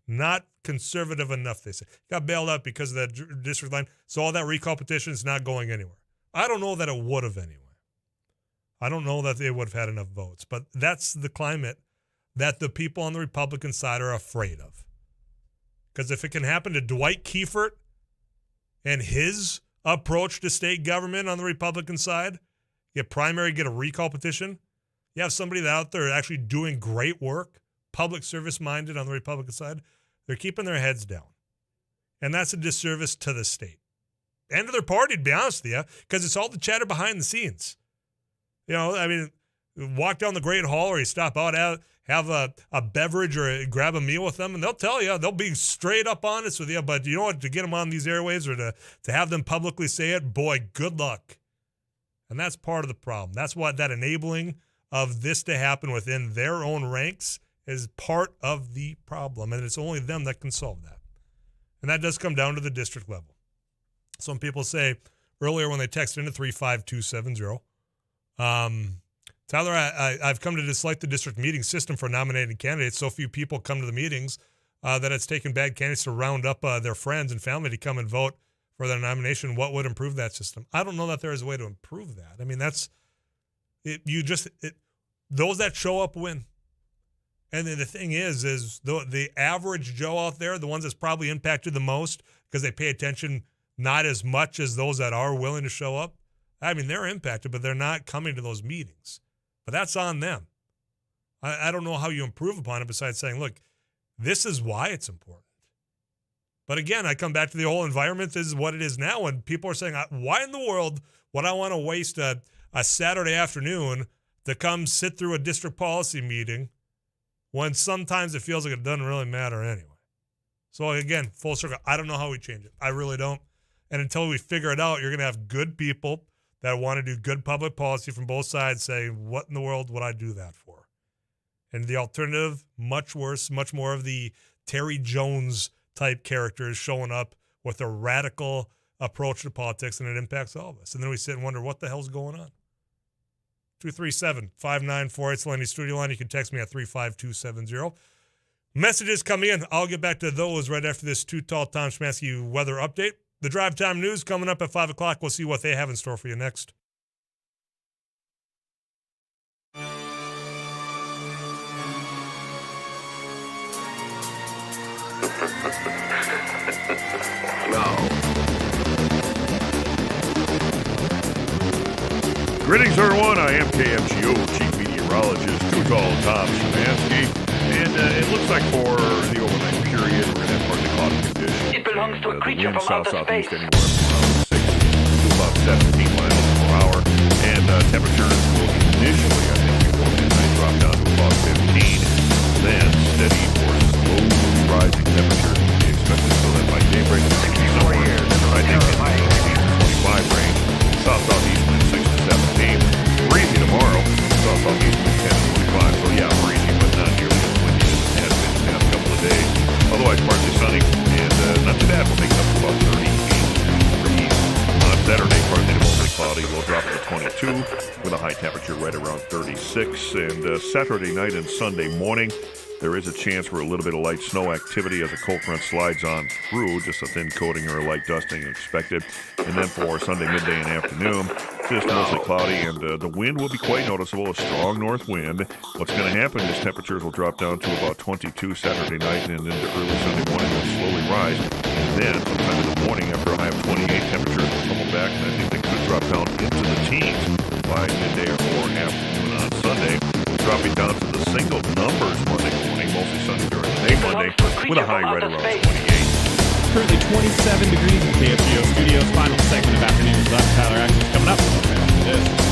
Not conservative enough, they say. Got bailed out because of that district line. So all that recall petition is not going anywhere. I don't know that it would have anyway. I don't know that they would have had enough votes. But that's the climate that the people on the Republican side are afraid of. Because if it can happen to Dwight Kiefert and his approach to state government on the Republican side, get primary, get a recall petition, you have somebody that out there actually doing great work, public service minded on the Republican side, they're keeping their heads down. And that's a disservice to the state and to their party, to be honest with you, because it's all the chatter behind the scenes. You know, I mean, walk down the Great Hall or you stop out, have a beverage or grab a meal with them, and they'll tell you, they'll be straight up honest with you. But you know what, to get them on these airwaves or to have them publicly say it, boy, good luck. And that's part of the problem. That's why that enabling of this to happen within their own ranks is part of the problem. And it's only them that can solve that. And that does come down to the district level. Some people say earlier when they texted into 35270, Tyler, I've come to dislike the district meeting system for nominating candidates. So few people come to the meetings that it's taken bad candidates to round up their friends and family to come and vote for their nomination. What would improve that system? I don't know that there is a way to improve that. I mean, that's it. Those that show up win. And then the thing is the average Joe out there, the ones that's probably impacted the most because they pay attention not as much as those that are willing to show up. I mean, they're impacted, but they're not coming to those meetings. But that's on them. I don't know how you improve upon it besides saying, look, this is why it's important. But again, I come back to the whole environment is what it is now. And people are saying, why in the world would I want to waste a Saturday afternoon to come sit through a district policy meeting when sometimes it feels like it doesn't really matter anyway? So again, full circle, I don't know how we change it. I really don't. And until we figure it out, you're going to have good people that want to do good public policy from both sides saying, what in the world would I do that for? And the alternative, much worse, much more of the Terry Jones type characters showing up with a radical approach to politics, and it impacts all of us. And then we sit and wonder, what the hell's going on? 237-5948, it's Lenny Studio Line. You can text me at 35270. Messages come in. I'll get back to those right after this Too Tall Tom Szymanski weather update. The Drive Time News coming up at 5 o'clock. We'll see what they have in store for you next. Greetings, everyone. I am KFGO Chief Meteorologist Too Tall Tom Szymanski. And it looks like for the overnight period, we're going to have partly cloudy conditions. It belongs to a creature from outer southeast space. anywhere from 6 to about 17 miles per hour. And temperatures will initially, I think, before midnight, drop down to about 15. Then steady or slowly rising temperatures will be expected so that by daybreak, somewhere, I think, in the 25 range. South-southeast wind 6 to 17. Breezy tomorrow. South-southeast wind 10 to 25. So yeah, breezy, but not nearly as windy as it has been the past couple of days. Otherwise, partly sunny and not too bad. We'll make it up to about 38 degrees. On Saturday, partly to mostly cloudy. We'll drop it to 22 with a high temperature right around 36. And Saturday night and Sunday morning, there is a chance for a little bit of light snow activity as a cold front slides on through, just a thin coating or a light dusting expected. And then for Sunday midday and afternoon, just mostly cloudy, and the wind will be quite noticeable, a strong north wind. What's going to happen is temperatures will drop down to about 22 Saturday night, and into early Sunday morning will slowly rise. And then sometime in the morning after a high of 28, temperatures will tumble back, and I think they could drop down into the teens by midday or afternoon on Sunday. Dropping down to the single numbers Monday morning, mostly sunny during the day Monday, with a high right around 28. Currently 27 degrees in KFGO Studios. Final segment of afternoon left. Tyler Axness coming up right after this.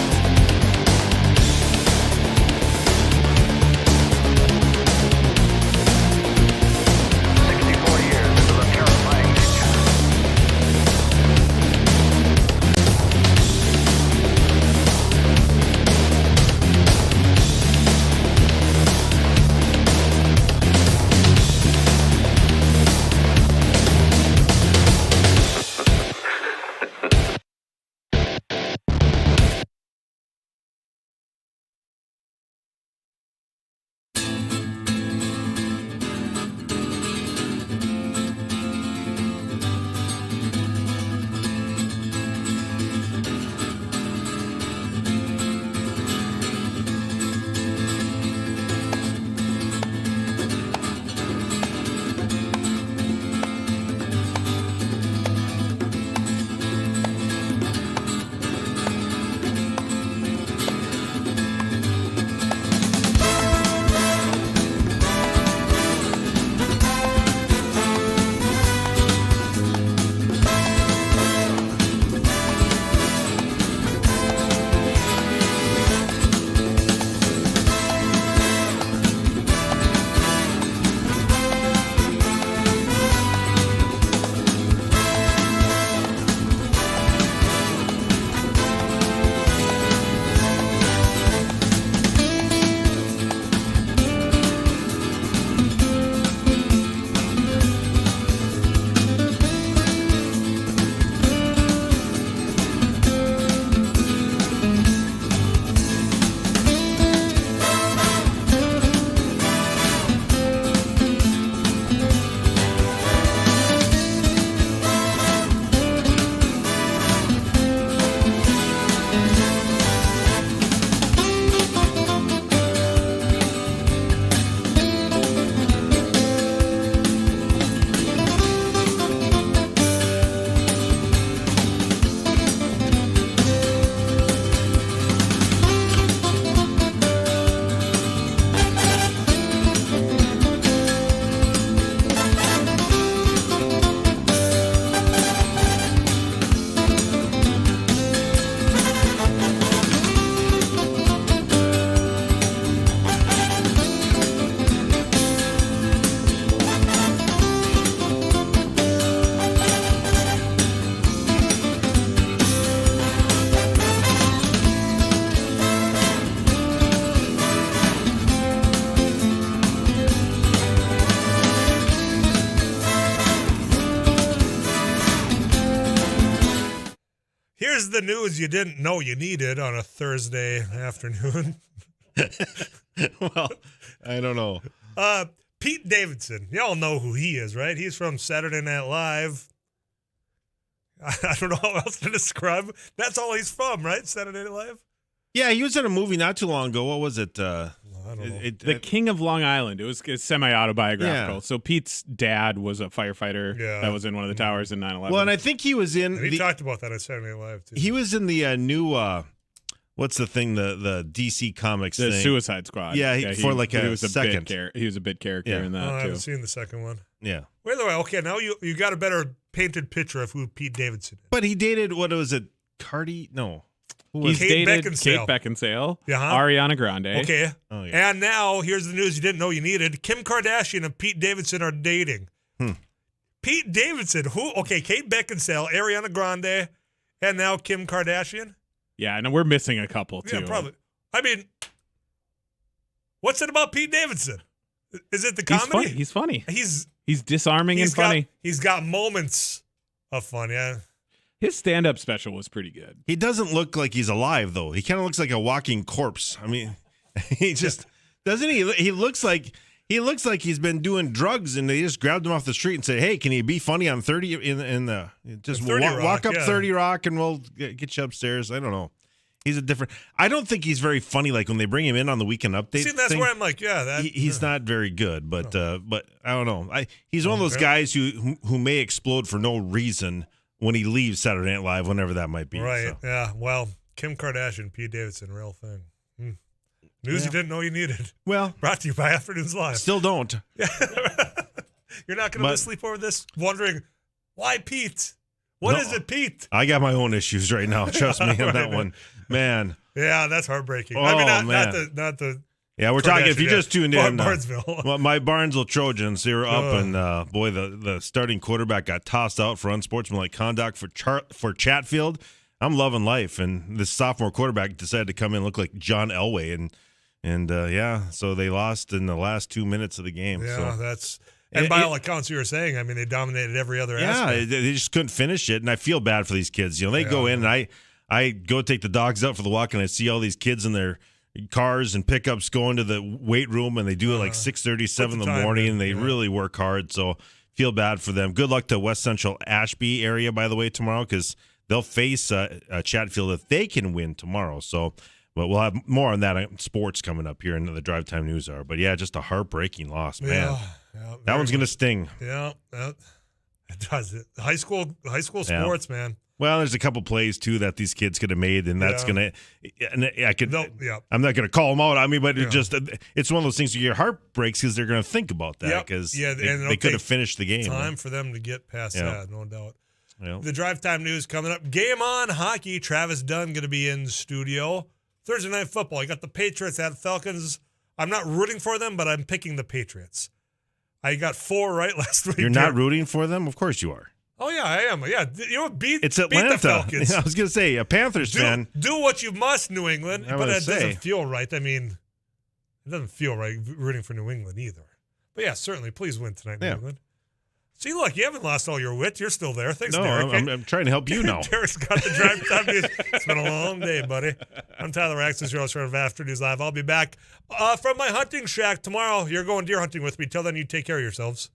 Here's the news you didn't know you needed on a Thursday afternoon. Well, I don't know. Pete Davidson. Y'all know who he is, right? He's from Saturday Night Live. I don't know how else to describe him. That's all he's from, right? Saturday Night Live? Yeah, he was in a movie not too long ago. What was it? I don't know. The King of Long Island. It was semi-autobiographical. Yeah. So Pete's dad was a firefighter that was in one of the towers in 9/11. Well, and I think he was in. And he talked about that on Saturday Night Live, too. He was in the new. What's the thing? The DC Comics the thing. Suicide Squad. Yeah, for like he a was second. He was a bit character in that I too. haven't seen the second one. Yeah. By the way, okay, now you got a better painted picture of who Pete Davidson is. But he dated, what was it? Cardi? No. Who was He's Kate dated Beckinsale. Kate Beckinsale, Uh-huh. Ariana Grande. Okay. Oh, yeah. And now here's the news you didn't know you needed. Kim Kardashian and Pete Davidson are dating. Pete Davidson, who? Okay, Kate Beckinsale, Ariana Grande, and now Kim Kardashian. Yeah, and we're missing a couple too. Yeah, probably. I mean, what's it about Pete Davidson? Is it the comedy? He's funny. He's disarming and funny. He's got moments of fun, yeah. His stand-up special was pretty good. He doesn't look like he's alive, though. He kind of looks like a walking corpse. I mean, he just doesn't he? He looks like he's been doing drugs, and they just grabbed him off the street and said, "Hey, can you be funny on 30 in the just 30 walk Rock, up 30 Rock, and we'll get you upstairs." I don't know. He's a different. I don't think he's very funny. Like when they bring him in on the Weekend Update. See, that's thing, where I'm like, yeah, he's not very good. But I don't know. He's one of those guys who may explode for no reason when he leaves Saturday Night Live, whenever that might be. Right. So. Yeah. Well, Kim Kardashian, Pete Davidson, real thing. News you didn't know you needed. Well, brought to you by Afternoons Live. Still don't. You're not going to sleep over this, wondering why Pete. What is it, Pete? I got my own issues right now. Trust me on that one, man. Yeah, that's heartbreaking. Oh, I mean, man. not the. Yeah, we're talking. If you just tuned in, Barnesville. well, my Barnesville Trojans, they were up, and boy, the starting quarterback got tossed out for unsportsmanlike conduct for Chatfield. I'm loving life, and this sophomore quarterback decided to come in and look like John Elway, and so they lost in the last 2 minutes of the game. Yeah, so. that's. And by all accounts, you were saying, I mean, they dominated every other aspect. Yeah, they just couldn't finish it, and I feel bad for these kids. You know, they go in, and I go take the dogs out for the walk, and I see all these kids in their cars and pickups going to the weight room, and they do it like 6:30, 7 in the morning, and they really work hard. So feel bad for them. Good luck to West Central Ashby area, by the way, tomorrow, because they'll face Chatfield if they can win tomorrow. So, but we'll have more on that on sports coming up here in the Drive Time News Hour. But yeah, just a heartbreaking loss, man. Yeah, that one's gonna sting. Yeah, it does. High school sports, man. Well, there's a couple plays too that these kids could have made, and that's gonna. And I'm not gonna call them out. I mean, but it's one of those things where your heart breaks because they're gonna think about that because they could have finished the game. Time for them to get past that, no doubt. Yep. The Drive Time News coming up. Game on hockey. Travis Dunn going to be in studio. Thursday night football. You got the Patriots at Falcons. I'm not rooting for them, but I'm picking the Patriots. I got 4 right last week. You're not rooting for them? Of course you are. Oh, yeah, I am. Yeah, it's Atlanta. Beat the Falcons. I was going to say, a Panthers fan. Do what you must, New England. But it doesn't feel right. I mean, it doesn't feel right rooting for New England either. But yeah, certainly, please win tonight, New England. See, look, you haven't lost all your wit. You're still there. Thanks, Derek. I'm trying to help you now. Derek's got the Drive Time News. It's been a long day, buddy. I'm Tyler Axness, your host of Afternoons Live. I'll be back from my hunting shack tomorrow. You're going deer hunting with me. Till then, you take care of yourselves.